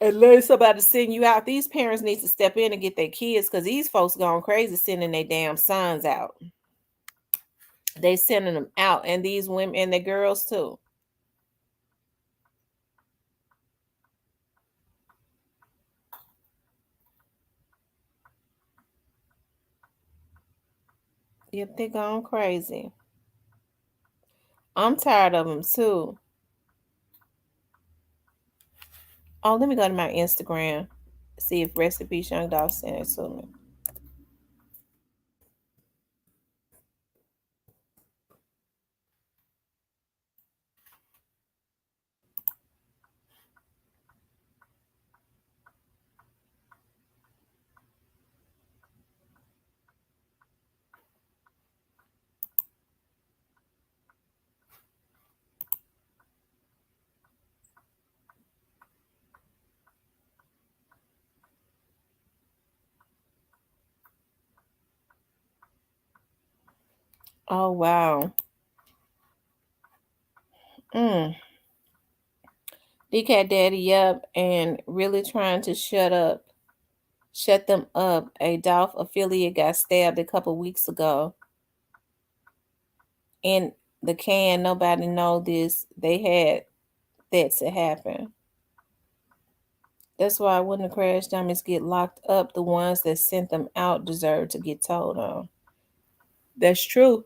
Speaker 1: and let somebody send you out. These parents need to step in and get their kids because these folks going crazy sending their damn sons out. They sending them out, and these women and the girls too. Yep, they going crazy. I'm tired of them too. Oh, let me go to my Instagram, see if Recipes Young Dolph sent it to me. Oh wow. Mm. DK Daddy, yep, and really trying to shut them up. A Dolph affiliate got stabbed a couple weeks ago in the can. Nobody know this. They had that to happen. That's why when the crash dummies get locked up, the ones that sent them out deserve to get told on. That's true.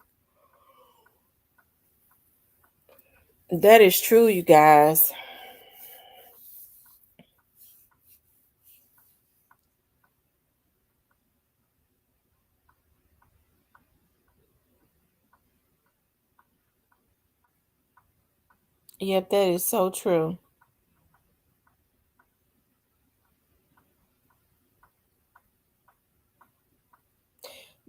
Speaker 1: That is true, you guys. Yep, that is so true.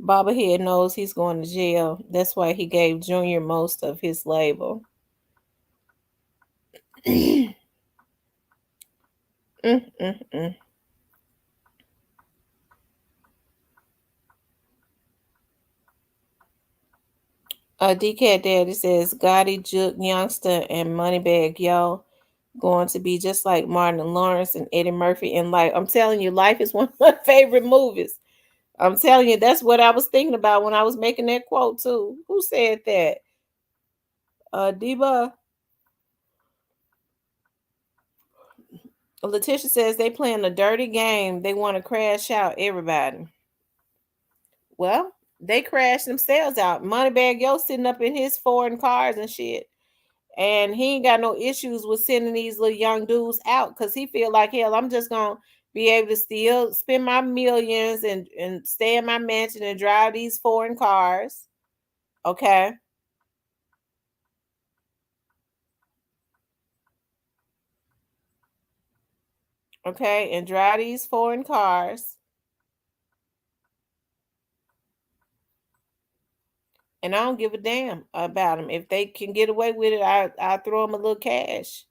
Speaker 1: Bobblehead knows he's going to jail. That's why he gave Junior most of his label. mm, mm, mm. DK Daddy says Gotti, Juke, Youngster, and Moneybag Yo going to be just like Martin and Lawrence and Eddie Murphy in life. I'm telling you, Life is one of my favorite movies. I'm telling you, that's what I was thinking about when I was making that quote too. Who said that? Deba. Letitia says they playing a dirty game. They want to crash out everybody. Well, they crashed themselves out. Moneybag Yo sitting up in his foreign cars and shit. And he ain't got no issues with sending these little young dudes out because he feel like, hell, I'm just gonna be able to still spend my millions and stay in my mansion and drive these foreign cars. Okay. Okay. And drive these foreign cars. And I don't give a damn about them. If they can get away with it, I throw them a little cash,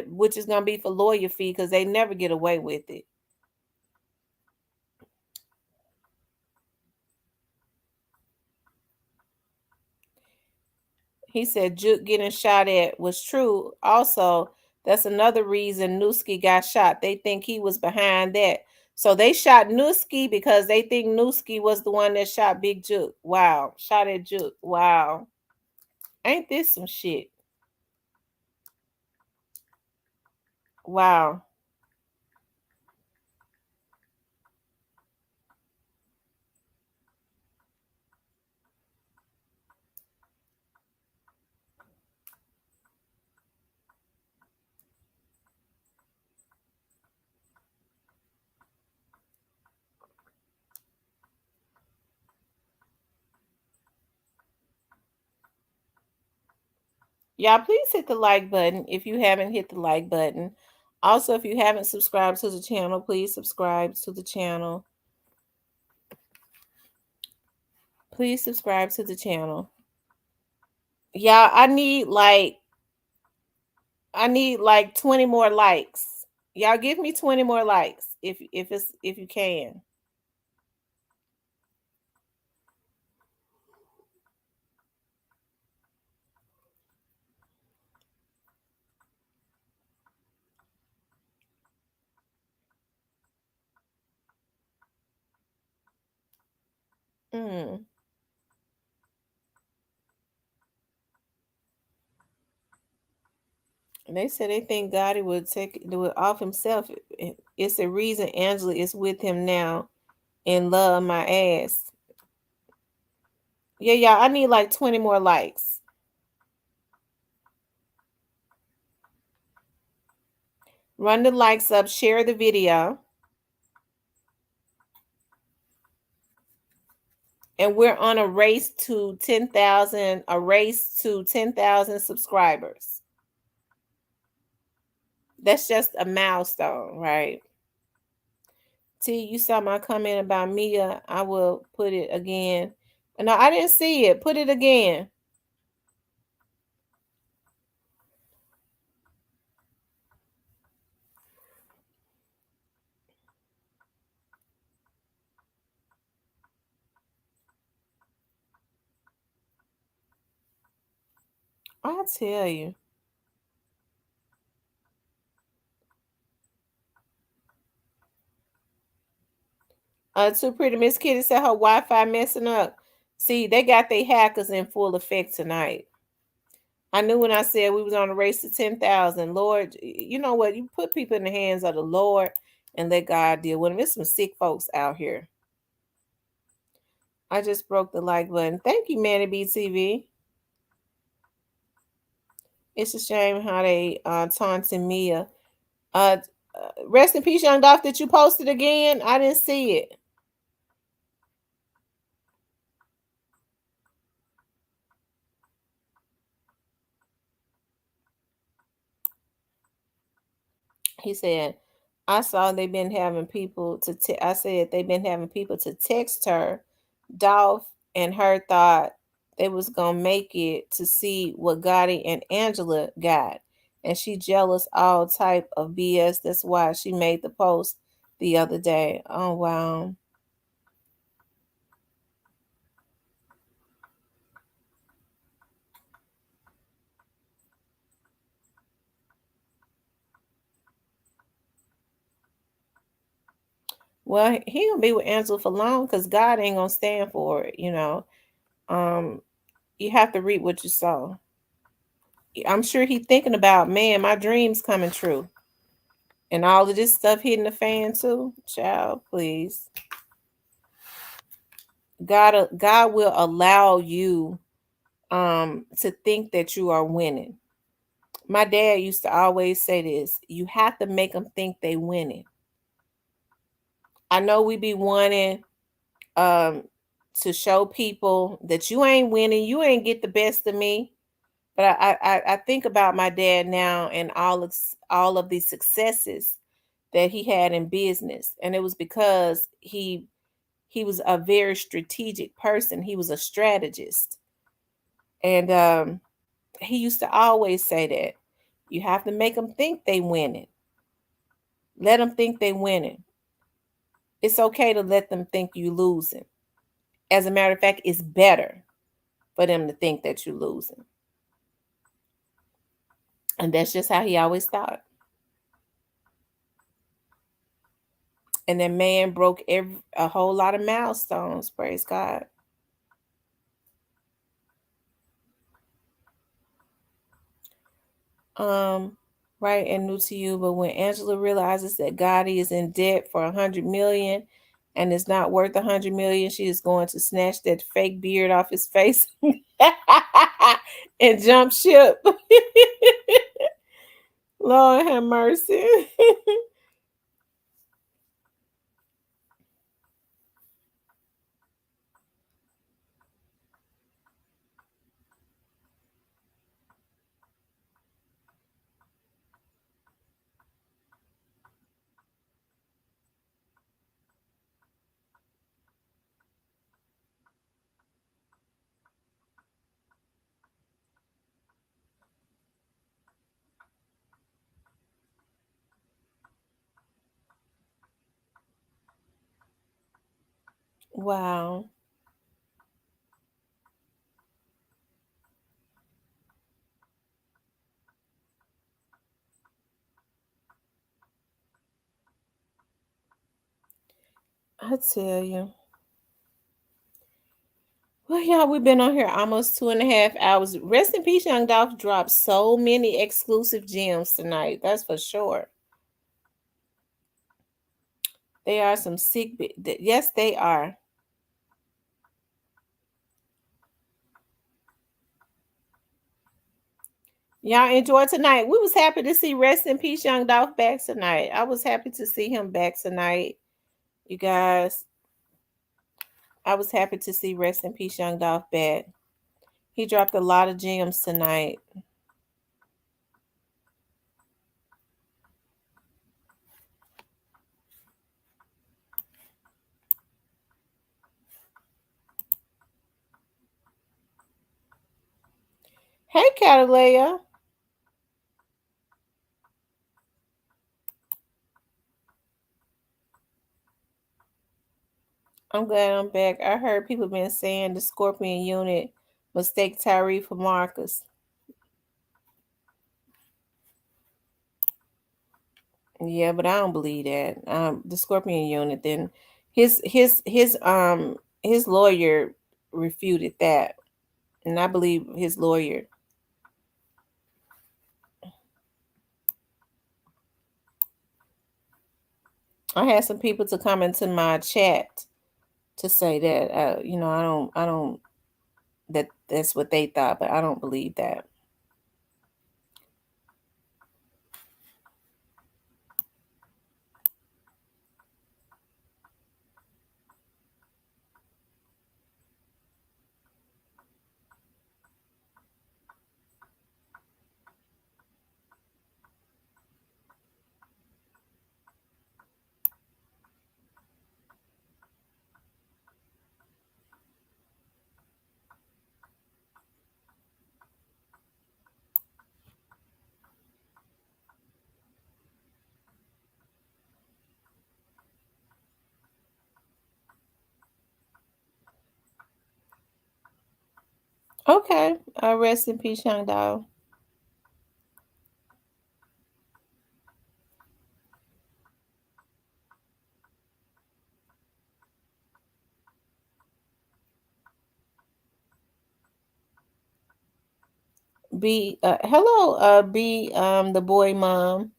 Speaker 1: which is gonna be for lawyer fee because they never get away with it. He said Juke getting shot at was true. Also, that's another reason Newski got shot. They think he was behind that. So they shot Newski because they think Newski was the one that shot Big Juke. Wow. Shot at Juke. Wow. Ain't this some shit? Wow. Y'all, please hit the like button if you haven't hit the like button. Also, if you haven't subscribed to the channel, please subscribe to the channel. Please subscribe to the channel. Y'all, I need like 20 more likes. Y'all give me 20 more likes if you can. Hmm. And they said they think Gotti would do it off himself. It's the reason Angela is with him now and love my ass. Yeah, yeah. I need like 20 more likes. Run the likes up. Share the video. And we're on a race to 10,000. A race to 10,000 subscribers. That's just a milestone, right? T, you saw my comment about Mia. I will put it again. No, I didn't see it. Put it again. I'll tell you. Too Pretty Miss Kitty said her Wi-Fi messing up. See, they got their hackers in full effect tonight. I knew when I said we was on a race to 10,000. Lord, you know what? You put people in the hands of the Lord and let God deal with them. There's some sick folks out here. I just broke the like button. Thank you, Manny BTV. It's a shame how they taunting Mia. Rest in peace, Young Dolph. Did you post it again? I didn't see it. He said, I saw they've been having people to I said they've been having people to text her. Dolph and her thought they was gonna make it to see what Gotti and Angela got. And she jealous all type of BS. That's why she made the post the other day. Oh wow. Well, he gonna be with Angela for long because God ain't gonna stand for it. Um, you have to reap what you sow. I'm sure he thinking about, man, my dreams coming true. And all of this stuff hitting the fan too. Child, please. God will allow you to think that you are winning. My dad used to always say this, you have to make them think they winning. I know we be wanting um to show people that you ain't winning, you ain't get the best of me. But I think about my dad now and all of the successes that he had in business, and it was because he was a very strategic person. He was a strategist, and he used to always say that you have to make them think they winning. Let them think they winning. It's okay to let them think you losing. As a matter of fact, it's better for them to think that you're losing. And that's just how he always thought. And that man broke a whole lot of milestones, praise God. Um, right, and new to you, but when Angela realizes that Gotti is in debt for 100 million and is not worth 100 million, she is going to snatch that fake beard off his face and jump ship. Lord have mercy. Wow. I tell you. Well, y'all, we've been on here almost 2.5 hours. Rest in peace, Young Dolph dropped so many exclusive gems tonight. That's for sure. They are some sick. Yes, they are. Y'all enjoy tonight. We was happy to see Rest in Peace Young Dolph back tonight. I was happy to see him back tonight. You guys, I was happy to see Rest in Peace Young Dolph back. He dropped a lot of gems tonight. Hey, Catalea. I'm glad I'm back. I heard people been saying the Scorpion unit mistake Tyree for Marcus. Yeah, but I don't believe that. The Scorpion unit. Then his lawyer refuted that, and I believe his lawyer. I had some people to come into my chat to say that I don't that's what they thought, but I don't believe that. Okay, rest in peace, Young Dog. B, hello, B, the boy mom.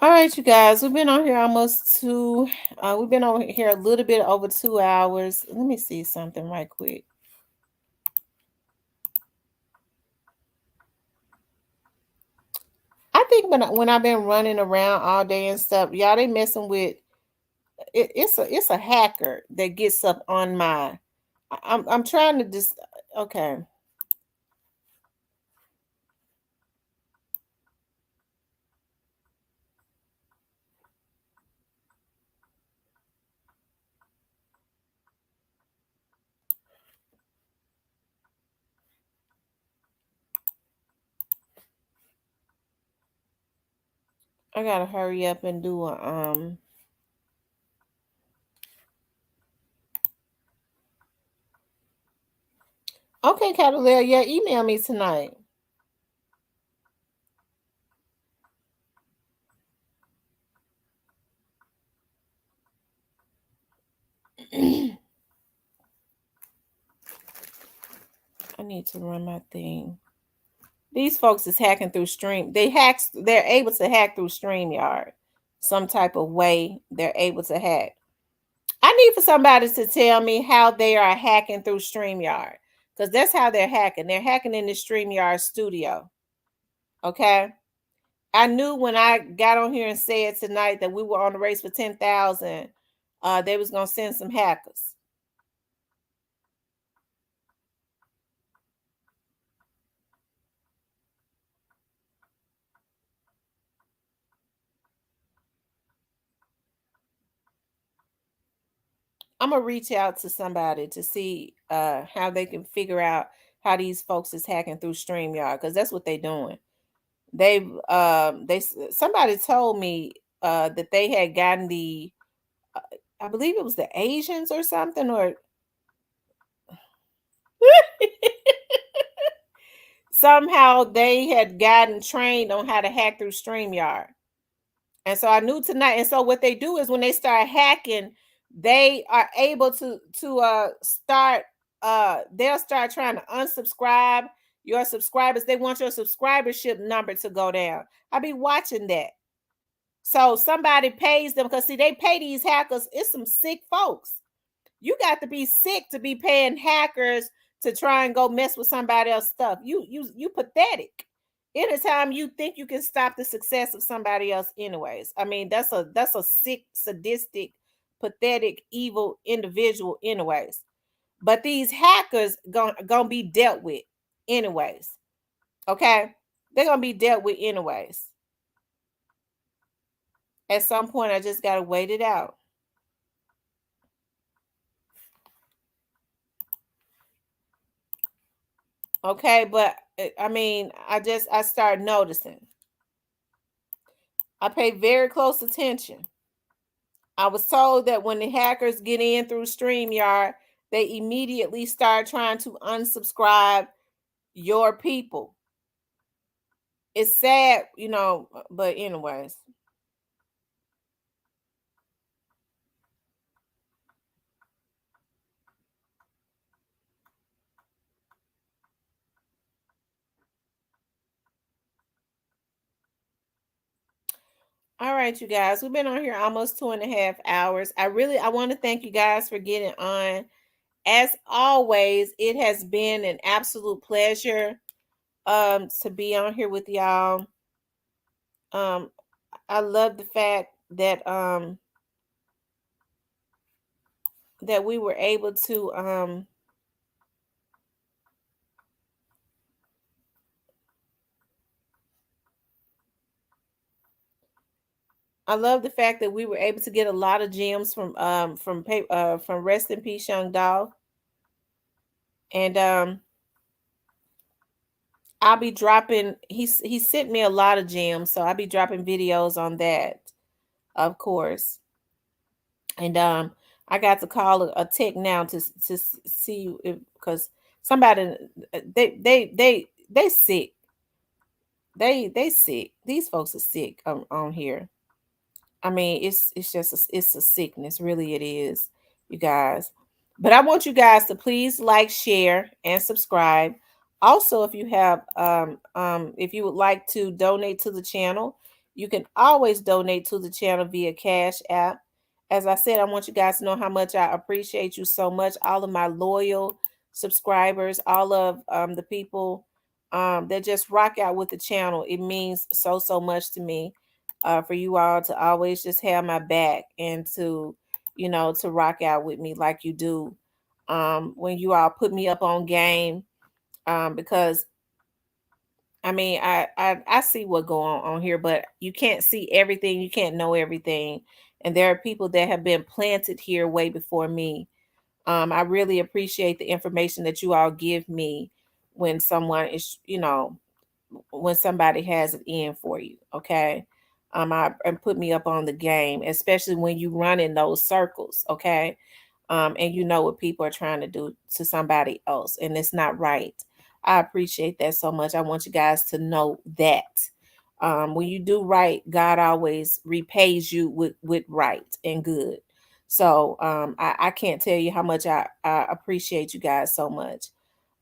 Speaker 1: All right, you guys, we've been on here almost we've been on here a little bit over 2 hours. Let me see something right quick. I think when I've been running around all day and stuff, y'all they messing with it, it's a hacker that gets up on my. I'm trying to just okay. I gotta hurry up and do a. Okay, Catalina, yeah, email me tonight. I need to run my thing. These folks is hacking through Stream. They're able to hack through StreamYard. Some type of way they're able to hack. I need for somebody to tell me how they are hacking through StreamYard. Because that's how they're hacking. They're hacking in the StreamYard studio. Okay. I knew when I got on here and said tonight that we were on the race for 10,000, they was gonna send some hackers. I'm gonna reach out to somebody to see how they can figure out how these folks is hacking through StreamYard because that's what they're doing. They somebody told me that they had gotten uh, I believe it was the Asians or something or somehow they had gotten trained on how to hack through StreamYard. And so I knew tonight. And so what they do is when they start hacking, they are able to start they'll start trying to unsubscribe your subscribers. They want your subscribership number to go down. I be watching that. So somebody pays them because see, they pay these hackers. It's some sick folks. You got to be sick to be paying hackers to try and go mess with somebody else's stuff. You pathetic. Anytime you think you can stop the success of somebody else, anyways. I mean, that's a sick, sadistic, pathetic, evil individual, anyways. But these hackers gonna be dealt with, anyways. Okay, they're gonna be dealt with anyways. At some point, I just gotta wait it out. Okay, but I mean, I started noticing. I pay very close attention. I was told that when the hackers get in through StreamYard, they immediately start trying to unsubscribe your people. It's sad, but anyways. All right, you guys, we've been on here almost 2.5 hours. I want to thank you guys for getting on. As always, it has been an absolute pleasure to be on here with y'all. I love the fact that we were able to I love the fact that we were able to get a lot of gems from Rest in Peace Young Dolph. And I'll be dropping he sent me a lot of gems, so I'll be dropping videos on that, of course. And I got to call a tech now to see if, because somebody they sick. They sick. These folks are sick on here. I mean, it's just it's a sickness, really it is, you guys. But I want you guys to please like, share, and subscribe. Also, if you would like to donate to the channel, you can always donate to the channel via Cash App. As I said, I want you guys to know how much I appreciate you so much. All of my loyal subscribers, all of the people that just rock out with the channel. It means so much to me for you all to always just have my back and to rock out with me like you do when you all put me up on game, because I mean I see what going on here, but you can't see everything, you can't know everything, and there are people that have been planted here way before me. I really appreciate the information that you all give me when someone is, when somebody has it in for you. Okay. And put me up on the game, especially when you run in those circles. Okay. And you know what people are trying to do to somebody else, and it's not right. I appreciate that so much. I want you guys to know that. When you do right, God always repays you with right and good. So I can't tell you how much I appreciate you guys so much.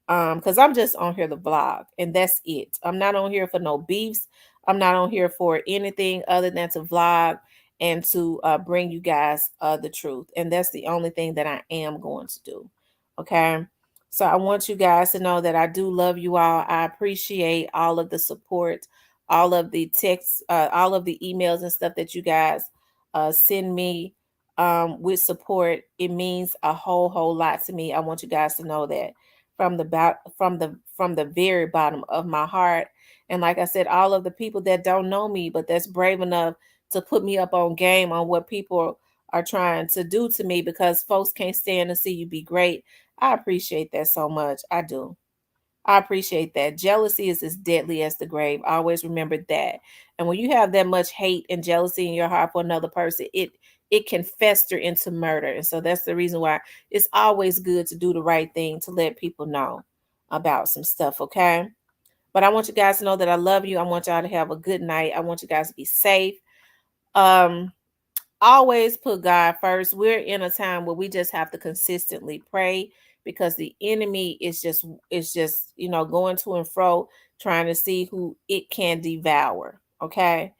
Speaker 1: Because I'm just on here to vlog, and that's it. I'm not on here for no beefs. I'm not on here for anything other than to vlog and to bring you guys the truth. And that's the only thing that I am going to do. Okay. So I want you guys to know that I do love you all. I appreciate all of the support, all of the texts, all of the emails and stuff that you guys send me with support. It means a whole lot to me. I want you guys to know that from the very bottom of my heart. And like I said, all of the people that don't know me, but that's brave enough to put me up on game on what people are trying to do to me because folks can't stand to see you be great. I appreciate that so much. I do. I appreciate that. Jealousy is as deadly as the grave. Always remember that. And when you have that much hate and jealousy in your heart for another person, it can fester into murder. And so that's the reason why it's always good to do the right thing, to let people know about some stuff, okay? But I want you guys to know that I love you. I want y'all to have a good night. I want you guys to be safe. Um, always put God first. We're in a time where we just have to consistently pray because the enemy is just going to and fro trying to see who it can devour. Okay.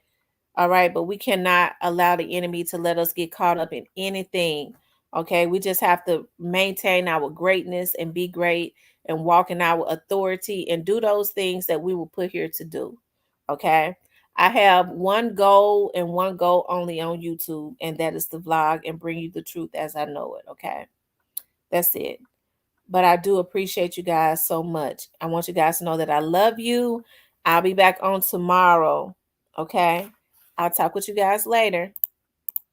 Speaker 1: All right, but we cannot allow the enemy to let us get caught up in anything. Okay, we just have to maintain our greatness and be great and walk in our authority and do those things that we were put here to do. Okay, I have one goal and one goal only on YouTube, and that is to vlog and bring you the truth as I know it. Okay, that's it. But I do appreciate you guys so much. I want you guys to know that I love you. I'll be back on tomorrow. Okay. I'll talk with you guys later.